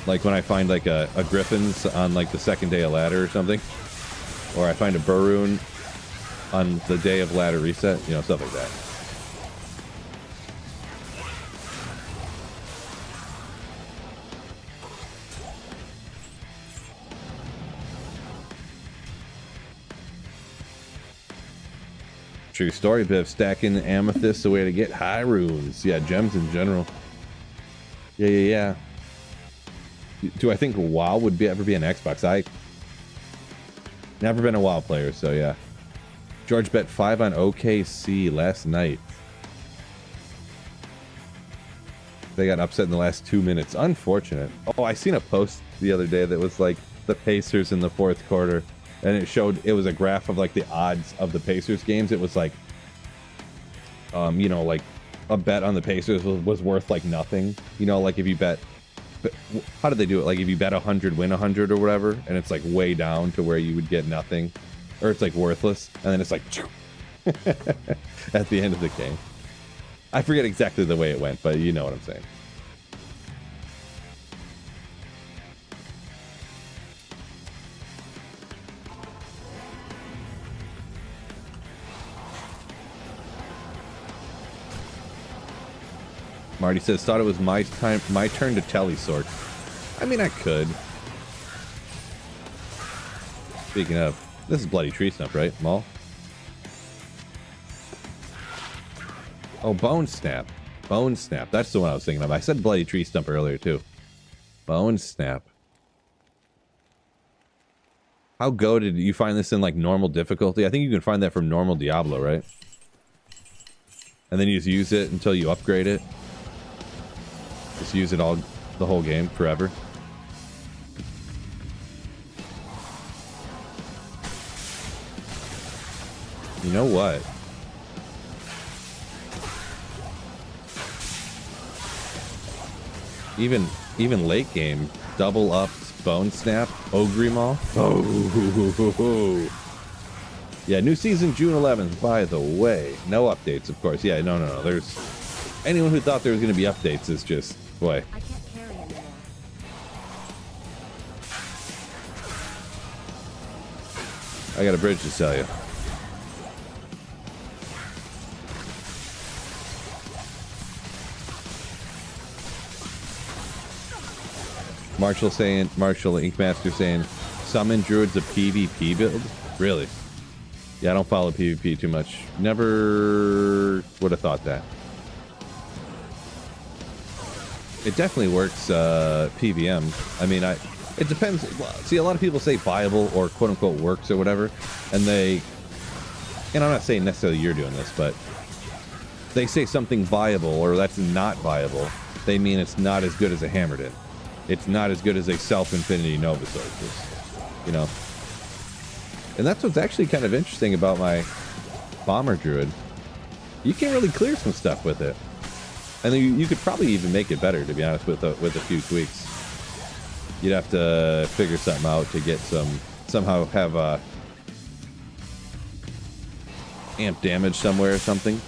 [SPEAKER 1] Like when I find like a Griffin's on like the second day of ladder or something, or I find a Burroon on the day of ladder reset, you know, stuff like that. True story, Biv. Stacking amethyst the way to get high runes. Yeah, gems in general. Yeah. Do I think WoW would ever be an Xbox? I never been a WoW player, so yeah. George bet 5 on OKC last night. They got upset in the last 2 minutes. Unfortunate. Oh, I seen a post the other day that was like the Pacers in the 4th quarter, and it was a graph of like the odds of the Pacers games. It was like, you know, like a bet on the Pacers was worth like nothing. You know, like if you bet. But how did they do it? Like if you bet 100, win 100 or whatever, and it's like way down to where you would get nothing, or it's like worthless, and then it's like at the end of the game. I forget exactly the way it went, but you know what I'm saying. Marty says, thought it was my turn to Telesort. I mean, I could. Speaking of, this is Bloody Tree Stump, right, Maul? Oh, Bone Snap. Bone Snap. That's the one I was thinking of. I said Bloody Tree Stump earlier, too. Bone snap. How goated, you find this in like normal difficulty? I think you can find that from normal Diablo, right? And then you just use it until you upgrade it. Just use it all, the whole game, forever. You know what? Even late game, double up bone snap, Ogre Maul. Oh, yeah, new season June 11th. By the way, no updates, of course. Yeah, no. There's anyone who thought there was going to be updates is just boy.
[SPEAKER 3] I can't carry anymore.
[SPEAKER 1] I got a bridge to sell you. Marshall Inkmaster saying, summon druids a PvP build? Really? Yeah, I don't follow PvP too much. Never would have thought that. It definitely works PVM. I mean, it depends. See, a lot of people say viable or quote unquote works or whatever, and I'm not saying necessarily you're doing this, but they say something viable or that's not viable. They mean it's not as good as a Hammerden. It's not as good as a self-infinity Nova Sword, you know. And that's what's actually kind of interesting about my Bomber Druid. You can really clear some stuff with it. And you could probably even make it better, to be honest, with a few tweaks. You'd have to figure something out to get somehow have amp damage somewhere or something.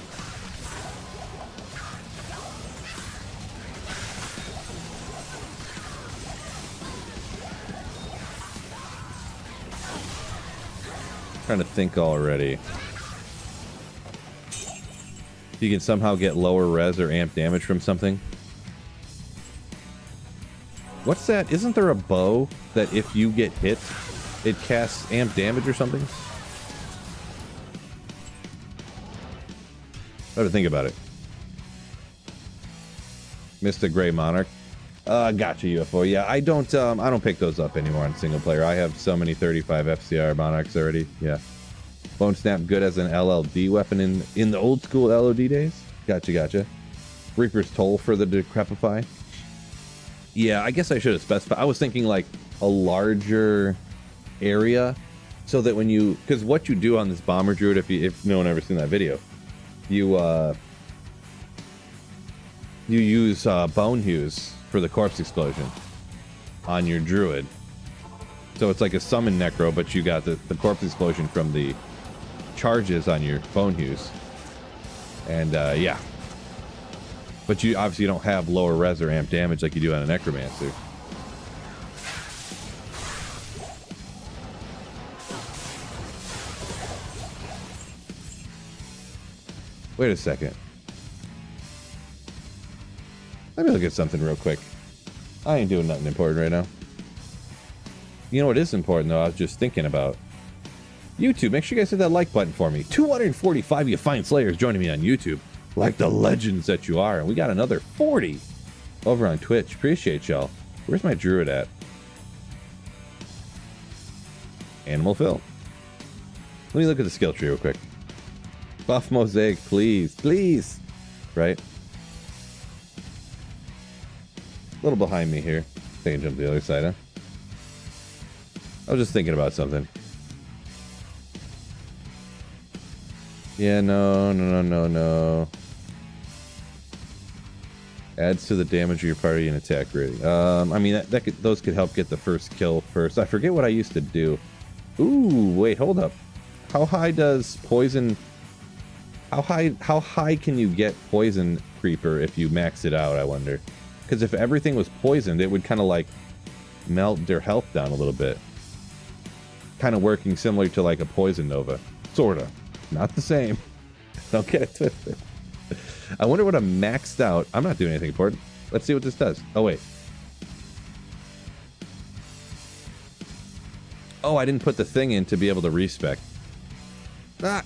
[SPEAKER 1] Trying to think already. You can somehow get lower res or amp damage from something. What's that? Isn't there a bow that if you get hit, it casts amp damage or something? I have to think about it. Mr. Gray Monarch. Gotcha, UFO. Yeah, I don't pick those up anymore on single player. I have so many 35 FCR Monarchs already. Yeah. Bone Snap good as an LLD weapon in the old school LOD days. Gotcha. Reaper's Toll for the Decrepify. Yeah, I guess I should have specified. I was thinking like a larger area so that when you, because what you do on this Bomber Druid, if no one ever seen that video, you use Bone Hues for the corpse explosion on your druid. So it's like a summon necro, but you got the corpse explosion from the charges on your Bone Hues. And yeah. But you obviously don't have lower res or amp damage like you do on a necromancer. Wait a second. Let me look at something real quick. I ain't doing nothing important right now. You know what is important, though? I was just thinking about. YouTube, make sure you guys hit that like button for me. 245 you fine slayers joining me on YouTube. Like the legends that you are. And we got another 40 over on Twitch. Appreciate y'all. Where's my druid at? Animal Phil. Let me look at the skill tree real quick. Buff Mosaic, please. Please. Right? A little behind me here. I can jump to the other side, huh? I was just thinking about something. Yeah, no. Adds to the damage of your party and attack rating. I mean, those could help get the first kill first. I forget what I used to do. Ooh, wait, hold up. How high does poison... How high can you get Poison Creeper if you max it out, I wonder? Because if everything was poisoned, it would kind of like melt their health down a little bit. Kind of working similar to like a Poison Nova. Sorta. Not the same. Don't get it twisted. I wonder what a maxed out... I'm not doing anything important. Let's see what this does. Oh, wait. Oh, I didn't put the thing in to be able to respec. Ah!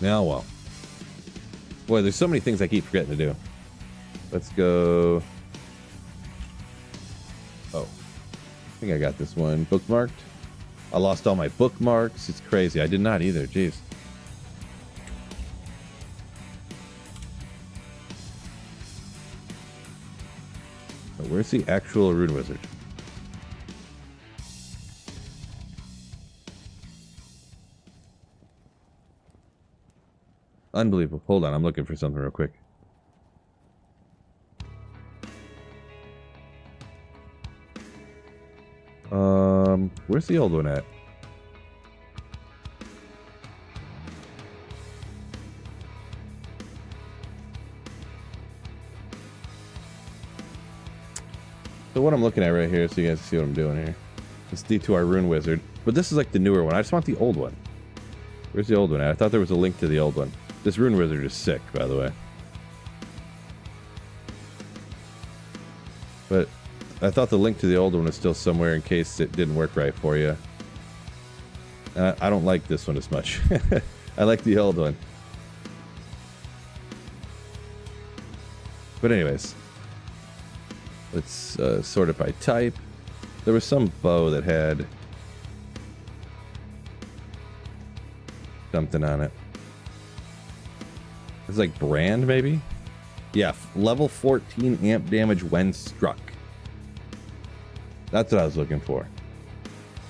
[SPEAKER 1] Now, well. Boy, there's so many things I keep forgetting to do. Let's go. Oh, I think I got this one bookmarked. I lost all my bookmarks. It's crazy. I did not either. Jeez. Oh, where's the actual rune wizard? Unbelievable. Hold on, I'm looking for something real quick. Where's the old one at? So what I'm looking at right here, so you guys can see what I'm doing here. It's D2R Rune Wizard, but this is like the newer one. I just want the old one. Where's the old one at? I thought there was a link to the old one. This Rune Wizard is sick, by the way. But I thought the link to the old one was still somewhere in case it didn't work right for you. I don't like this one as much. I like the old one. But anyways, let's sort it by type. There was some bow that had something on it. It's like brand, maybe? Yeah, level 14 amp damage when struck. That's what I was looking for.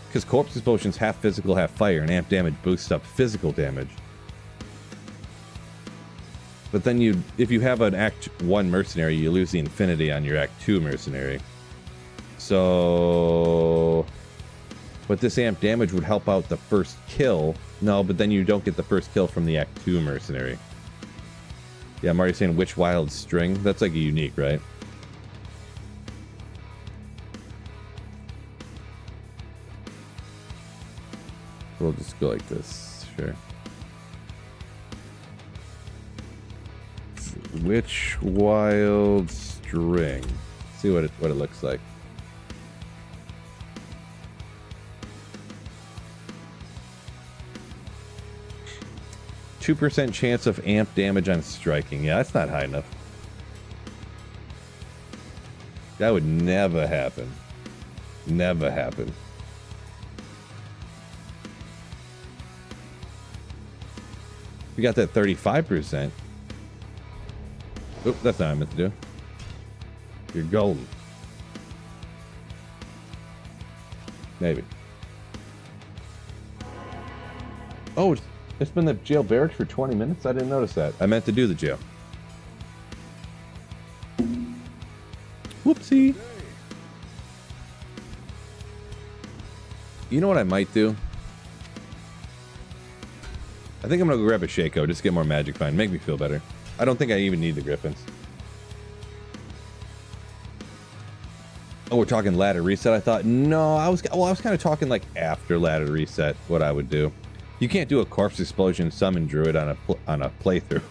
[SPEAKER 1] Because corpse explosion's half physical, half fire, and amp damage boosts up physical damage. But then if you have an Act 1 mercenary, you lose the infinity on your Act 2 mercenary. So... But this amp damage would help out the first kill. No, but then you don't get the first kill from the Act 2 mercenary. Yeah, I'm already saying which wild string. That's like a unique, right? We'll just go like this, sure. Which wild string? See what it looks like. %2 chance of amp damage on striking. Yeah, that's not high enough. That would never happen. Never happen. We got that 35%. Oop, that's not what I meant to do. You're golden. Maybe. Oh, it's been the jail barracks for 20 minutes? I didn't notice that. I meant to do the jail. Whoopsie. You know what I might do? I think I'm gonna go grab a Shaco, just get more magic find, make me feel better. I don't think I even need the Griffins. Oh, we're talking ladder reset. I thought no, I was kind of talking like after ladder reset, what I would do. You can't do a corpse explosion summon druid on a playthrough.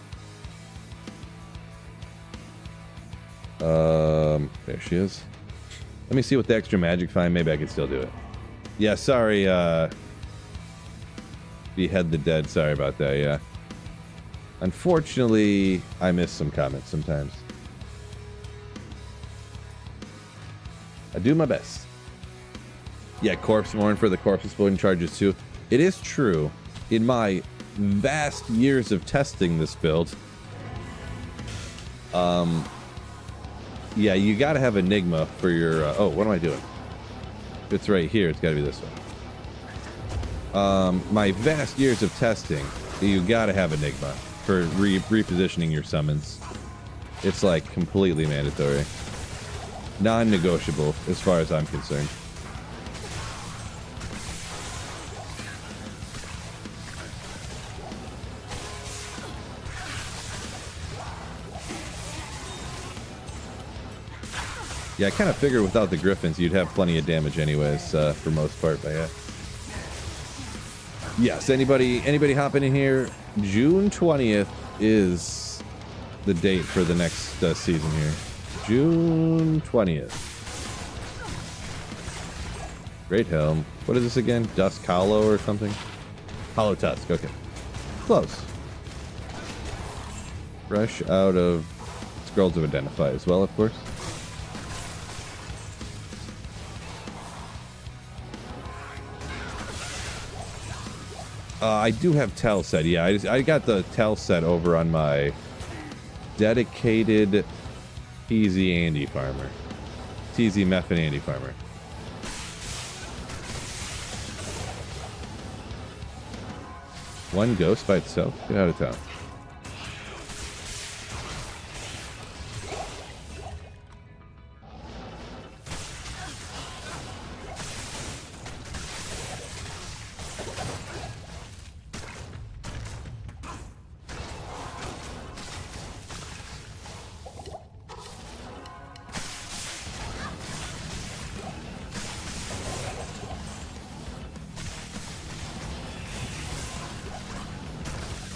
[SPEAKER 1] There she is. Let me see what the extra magic find. Maybe I can still do it. Yeah, sorry. Behead the dead. Sorry about that. Yeah. Unfortunately, I miss some comments sometimes. I do my best. Yeah, corpse mourn for the corpse explosion charges too. It is true. In my vast years of testing this build, yeah, you got to have Enigma for your. Oh, what am I doing? If it's right here, it's got to be this one. My vast years of testing, you got to have Enigma for repositioning your summons. It's like completely mandatory, non-negotiable as far as I'm concerned. Yeah, I kind of figured without the Griffins, you'd have plenty of damage anyways, for most part, but yeah. Yes, anybody hopping in here? June 20th is the date for the next season here. June 20th. Great Helm. What is this again? Dusk Hollow or something? Hollow Tusk, okay. Close. Fresh out of Scrolls of Identify as well, of course. I do have Tell set. Yeah, I got the Tell set over on my dedicated TZ Andy farmer. TZ MEPH and Andy farmer. One ghost by itself? Get out of town.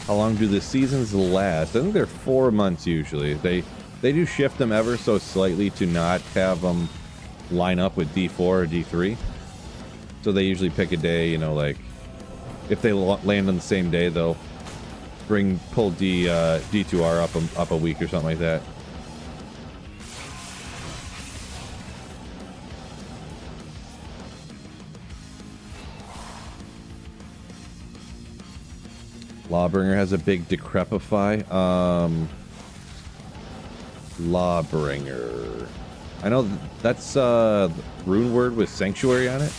[SPEAKER 1] How long do the seasons last? I think they're 4 months usually. They do shift them ever so slightly to not have them line up with D4 or D3. So they usually pick a day, you know, like if they land on the same day, they'll pull D2R up a week or something like that. Lawbringer has a big decrepify. Lawbringer. I know that's rune word with sanctuary on it.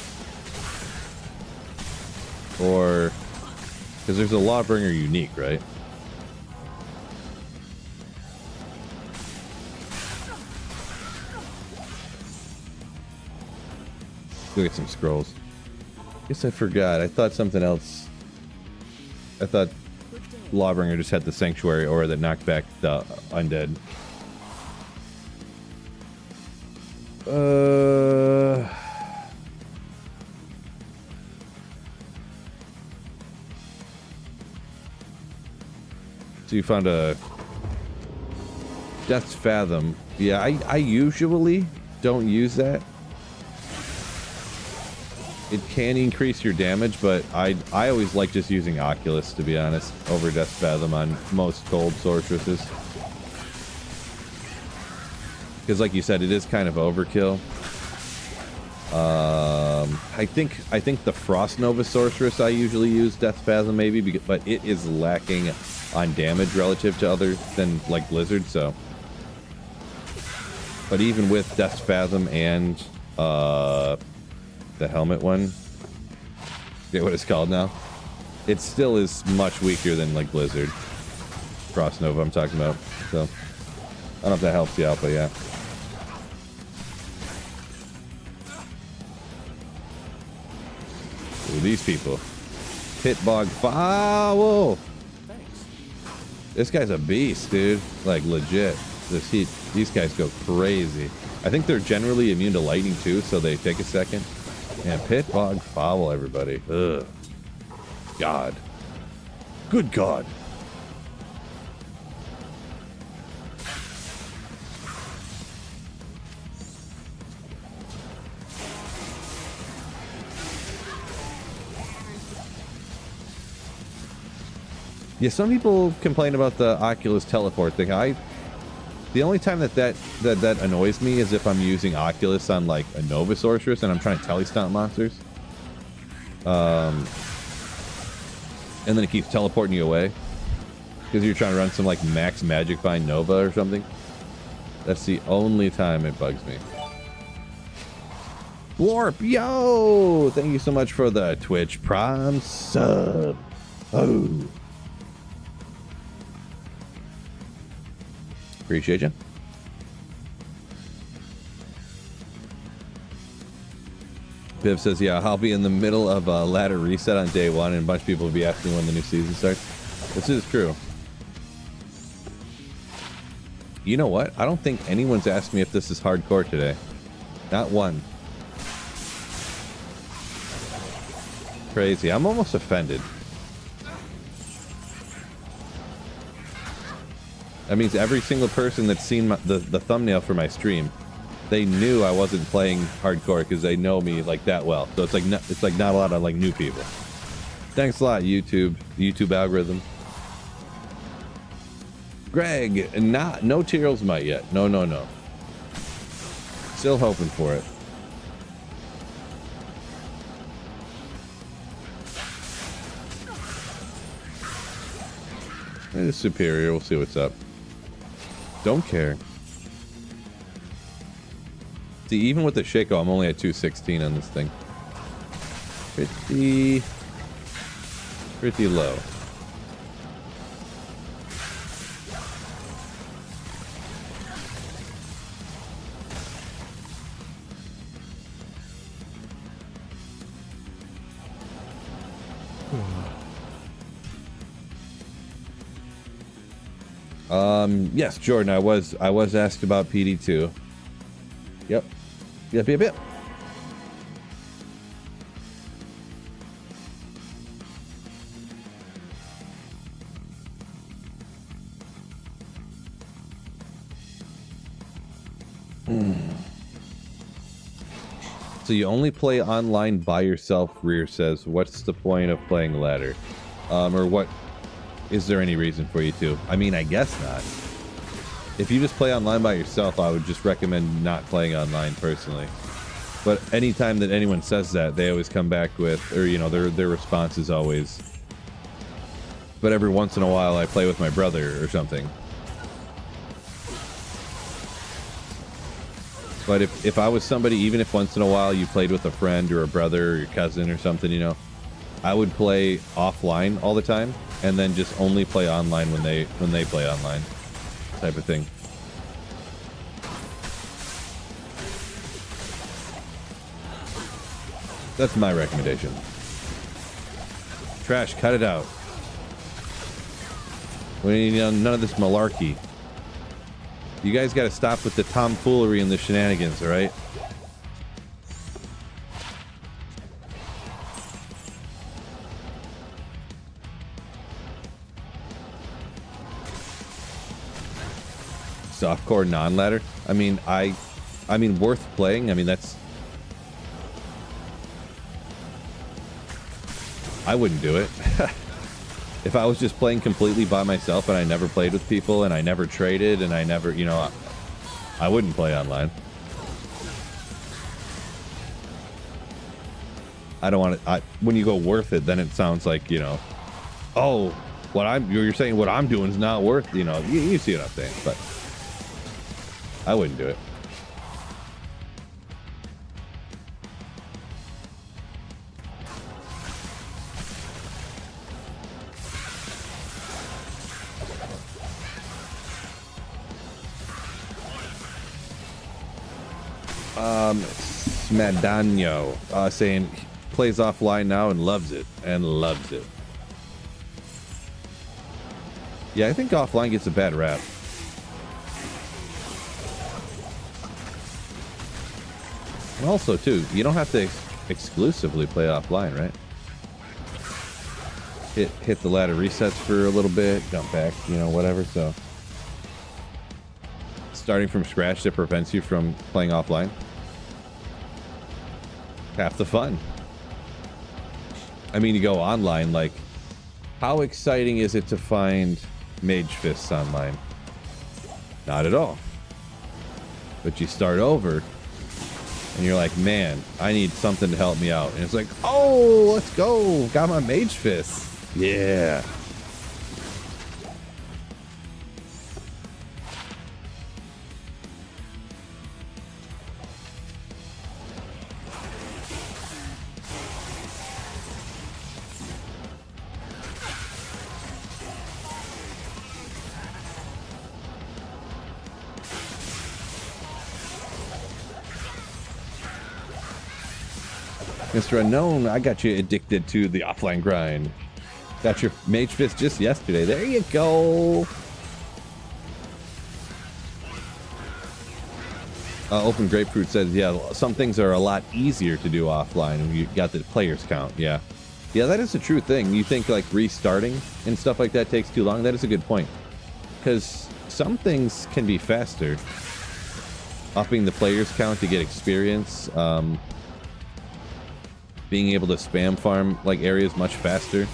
[SPEAKER 1] Or because there's a Lawbringer unique, right? Go get some scrolls. Guess I forgot. I thought something else. I thought Lawbringer just had the sanctuary aura that knocked back the undead. So you found a Death's Fathom. Yeah, I usually don't use that. It can increase your damage, but I always like just using Oculus, to be honest, over Death's Fathom on most gold sorceresses. Because like you said, it is kind of overkill. I think the Frost Nova sorceress I usually use Death's Fathom maybe, but it is lacking on damage relative to other than like Blizzard, so. But even with Death's Fathom and the helmet one, get what it's called now, it still is much weaker than like Blizzard. Frost Nova I'm talking about, so I don't know if that helps you out, but yeah. Ooh, these people. Pitbog Fowl.
[SPEAKER 4] Thanks.
[SPEAKER 1] This guy's a beast, dude. Like legit. These guys go crazy. I think they're generally immune to lightning too, so they take a second. And Pitbog Fowl, everybody. Ugh. God. Good God. Yeah, some people complain about the Oculus teleport thing. The only time that annoys me is if I'm using Oculus on like a Nova Sorceress and I'm trying to telestomp monsters. And then it keeps teleporting you away. Because you're trying to run some like max magic bind Nova or something. That's the only time it bugs me. Warp, yo! Thank you so much for the Twitch Prime sub. Oh. Appreciate you. Biv says, yeah, I'll be in the middle of a ladder reset on day one and a bunch of people will be asking when the new season starts. This is true. You know what? I don't think anyone's asked me if this is hardcore today. Not one. Crazy. I'm almost offended. That means every single person that's seen the thumbnail for my stream, they knew I wasn't playing hardcore because they know me like that well. So it's like not a lot of like new people. Thanks a lot, YouTube. The YouTube algorithm. Greg, no Tyrell's Might yet. No, no, no. Still hoping for it. It is superior. We'll see what's up. Don't care. See, even with the Shaco, I'm only at 216 on this thing. Pretty low. Yes, Jordan, I was asked about PD2. Yep. Yep. So you only play online by yourself, Rear says. What's the point of playing ladder? Or what? Is there any reason for you to? I mean, I guess not. If you just play online by yourself, I would just recommend not playing online personally. But anytime that anyone says that, they always come back with, or you know, their response is always, but every once in a while I play with my brother or something. But if I was somebody, even if once in a while you played with a friend or a brother or your cousin or something, you know, I would play offline all the time and then just only play online when they play online, type of thing. That's my recommendation. Trash, cut it out. We need none of this malarkey. You guys got to stop with the tomfoolery and the shenanigans, all right? Softcore non-ladder. I mean, I mean, worth playing. I mean, that's. I wouldn't do it. If I was just playing completely by myself and I never played with people and I never traded and I never, you know, I wouldn't play online. I don't want to. When you go worth it, then it sounds like, you know, oh, you're saying what I'm doing is not worth, you know, you see what I'm saying, but I wouldn't do it. Smadano saying plays offline now and loves it. Yeah, I think offline gets a bad rap. And also, too, you don't have to exclusively play offline, right? Hit the ladder resets for a little bit, jump back, you know, whatever. So starting from scratch that prevents you from playing offline. Half the fun. I mean, you go online, like, how exciting is it to find Mage Fists online? Not at all. But you start over, and you're like, man, I need something to help me out. And it's like, oh, let's go. Got my Mage Fists. Yeah. Mr. Unknown, I got you addicted to the offline grind. Got your Mage Fist just yesterday. There you go. Open Grapefruit says, yeah, some things are a lot easier to do offline when you got the players count. Yeah. Yeah, that is a true thing. You think like restarting and stuff like that takes too long? That is a good point. Because some things can be faster. Upping the players count to get experience. Being able to spam farm like areas much faster.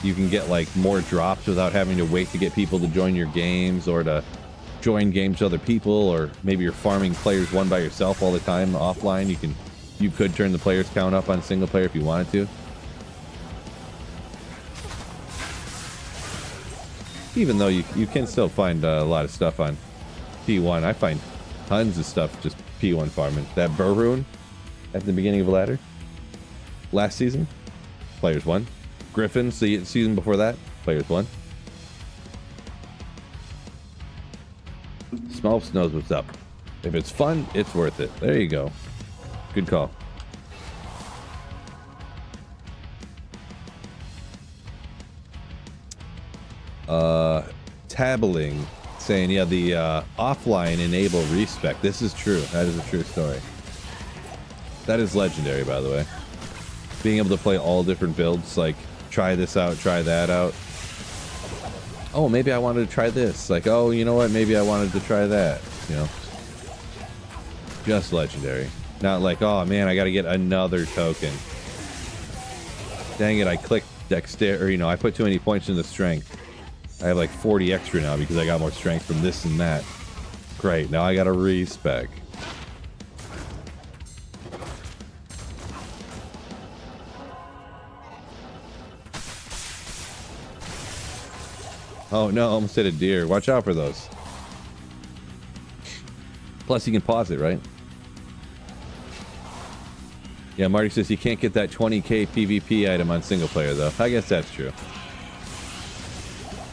[SPEAKER 1] you can get like more drops without having to wait to get people to join your games or to join games with other people, or maybe you're farming players one by yourself all the time offline. You could turn the players count up on single player if you wanted to. Even though you can still find a lot of stuff on P1. I find tons of stuff just P1 farming. That Burr Rune at the beginning of a ladder last season, players won. Griffin, season before that, players won. Smolfs knows what's up. If it's fun, it's worth it. There you go. Good call. Tabbling saying, yeah, the offline enable respec. This is true. That is a true story. That is legendary, by the way. Being able to play all different builds, like try this out, try that out. Oh, maybe I wanted to try this. Like, oh, you know what? Maybe I wanted to try that. You know, just legendary. Not like, oh man, I got to get another token. Dang it! I clicked dexterity. Or, you know, I put too many points in the strength. I have like 40 extra now because I got more strength from this and that. Great. Now I got a respec. Oh no, almost hit a deer. Watch out for those. Plus you can pause it, right? Yeah, Marty says you can't get that 20k PvP item on single player though. I guess that's true.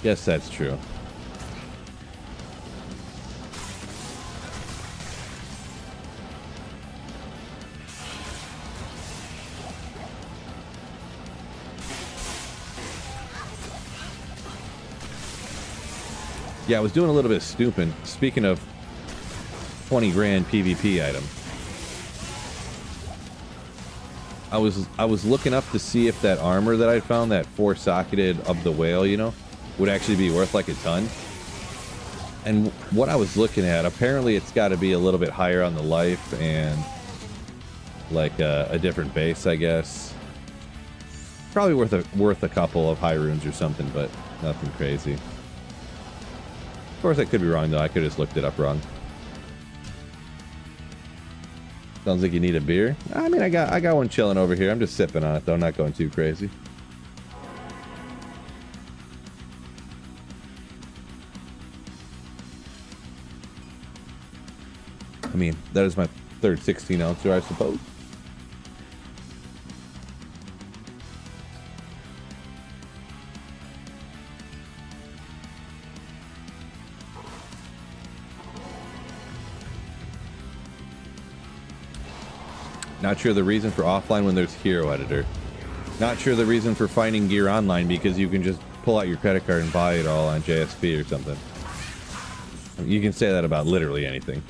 [SPEAKER 1] Yes, that's true. Yeah, I was doing a little bit of snooping. Speaking of 20 grand PvP item, I was looking up to see if that armor that I found, that 4-socketed of the whale, you know, would actually be worth like a ton. And what I was looking at, apparently it's got to be a little bit higher on the life and like a different base, I guess. Probably worth a couple of high runes or something, but nothing crazy. Of course, I could be wrong though. I could have just looked it up wrong. Sounds like you need a beer. I mean, I got one chilling over here. I'm just sipping on it though, not going too crazy. I mean, that is my third 16-ouncer, I suppose. Not sure the reason for offline when there's hero editor. Not sure the reason for finding gear online because you can just pull out your credit card and buy it all on JSP or something. You can say that about literally anything.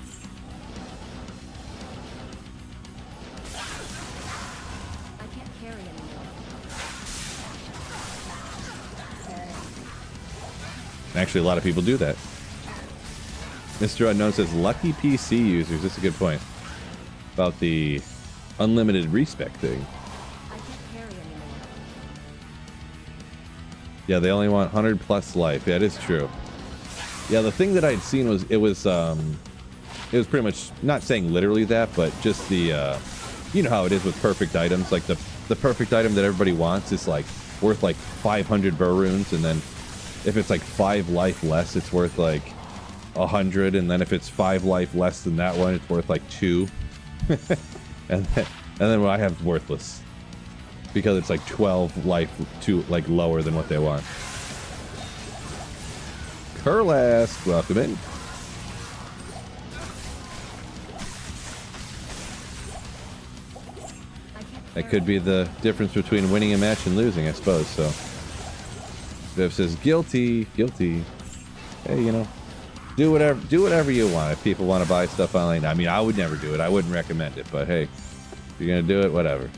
[SPEAKER 3] I can't carry anymore.
[SPEAKER 1] Actually, a lot of people do that. Mr. Unknown says, lucky PC users. That's a good point. About the unlimited respec thing.
[SPEAKER 3] I can't carry anymore.
[SPEAKER 1] Yeah, they only want 100 plus life. Yeah, it is true. Yeah, the thing that I'd seen was it was pretty much, not saying literally that, but just the you know how it is with perfect items. Like the perfect item that everybody wants is like worth like 500 burr runes, and then if it's like 5 life less, it's worth like 100, and then if it's 5 life less than that one, it's worth like 2. and then what I have is worthless because it's like 12 life to like lower than what they want. Curlask, welcome in. That could be the difference between winning a match and losing, I suppose. So Viv says guilty, guilty. Hey, you know, do whatever you want. If people want to buy stuff online, I mean, I would never do it. I wouldn't recommend it. But hey, if you're gonna do it, whatever.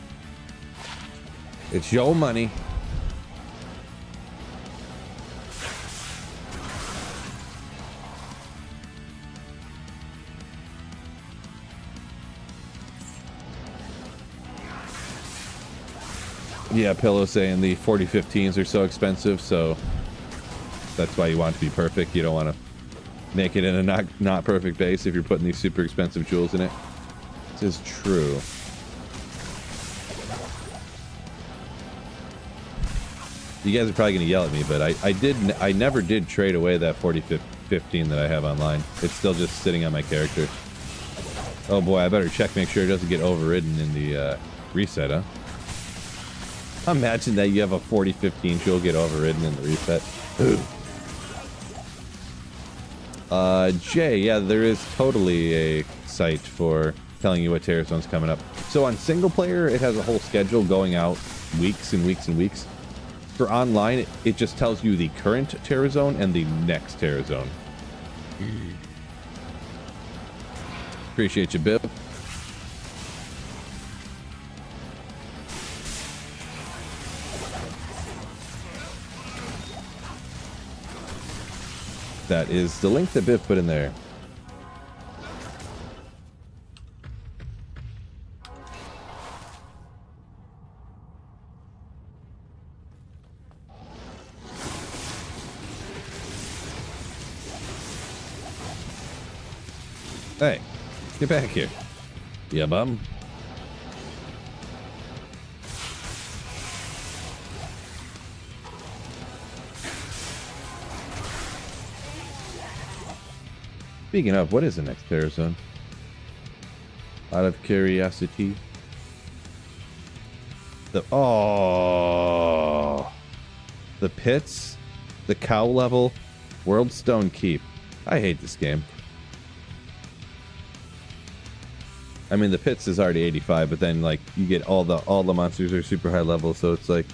[SPEAKER 1] It's your money. Yeah, Pillow saying the 4015s are so expensive, so that's why you want it to be perfect. You don't want to make it in a not perfect base if you're putting these super expensive jewels in it. This is true. You guys are probably going to yell at me, but I never did trade away that 4015 that I have online. It's still just sitting on my character. Oh boy, I better check, make sure it doesn't get overridden in the reset, huh? Imagine that you have a 4015 jewel get overridden in the reset. Jay, yeah, there is totally a site for telling you what Terror Zone's coming up. So on single player, it has a whole schedule going out weeks and weeks and weeks. For online, it just tells you the current Terror Zone and the next Terror Zone. Appreciate you, Bib. That is the link that Biff put in there. Hey, get back here. Yeah, bum. Speaking of, what is the next Terror Zone? Out of curiosity. The pits, the cow level, World Stone Keep. I hate this game. I mean, the pits is already 85, but then like you get all the monsters are super high level, so it's like.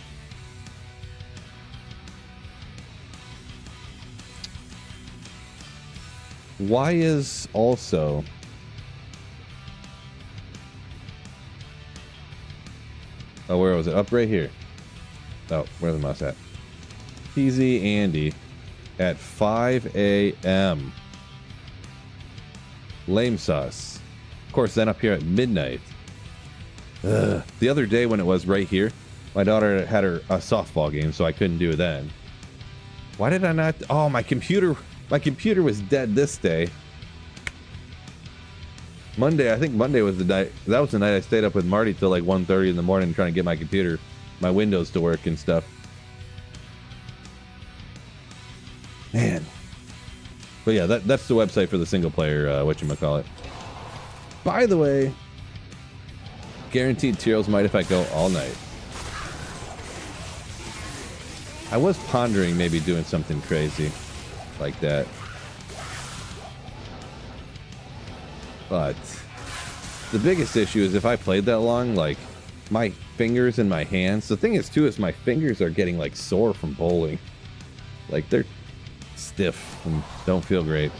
[SPEAKER 1] Why is also... Oh, where was it? Up right here. Oh, where's the mouse at? PZ Andy at 5 a.m. Lame sauce. Of course, then up here at midnight. Ugh. The other day when it was right here, my daughter had a softball game, so I couldn't do it then. Why did I not... Oh, my computer was dead this day. Monday, I think Monday was the night. That was the night I stayed up with Marty till like 1:30 in the morning trying to get my computer, my Windows to work and stuff. Man. But yeah, that's the website for the single player, whatchamacallit. By the way, guaranteed Teros might if I go all night. I was pondering maybe doing something crazy like that. But the biggest issue is if I played that long, like my fingers and my hands. The thing is too is my fingers are getting like sore from bowling. Like they're stiff and don't feel great.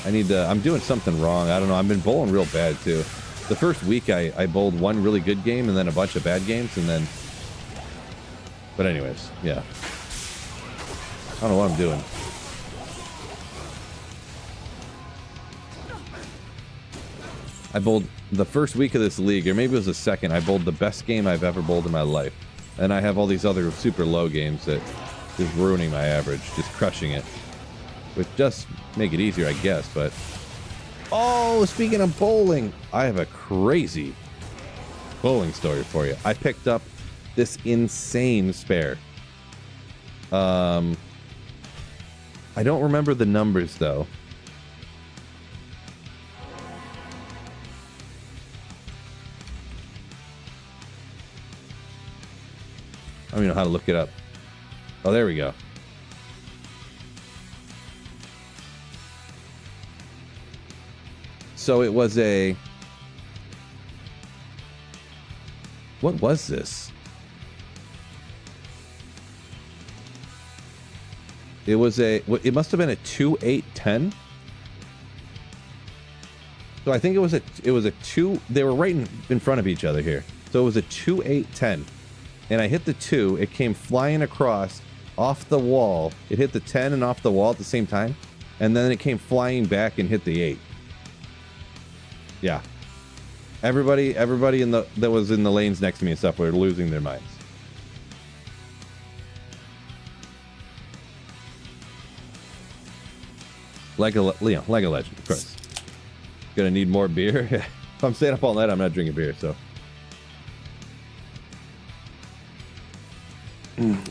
[SPEAKER 1] I'm doing something wrong. I don't know. I've been bowling real bad too. The first week I bowled one really good game and then a bunch of bad games and then. But anyways, yeah. I don't know what I'm doing. I bowled the first week of this league, or maybe it was the second. I bowled the best game I've ever bowled in my life. And I have all these other super low games that is ruining my average, just crushing it. Which just make it easier, I guess, but... Oh, speaking of bowling, I have a crazy bowling story for you. I picked up this insane spare. I don't remember the numbers, though. I don't even know how to look it up. Oh, there we go. So it was a... What was this? It was a... It must have been a 2-8-10. So I think it was a 2... They were right in front of each other here. So it was a 2-8-10. And I hit the 2. It came flying across off the wall. It hit the 10 and off the wall at the same time. And then it came flying back and hit the 8. Yeah. Everybody in the that was in the lanes next to me and stuff were losing their minds. Like a legend, of course. Gonna need more beer. If I'm staying up all night, I'm not drinking beer. So,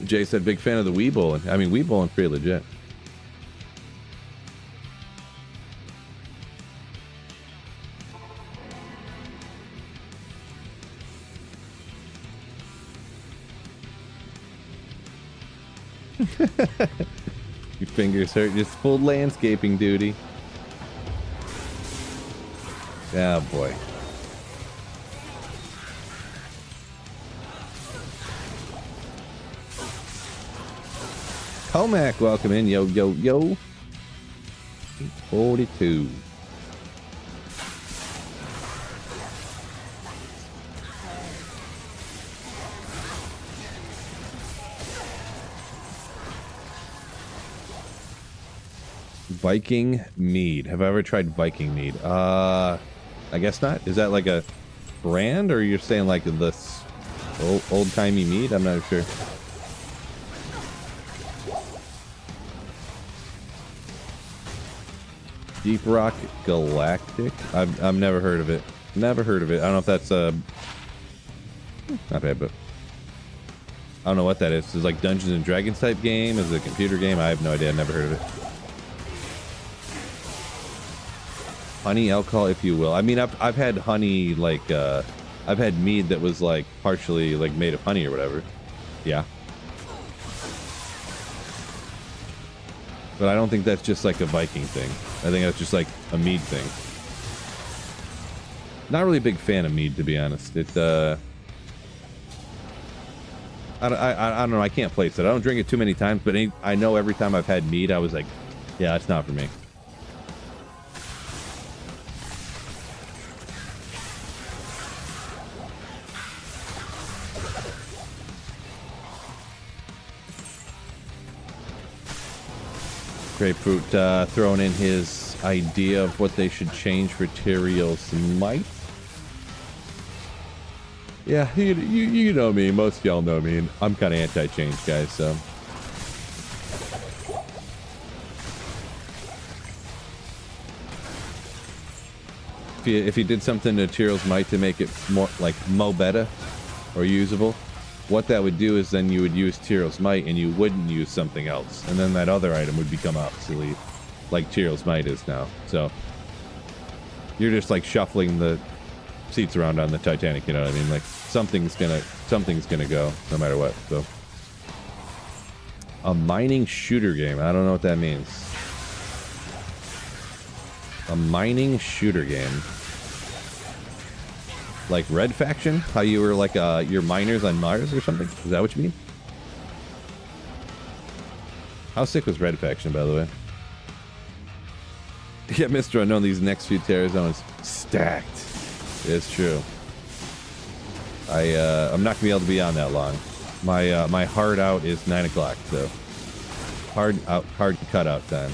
[SPEAKER 1] Jay said, big fan of the Wii Bowling. I mean, Wii Bowling's pretty legit. Your fingers hurt. Just full landscaping duty. Oh boy. Comac, welcome in. Yo, yo, yo. 42. Viking mead. Have I ever tried Viking mead? I guess not. Is that like a brand, or you're saying like this old-timey mead? I'm not sure. Deep Rock Galactic. I've never heard of it. Never heard of it. I don't know if that's not bad, but I don't know what that is. Is it like Dungeons and Dragons type game? Is it a computer game? I have no idea. I've never heard of it. Honey alcohol, if you will. I mean, I've had honey, like I've had mead that was like partially like made of honey or whatever. Yeah. But I don't think that's just like a Viking thing. I think that's just like a mead thing. Not really a big fan of mead, to be honest. It I don't know. I can't place it. I don't drink it too many times, but I know every time I've had mead, I was like, yeah, it's not for me. Grapefruit throwing in his idea of what they should change for Tyrael's might. Yeah, you know me. Most of y'all know me, and I'm kind of anti-change, guys, so. If you did something to Tyrael's might to make it more, like, better or usable, what that would do is then you would use Tyrael's might and you wouldn't use something else, and then that other item would become obsolete, like Tyrael's might is now. So you're just like shuffling the seats around on the Titanic, you know what I mean? Like something's gonna go no matter what. So a mining shooter game. I don't know what that means. A mining shooter game. Like Red Faction? How you were like your miners on Mars or something? Is that what you mean? How sick was Red Faction, by the way? Yeah, Mr. Unknown, these next few Terror Zones stacked. It's true. I'm not gonna be able to be on that long. My hard out is 9 o'clock, so hard cutout time.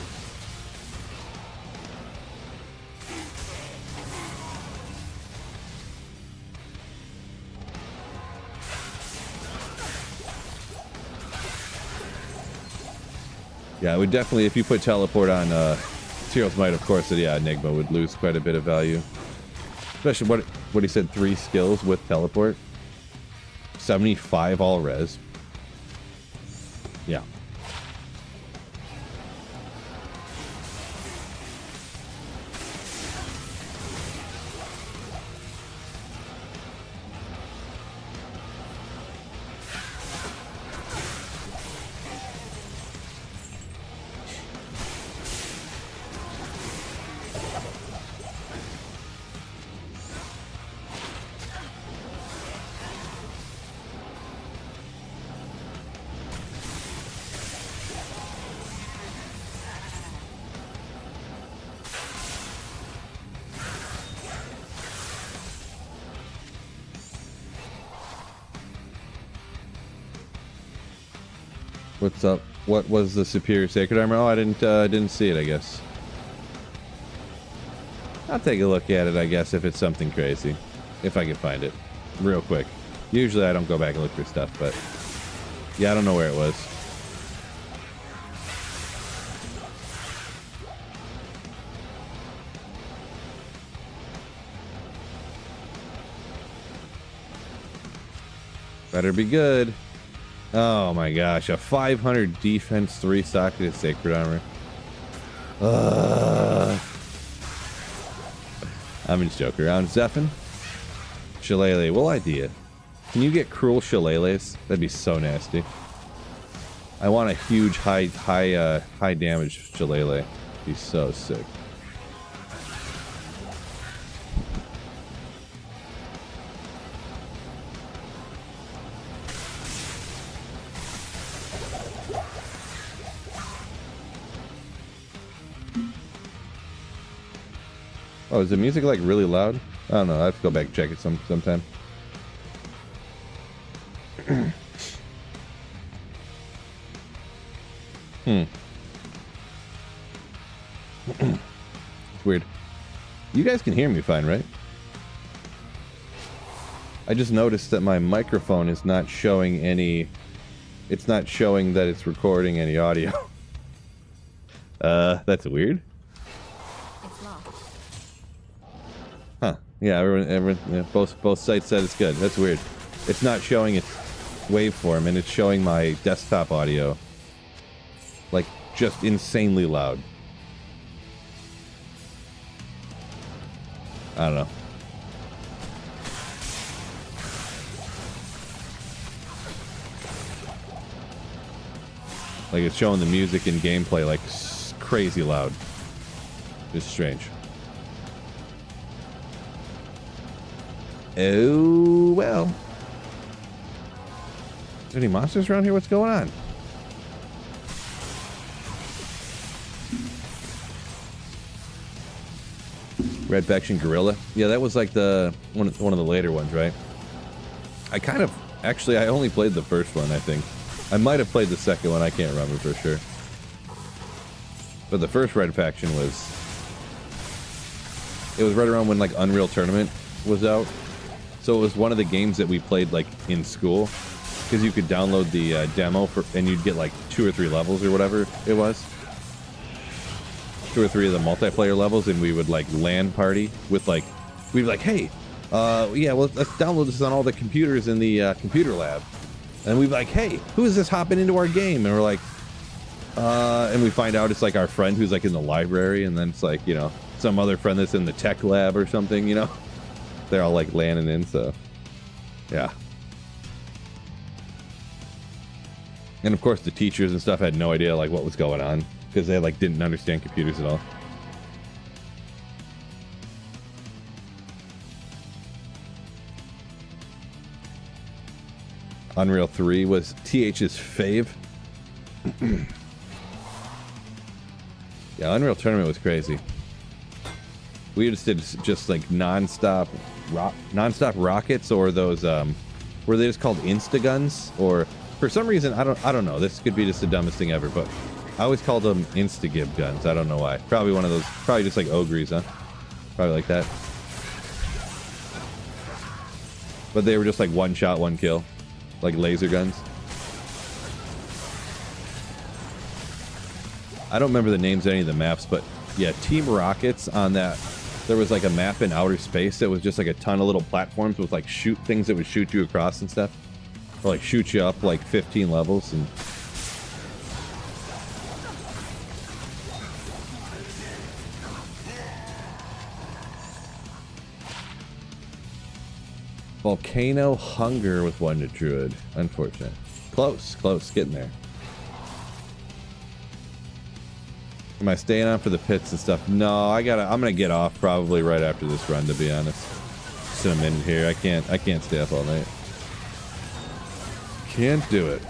[SPEAKER 1] Yeah, it would definitely, if you put teleport on Tyrael's might, of course, yeah, Enigma would lose quite a bit of value. Especially what he said, 3 skills with teleport. 75 all res. Yeah. What's up? What was the superior sacred armor? Oh, I didn't see it, I guess. I'll take a look at it, I guess, if it's something crazy. if I can find it real quick. Usually I don't go back and look for stuff, but yeah, I don't know where it was. Better be good. Oh my gosh, a 500 defense, 3 socketed sacred armor. I'm just joking around. Zephin? Shillelagh, what idea? Can you get cruel shillelaghs? That'd be so nasty. I want a huge high damage shillelagh. Be so sick. Oh, is the music like really loud? I don't know. I have to go back and check it sometime. It's weird. You guys can hear me fine, right? I just noticed that my microphone is not showing any... It's not showing that it's recording any audio. That's weird.
[SPEAKER 3] It's locked.
[SPEAKER 1] Huh. Yeah, everyone yeah, both sites said it's good. That's weird. It's not showing its waveform, and it's showing my desktop audio. Like, just insanely loud. I don't know. Like, it's showing the music and gameplay, like, crazy loud. Just strange. Oh, well. Is there any monsters around here? What's going on? Red Faction Gorilla. Yeah, that was like the one of the later ones, right? I kind of... Actually, I only played the first one, I think. I might have played the second one. I can't remember for sure. But the first Red Faction was... It was right around when, like, Unreal Tournament was out. So it was one of the games that we played, like, in school. Because you could download the demo, and you'd get, like, 2 or 3 levels or whatever it was. 2 or 3 of the multiplayer levels, and we would, like, LAN party with, like... We'd be like, hey, yeah, well, let's download this on all the computers in the computer lab. And we'd be like, hey, who is this hopping into our game? And we're like... and we find out it's, like, our friend who's, like, in the library, and then it's, like, you know, some other friend that's in the tech lab or something, you know? They're all, like, LANing in, so... Yeah. And of course the teachers and stuff had no idea like what was going on because they like didn't understand computers at all. Unreal 3 was TH's fave. Yeah, Unreal Tournament was crazy. We just did just like non-stop rockets, or those were they just called insta-guns, or for some reason, I don't know. This could be just the dumbest thing ever, but I always called them Insta-Gib guns. I don't know why. Probably one of those, probably just like Ogres, huh? Probably like that. But they were just like one shot, one kill. Like laser guns. I don't remember the names of any of the maps, but yeah, Team Rockets on that. There was like a map in outer space that was just like a ton of little platforms with like things that would shoot you across and stuff. Or like shoot you up like 15 levels and... Volcano Hunger with Wonder Druid. Unfortunate. Close, getting there. Am I staying on for the pits and stuff? No, I'm gonna get off probably right after this run, to be honest. Just in a minute here. I can't stay up all night. Can't do it.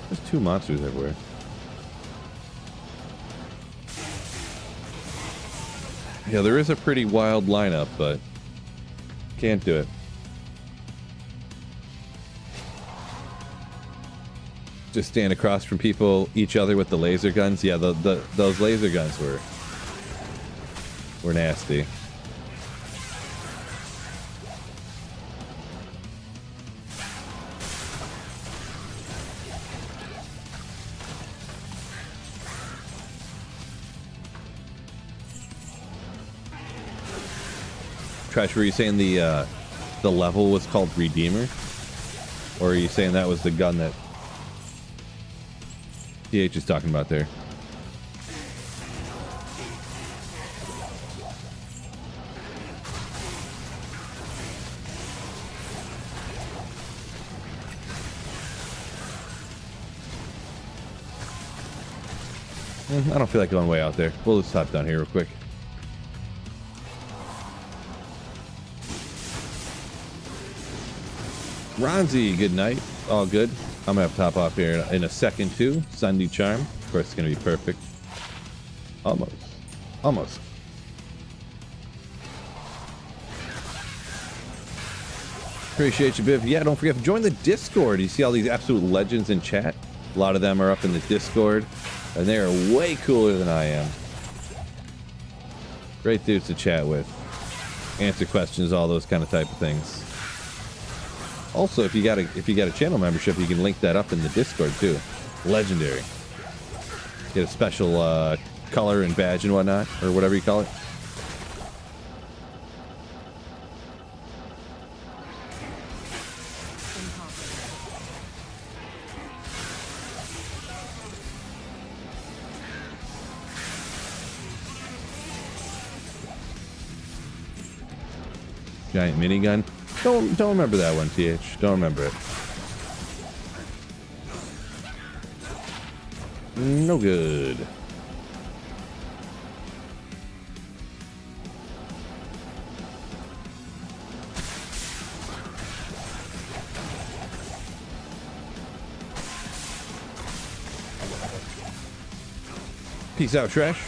[SPEAKER 1] There's 2 monsters everywhere. Yeah, there is a pretty wild lineup, but can't do it. Just stand across from people, each other with the laser guns. Yeah, those laser guns were nasty. Trash, were you saying the level was called Redeemer? Or are you saying that was the gun that TH is talking about there? I don't feel like going way out there. We'll just hop down here real quick. Ronzi, good night. All good. I'm gonna have to hop off here in a second too. Sunday Charm. Of course, it's gonna be perfect. Almost. Almost. Appreciate you, Biv. Yeah, don't forget to join the Discord. You see all these absolute legends in chat. A lot of them are up in the Discord, and they are way cooler than I am. Great dudes to chat with. Answer questions, all those kind of type of things. Also, if you got a channel membership, you can link that up in the Discord too. Legendary. Get a special color and badge and whatnot, or whatever you call it. Giant minigun. Don't remember that one, TH. Don't remember it. No good. Peace out, trash.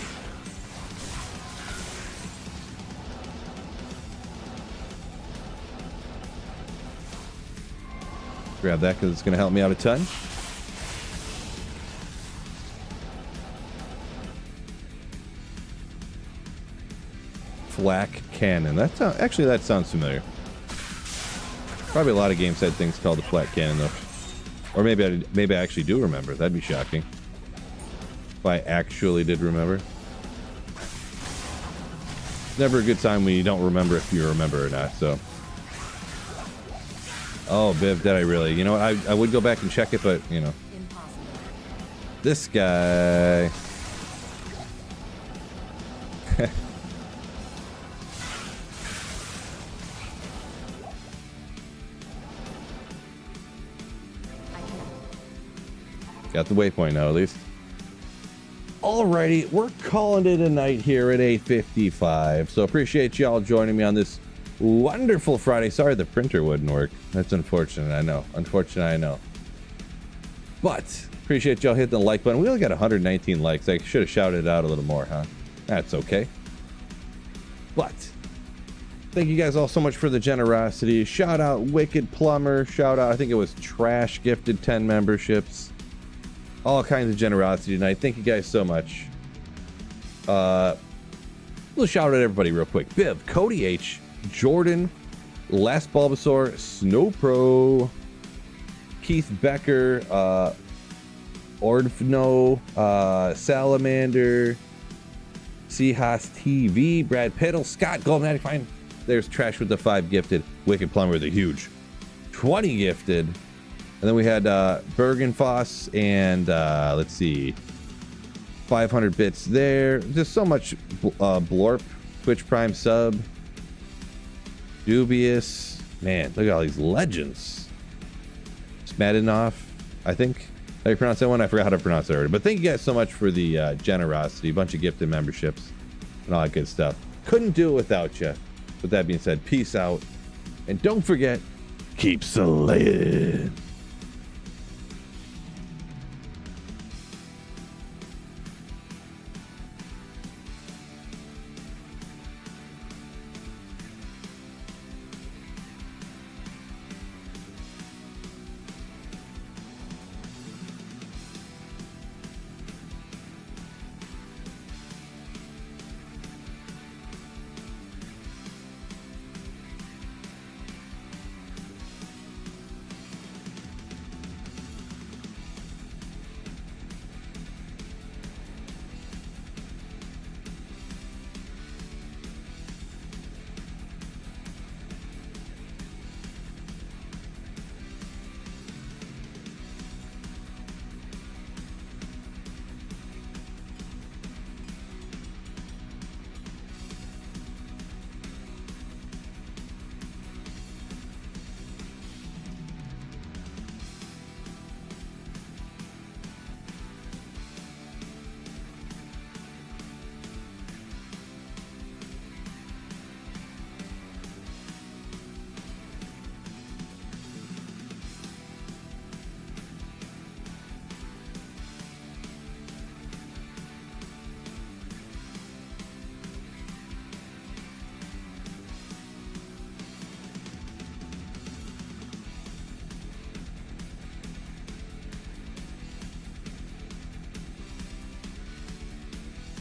[SPEAKER 1] Grab that because it's going to help me out a ton. Flak cannon. That sounds familiar. Probably a lot of games had things called the flak cannon though. Or maybe I actually do remember. That'd be shocking. If I actually did remember. Never a good time when you don't remember if you remember or not. So. Oh, Biv, did I really? You know what? I would go back and check it, but, you know. Impossible. This guy. Got the waypoint now, at least. Alrighty, we're calling it a night here at 8:55. So appreciate y'all joining me on this wonderful Friday. Sorry the printer wouldn't work. That's unfortunate, I know. Unfortunate, I know. But appreciate y'all hitting the like button. We only got 119 likes. I should have shouted it out a little more, huh? That's okay. But thank you guys all so much for the generosity. Shout out Wicked Plumber. Shout out, I think it was Trash gifted 10 memberships. All kinds of generosity tonight. Thank you guys so much. We'll shout out everybody real quick. Biv, Cody H, Jordan, Last Bulbasaur, Snow Pro, Keith Becker, Ordfno, Salamander, Seahas TV, Brad Piddle, Scott Goldman. Fine. There's Trash with the 5 gifted, Wicked Plumber with a huge 20 gifted. And then we had Bergenfoss and let's see, 500 bits there. Just so much Blorp, Twitch Prime sub. Dubious. Man, look at all these legends. Smadinoff, I think. How you pronounce that one? I forgot how to pronounce it already. But thank you guys so much for the generosity. A bunch of gifted memberships and all that good stuff. Couldn't do it without you. With that being said, peace out. And don't forget, keep slaying.